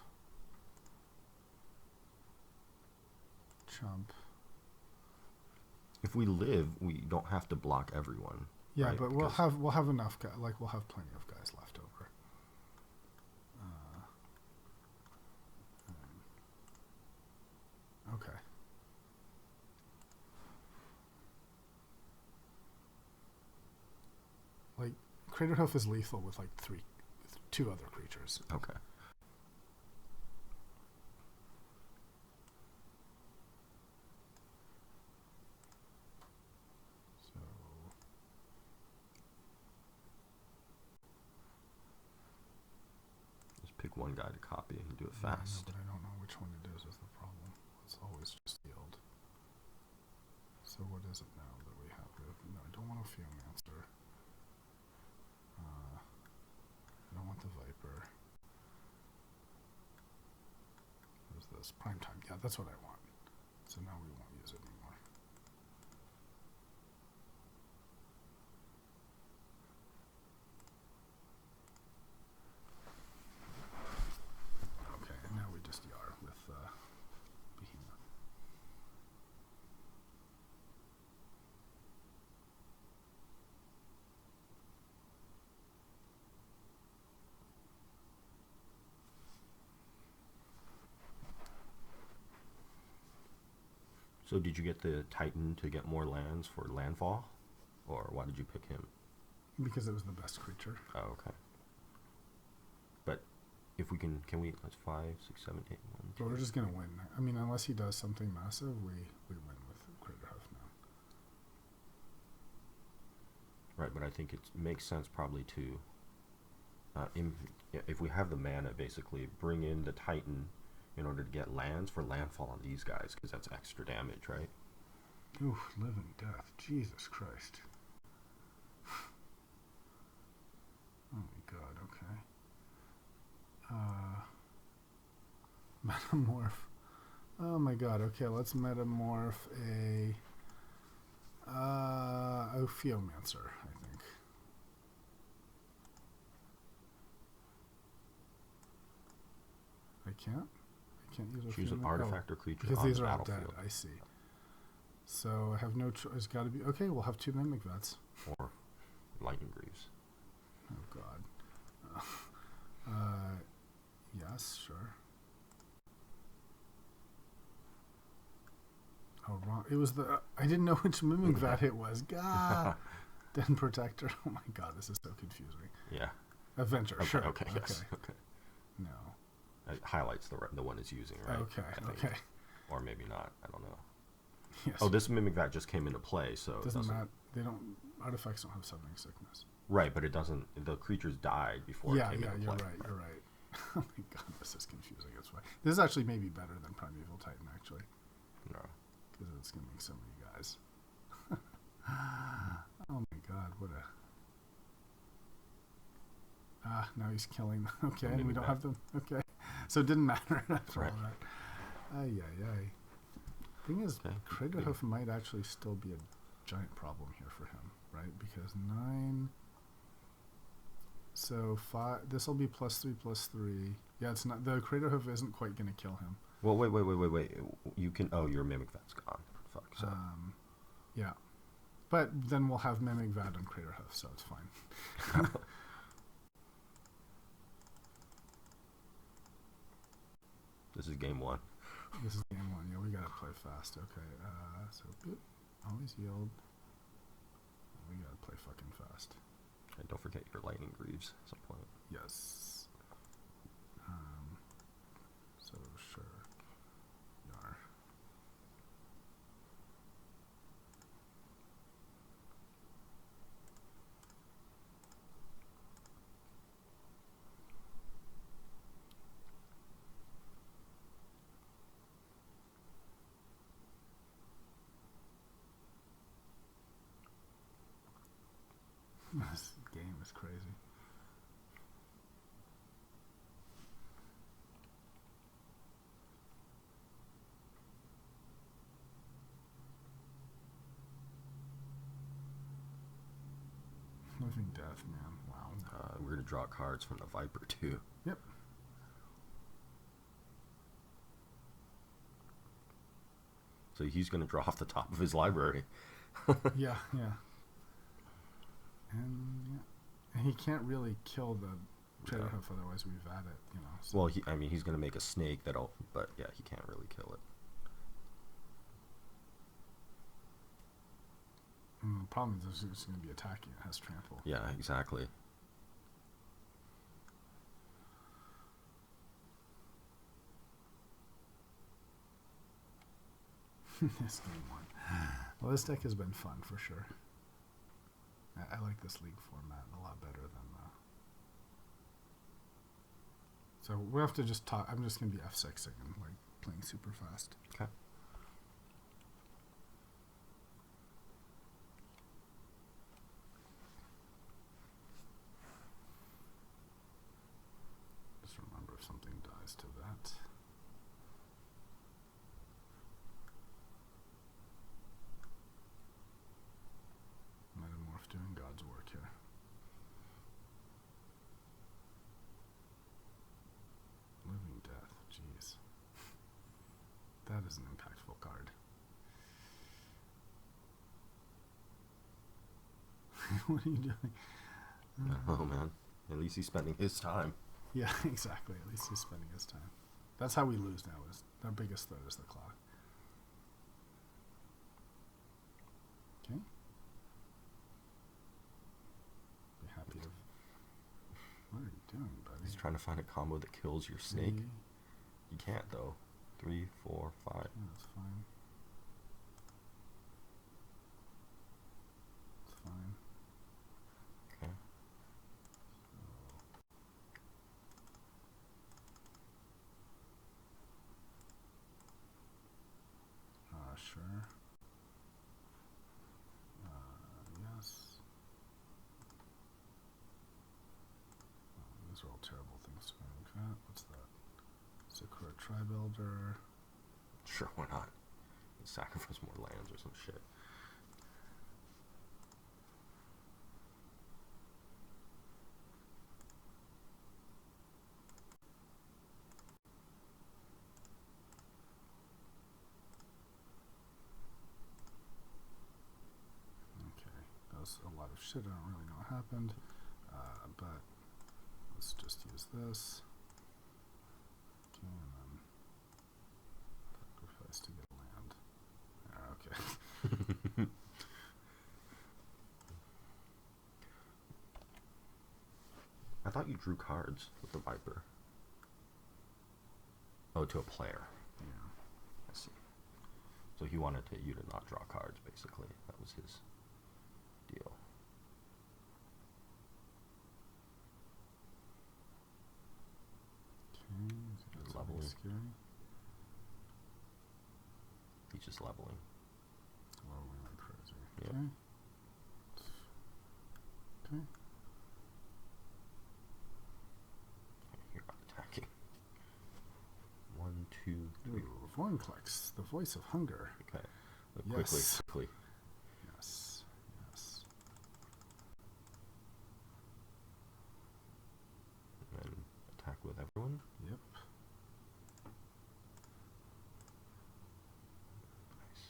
If we live, we don't have to block everyone. Yeah, right? but we'll have enough guys. We'll have plenty of guys left over. Okay. Craterhoof is lethal with two other creatures. Okay. So just pick one guy to copy and do it fast. But I don't know which one it is the problem. It's always just yield. So what is it now that we have? No, I don't want a Feomancer. I don't want the Viper. What is this? Prime time. Yeah, that's what I want. So now we won't use it anymore. Okay, and now we just Yar with Behemoth. So did you get the Titan to get more lands for landfall? Or why did you pick him? Because it was the best creature. Oh, okay. But if we can we, that's 5, 6, 7, 8, 1, 2. But we're just going to win. I mean, unless he does something massive, we win with Craterhoof now. Right, but I think it makes sense probably to, if we have the mana, basically bring in the Titan in order to get lands for landfall on these guys, because that's extra damage, right? Oof, living death. Jesus Christ. Oh my god, okay. Metamorph. Oh my god, okay, let's metamorph a Ophiomancer, I think. I can't use Choose an artifact or creature because on these the are all battlefield. dead, I see. So I have no choice. Got to be okay. We'll have 2 Mimic Vets. Or Lightning Greaves. Oh god. Yes, sure. Oh, wrong. It was the. I didn't know which Mimic Vat it was. God. Den Protector. Oh my god, this is so confusing. Yeah. Adventure. Okay, Sure. okay, yes. Okay. No. It highlights the one it's using, right? Okay. I think. Okay. Or maybe not. I don't know. Yes. Oh, this Mimic Vat just came into play, so it doesn't matter. They don't. Artifacts don't have Summoning Sickness. Right, but it doesn't. The creatures died before it came into play. You're right. You're right. Oh my god, this is confusing. That's why. This is actually maybe better than Primeval Titan, actually. No. Because it's going to make so many guys. Oh my god, what a... now he's killing them. Okay, and we don't have them. Okay. So it didn't matter after all that. Ay, ay, ay. Thing is, Craterhoof might actually still be a giant problem here for him, right? Because 9... So 5... This will be +3/+3. Yeah, it's not... The Craterhoof isn't quite going to kill him. Well, wait. You can... Oh, your Mimic Vat's gone. Fuck, so... Yeah. But then we'll have Mimic Vat on Craterhoof, so it's fine. This is game 1. This is game 1. Yeah, we gotta play fast. Okay, so always yield. We gotta play fucking fast. And don't forget your Lightning Greaves at some point. Yes. So sure. Yar. This game is crazy. Living Death, man. Wow. We're going to draw cards from the Viper, too. Yep. So he's going to draw off the top of his library. Yeah. And he can't really kill the Craterhoof, otherwise we've had it, you know. So. Well, he's going to make a snake that'll... But, yeah, he can't really kill it. The problem is it's going to be attacking. It has trample. Yeah, exactly. This game 1. Well, this deck has been fun for sure. I like this league format a lot better than the... So we have to just talk. I'm just going to be F6ing and like playing super fast. Okay. Just remember if something dies to that. Metamorph doing God's work here. Living Death, jeez. That is an impactful card. What are you doing? Oh, man. At least he's spending his time. Yeah, exactly. At least he's spending his time. That's how we lose now. Is our biggest threat is the clock. trying to find a combo that kills your snake. You can't though. 3, 4, 5. Yeah, that's fine. It's fine. Okay. Sure. Yes. These are all terrible things to look at. What's that? Sakura Tri-Builder. Sure, why not? Sacrifice more lands or some shit. A lot of shit. I don't really know what happened, but let's just use this. Okay, and then sacrifice to get land. Okay. I thought you drew cards with the Viper. Oh, to a player. Yeah. I see. So he wanted you to not draw cards, basically. That was his deal. Okay, leveling. Scary. He's just leveling. Leveling like crazy. Yep. Okay. Okay. You're not attacking. 1, 2, 3. Ooh, Vornclex, the voice of hunger. Okay. Yes. Quickly. Yes. Yes. And then attack with everyone. Yep. Nice.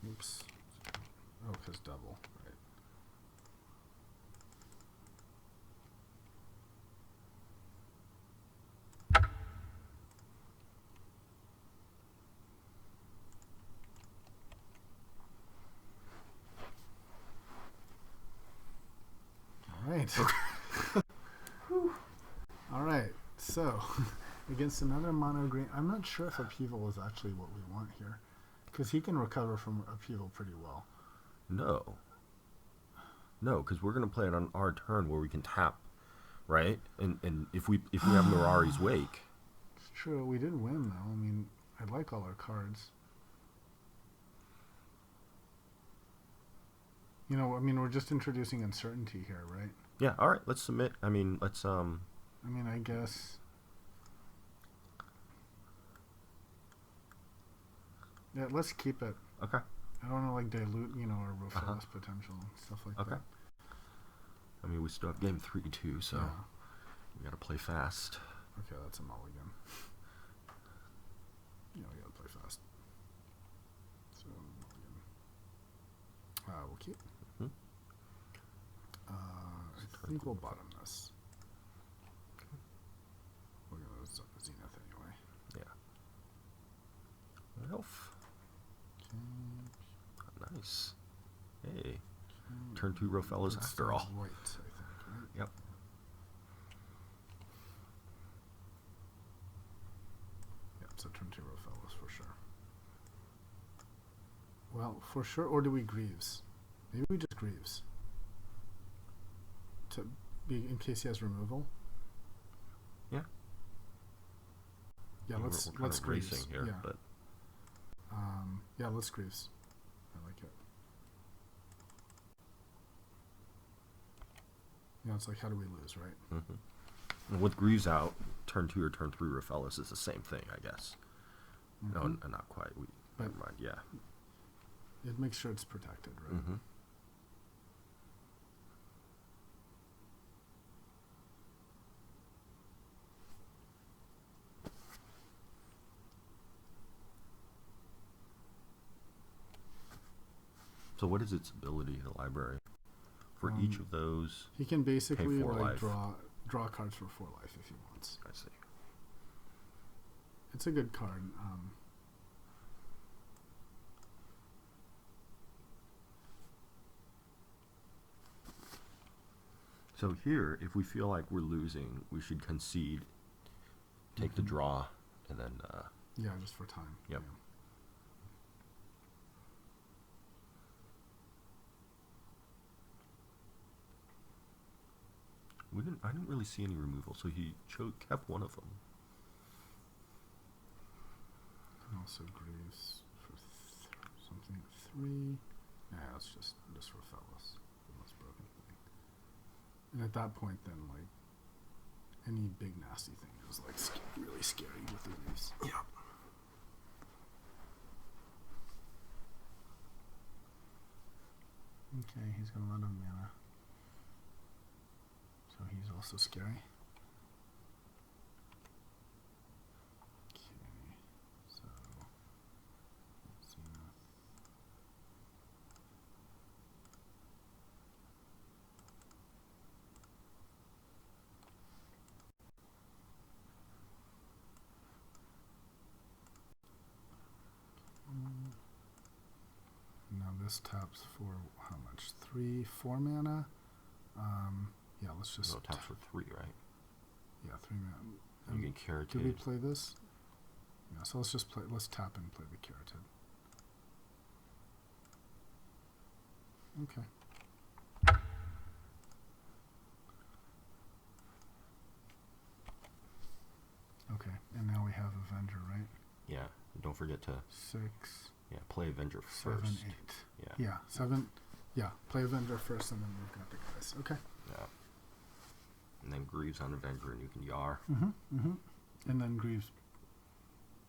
Oops. Oh, because double. Right. All right. All right. So, against another mono green, I'm not sure if upheaval is actually what we want here, because he can recover from upheaval pretty well. No, because we're gonna play it on our turn where we can tap, right? And if we have Mirari's Wake. It's true. We did win though. I mean, I like all our cards. You know, I mean, we're just introducing uncertainty here, right? Yeah. All right. Let's submit. I mean, let's I mean, I guess. Yeah, let's keep it. Okay. I don't want to like dilute, you know, our Rofellas potential and stuff like that. Okay. I mean, we still have game 3 too, so we gotta play fast. Okay, that's a mulligan. Yeah, we gotta play fast. So mulligan. We'll keep. Mm-hmm. I think we'll bottom this. We're gonna Zenith anyway. Yeah. Elf. Okay. Nice. Hey. Turn 2 Rofellas after all. White, I think, right? Yep. Yep, so turn 2 Rofellas for sure. Well, for sure, or do we Greaves? Maybe we just Greaves. To be in case he has removal. Yeah. Yeah, let's Greaves Greaves here, yeah. But yeah, let's Greaves. I like it. Yeah, it's like how do we lose, right? Mm-hmm. And with Greaves out, turn 2 or turn 3 Rofellas is the same thing, I guess. Mm-hmm. No, not quite. Never mind. Yeah. It makes sure it's protected, right? Mm-hmm. So what is its ability, the library? For each of those, he can basically pay 4 like life. draw cards for 4 life if he wants. I see. It's a good card. So here, if we feel like we're losing, we should concede, take the draw, and then... yeah, just for time. Yep. Yeah. I didn't really see any removal, so he kept one of them. And also Greaves for something at 3. Yeah, it's just Raphaelus, the most broken thing. And at that point, then, like, any big nasty thing is, like, really scary with the Greaves. Yeah. Okay, he's gonna run out of mana. So he's also scary. Okay, so Zenith. Now this taps for how much? 3, 4 mana. Yeah, let's just. No, it taps for 3, right? Yeah, 3 mana. You can Keratin. Did we play this? Yeah, so let's just play. Let's tap and play the Keratin. Okay. Okay, and now we have Avenger, right? Yeah, and don't forget to 6. Yeah, play Avenger first. 7, 8. Yeah. Yeah, 7. Yeah, play Avenger first, and then we've got the guys. Okay. Yeah. And then Greaves on Avenger, and you can Yar. And then Greaves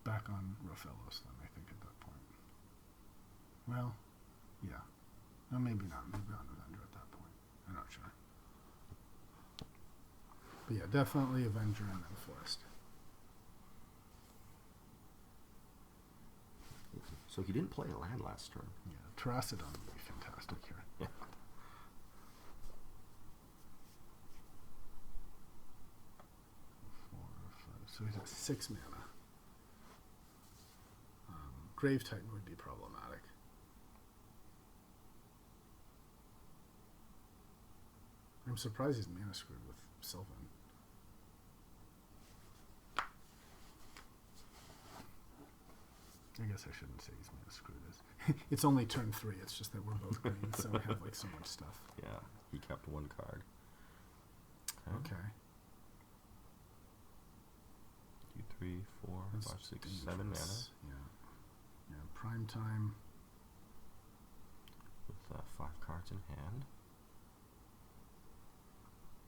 back on Raphaelus, then, I think, at that point. Well, yeah. No, maybe not. Maybe on Avenger at that point. I'm not sure. But yeah, definitely Avenger and then Forest. So he didn't play a land last turn. Yeah, Terracidon would be fantastic here. Yeah. So he's at 6 mana. Grave Titan would be problematic. I'm surprised he's mana screwed with Sylvan. I guess I shouldn't say he's mana screwed. It's only turn 3. It's just that we're both green, so we have like so much stuff. Yeah, he kept 1 card. Okay. 2, 3, 4, That's 5, 6, dangerous. 7 mana Yeah. Yeah. Prime time. with 5 cards in hand.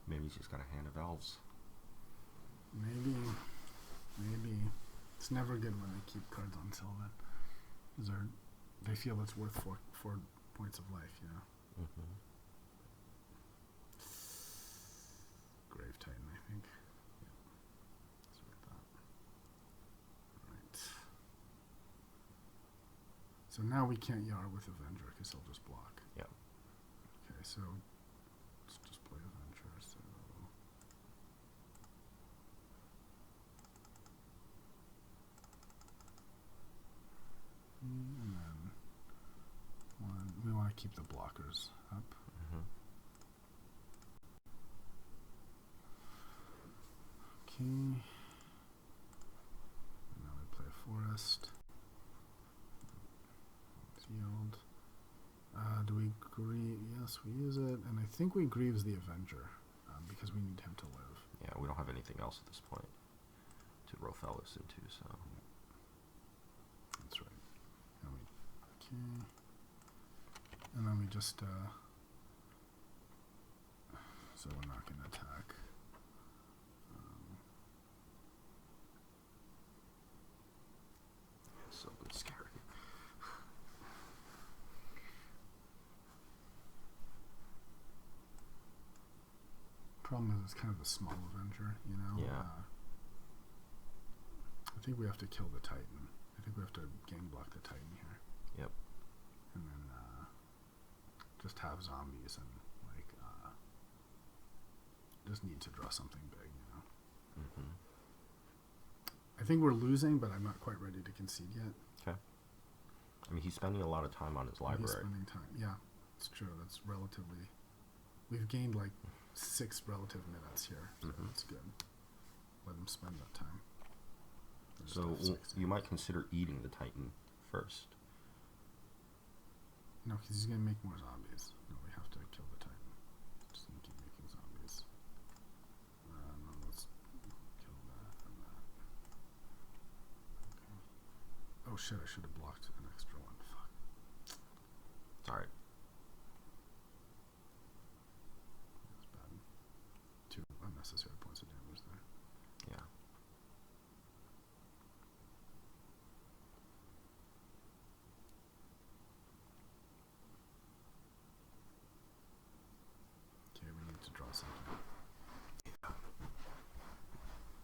Maybe he's just got a hand of elves. Maybe. It's never good when they keep cards on Sylvan. They feel it's worth 4 points of life, you know. Mm-hmm. Grave Titan, I think. Yeah. That's what I thought. Alright. So now we can't Yar with Avenger because he'll just block. Yep. Okay, so let's just play Avenger. So and then we want to keep the blockers up. Mm-hmm. Okay. And now we play a Forest. Yield. Do we grieve? Yes, we use it, and I think we grieves the Avenger because we need him to live. Yeah, we don't have anything else at this point to Raphaelus into, so. That's right. And okay. And then we just so we're not going to attack. So scary. Problem is, it's kind of a small Avenger, you know. Yeah. I think we have to kill the Titan. I think we have to game block the Titan here. Yep. And then just have zombies and like just need to draw something big, you know. Mm-hmm. I think we're losing, but I'm not quite ready to concede yet. Okay. I mean, he's spending a lot of time on his library. He's spending time. Yeah, it's true. That's relatively. We've gained like 6 relative minutes here. So that's good. Let him spend that time. So you might consider eating the Titan first. No, because he's going to make more zombies. No, we have to kill the Titan. Just going to keep making zombies. No, let's kill that and that. Okay. Oh shit, I should have blocked an extra one. Fuck. It's alright. That's bad. 2 unnecessary points of damage there. Yeah. Okay, we need to draw something. Yeah.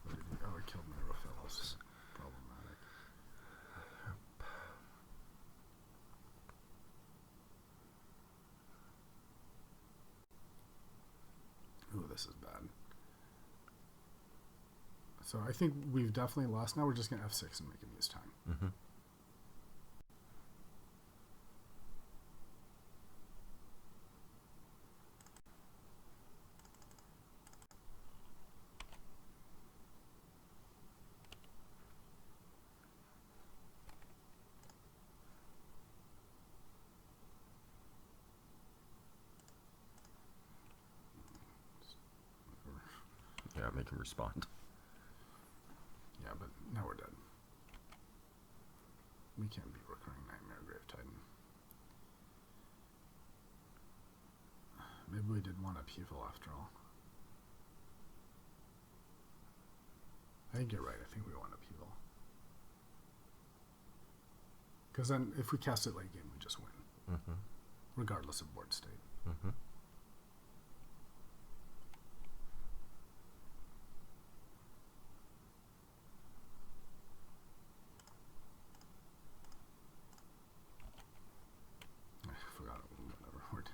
What did he? Oh, I killed my Rofellos. Problematic. Ooh, this is bad. So I think we've definitely lost. Now we're just going to F6 and make him use time. Mm-hmm. Yeah, make him respond. Yeah, but now we're dead. We can't beat Recurring Nightmare Grave Titan. Maybe we did want upheaval after all. I think you're right. I think we want upheaval. Because then if we cast it late game, we just win. Mm-hmm. Regardless of board state. Mm-hmm. I forgot it. Whatever. We're done.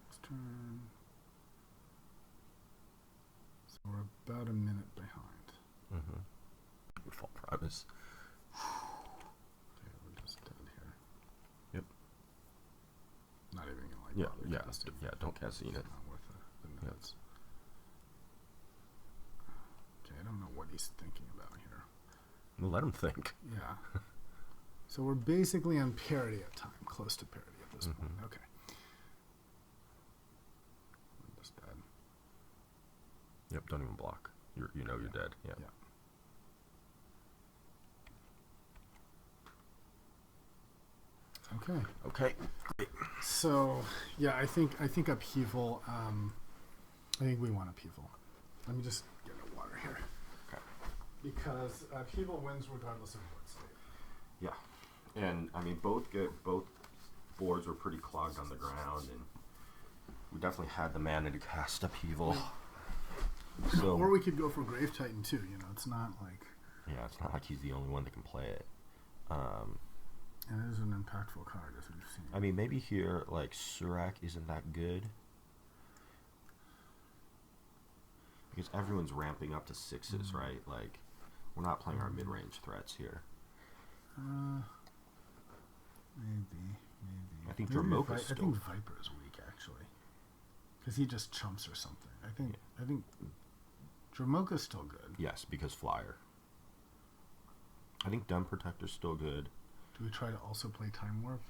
Next turn. So we're about a minute behind. Mm-hmm. We fall Primus. Okay, we're just dead here. Yep. Not even gonna like Yeah, bother yeah, casting. yeah. Don't cast Zenith. It's not worth the minutes. Okay, I don't know what he's thinking about here. We'll let him think. Yeah. So we're basically on parity at time, close to parity at this point. Okay. I'm just dead. Yep. Don't even block. You know you're dead. Yeah. Yeah. Okay. Okay. So yeah, I think upheaval. I think we want upheaval. Let me just get a water here. Okay. Because upheaval wins regardless of board state. Yeah. And I mean, both boards were pretty clogged on the ground, and we definitely had the mana to cast upheaval. So, or we could go for Grave Titan too. You know, it's not like. Yeah, it's not like he's the only one that can play it. And it is an impactful card, as we've seen. I mean, maybe here, like, Surak isn't that good. Because everyone's ramping up to 6s, right? Like, we're not playing our mid-range threats here. Maybe. I think Dromoka's still... I think Viper is weak, actually. Because he just chumps or something. I think Dromoka's still good. Yes, because Flyer. I think Dun Protector's still good. Do we try to also play Time Warp?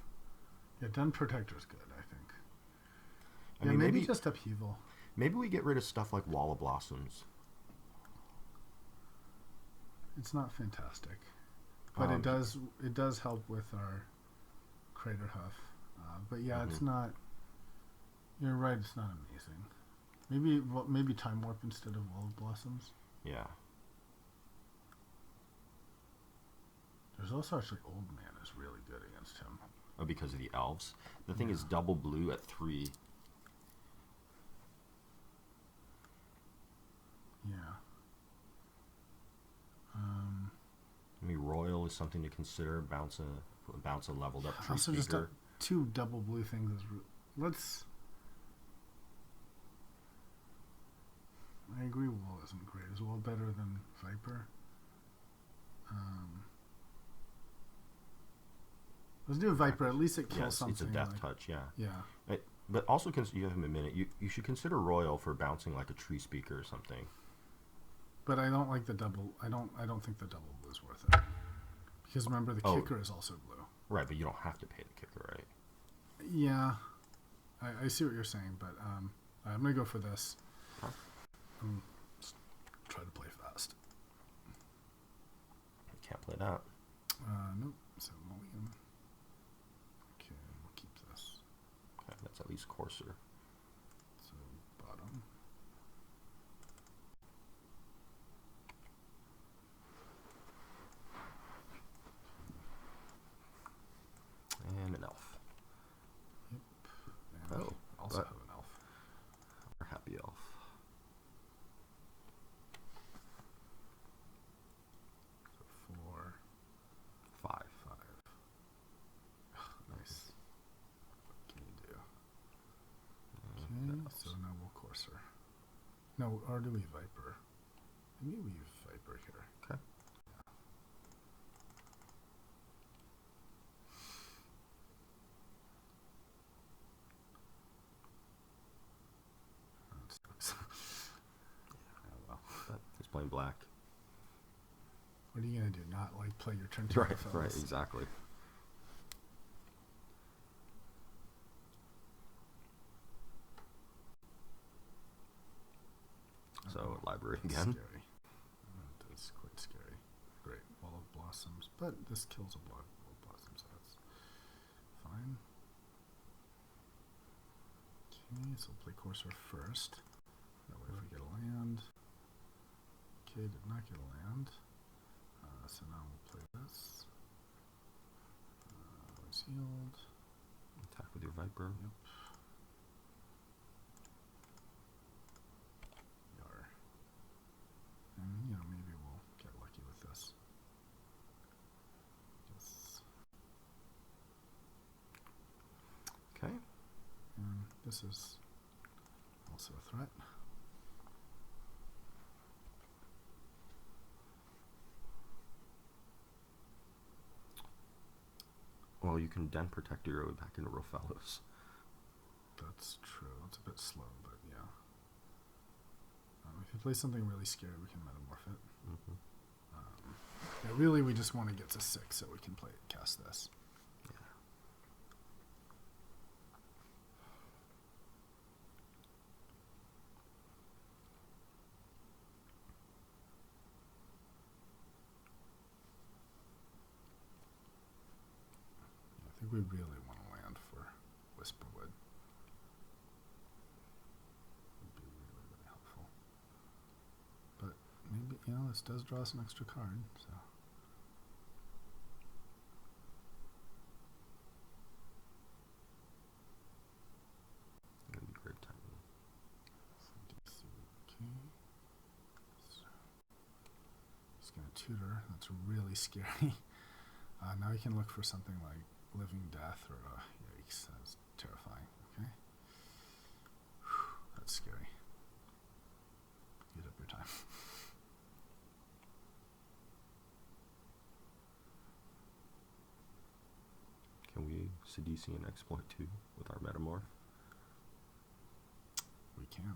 Yeah, Dun Protector's good, I think. I mean, maybe just upheaval. Maybe we get rid of stuff like Wall of Blossoms. It's not fantastic, but it does help with our Crater Huff. But yeah, it's not. You're right. It's not amazing. Maybe Time Warp instead of Wall of Blossoms. Yeah. There's also actually Old Man is really good against him. Oh, because of the elves. The thing is, double blue at 3. Yeah. I mean, Royal is something to consider. Bounce a leveled up tree also, speaker. just 2 double blue things is let's. I agree. Wall isn't great. Is Wall better than Viper? Let's do a Viper. At least it kills Yes, something. it's a death like, touch. Yeah. Yeah. But also, you have him a minute. You should consider Royal for bouncing like a tree speaker or something. But I don't like the double. I don't think the double blue is worth it. Because remember, the kicker is also blue. Right, but you don't have to pay the kicker, right? Yeah, I see what you're saying, but I'm gonna go for this. Huh? Try to play fast. You can't play that. Nope. So mulligan. Okay, we'll keep this. Okay, that's at least coarser. So bottom. And an elf. Yep. And Oh, also have an elf. Our happy elf. So 4, 5. 5. Nice. What can you do? Okay, so now we'll courser. No, or do we Viper? Maybe we use Viper here. Okay. That sucks. Oh well. But he's playing black. What are you gonna do? Not like play your turn 2? Right, exactly. So, library again. Scary. That is quite scary. Great. Wall of Blossoms. But this kills a Wall of Blossoms, so that's fine. Okay, so we'll play Courser first. That way if we get a land. Okay, did not get a land. So now we'll play this. Sealed. Attack with your Viper. Yep. Yar. And, maybe we'll get lucky with this. Yes. Okay. And this is also a threat. Well, you can then protect your way back into Real Fellows. That's true. It's a bit slow, but yeah. If you play something really scary, we can metamorph it. Mm-hmm. Yeah, really, we just want to get to 6 so we can cast this. Yeah. I think we really want to land for Whisperwood. Would be really, really helpful. But maybe, this does draw us an extra card, so. It'll be great timing. Okay. So, just going to tutor. That's really scary. Now we can look for something like Living Death or yikes, that's terrifying. Okay. Whew, that's scary. Get up your time. Can we Sidician exploit too with our Metamorph? We can.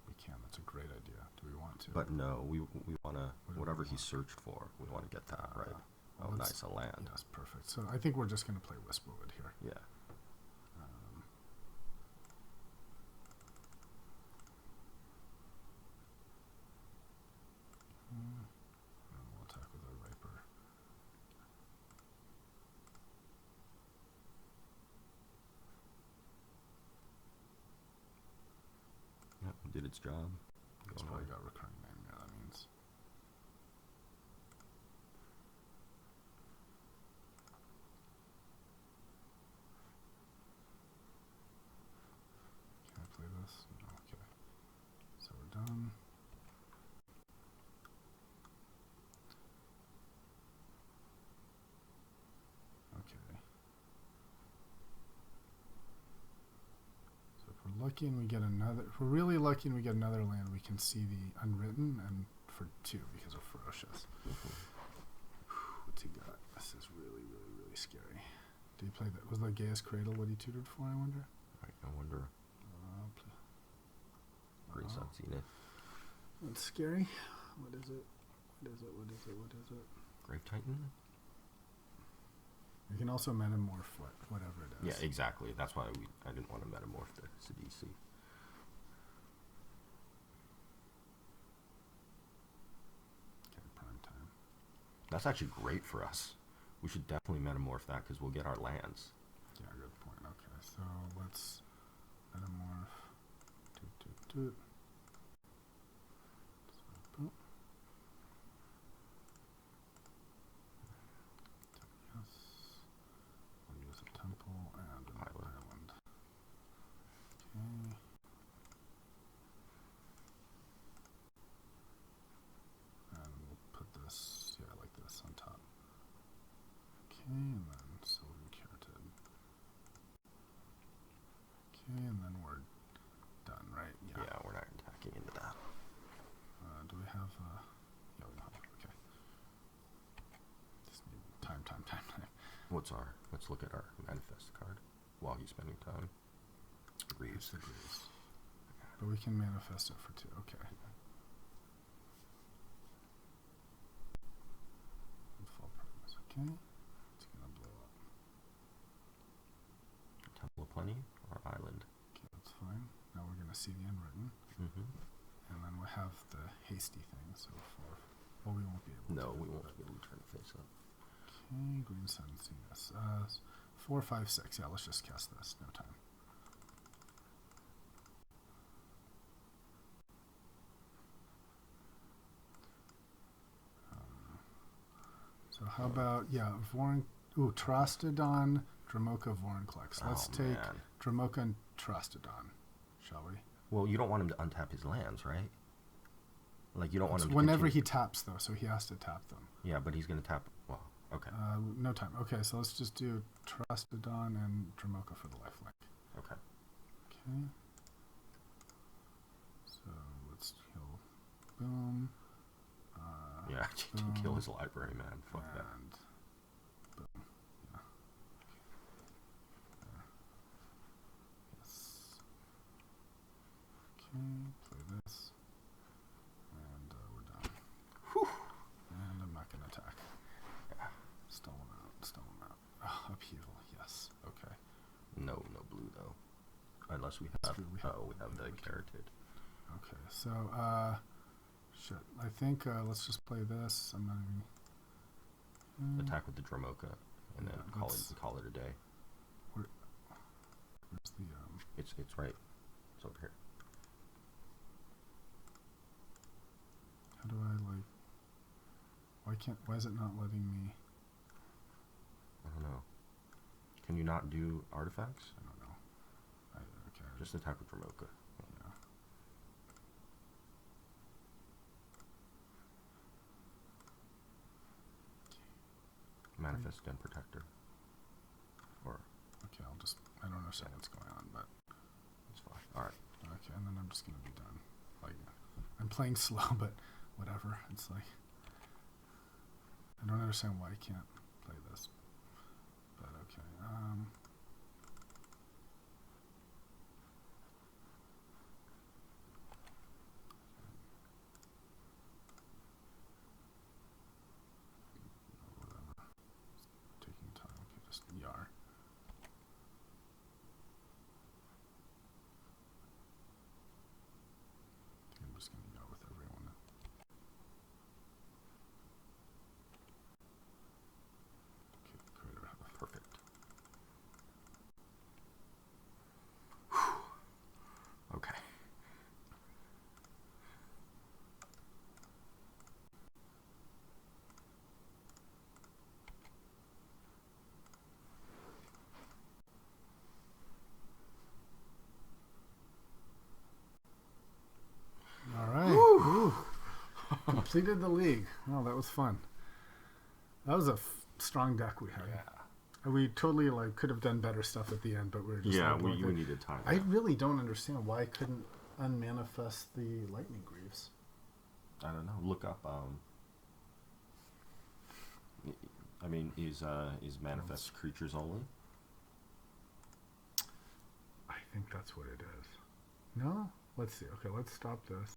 We can. That's a great idea. Do we want to? But no, we want to, What do we whatever he want? searched for, we want to get that, right? Well, Oh, let's- nice, a land. Yes, perfect. So I think we're just going to play Whisperwood here. Yeah. And we'll attack with our Viper. Yep, did its job. It's Going probably on. got Recurring Nightmare, that means. Can I play this? No, okay. So we're done. Okay. lucky and we get another, if we're really lucky and we get another land, we can see the Unwritten and for 2 because of Ferocious. What's he got? This is really, really, really scary. Did he play that? Was the Gaius Cradle what he tutored for, I wonder? I wonder. Green Sun Zenith. That's scary. What is it? What is it? What is it? What is it? Grave Titan? You can also metamorph whatever it is. Yeah, exactly. That's why I didn't want to metamorph the Sidisi. Okay, prime time. That's actually great for us. We should definitely metamorph that because we'll get our lands. Yeah, good point. Okay, so let's metamorph. Doot. So, boom. Yes. We'll use a temple and an island. Okay. And we'll put this, yeah, like this on top. Okay, and then Sylvan Keratin. Okay, and then we're done, right? Yeah, we're not attacking into that. Do we have, yeah, we don't have, okay. Just need time. Let's look at our manifest card while he's spending time. Agrees. But we can manifest it for 2, okay. Full purpose, okay. It's gonna blow up. Temple of Plenty or Island? Okay, that's fine. Now we're gonna see the Unwritten. And then we'll have the hasty thing, so 4. Well, we won't be able to. No, we won't be able to turn the face up. Okay, Green Sun, yes. 4, 5, 6. Yeah, let's just cast this. No time. So how about, yeah, Trostodon, Dramoka, Vorinclex. Let's take Dramoka and Trostodon, shall we? Well, you don't want him to untap his lands, right? Like, you don't want him to whenever he taps, though, so he has to tap them. Yeah, but he's going to tap... Well, okay. No time. Okay, so let's just do Trostodon and Dramoka for the lifelink. Okay. Okay. So let's kill... Boom. Yeah, to kill his library, man. Fuck that. Boom. Yeah. There. Yes. Okay, play this. And we're done. Whew. And I'm not going to attack. Yeah. Stolen out. Oh, upheaval, yes. Okay. No blue, though. Unless we have... We have the Keratin. Okay, so, shit. I think let's just play this. I'm not even... Attack with the Dramoka, and then call it a day. Where's the... It's right. It's over here. How do I, like... Why is it not letting me... I don't know. Can you not do artifacts? I don't know. Okay. Just attack with Dramoka. Yeah. Manifest Den Protector. Or... Okay, I don't understand what's going on, but... It's fine. Alright. Okay, and then I'm just going to be done. Like, I'm playing slow, but whatever. It's like... I don't understand why I can't play this. But okay. Whatever. It's taking time. Okay, just Yar. I think I'm just going to Yar with everyone. Okay, Crater Hoof. Perfect. Okay. All right. Ooh. Completed the league. Oh, that was fun. That was a strong deck we had. Yeah. We totally like could have done better stuff at the end, but we were just Yeah, on we board with it. needed time. I really don't understand why I couldn't unmanifest the lightning greaves. I don't know. Look up. I mean, is manifest creatures only? I think that's what it is. No? Let's see. Okay, let's stop this.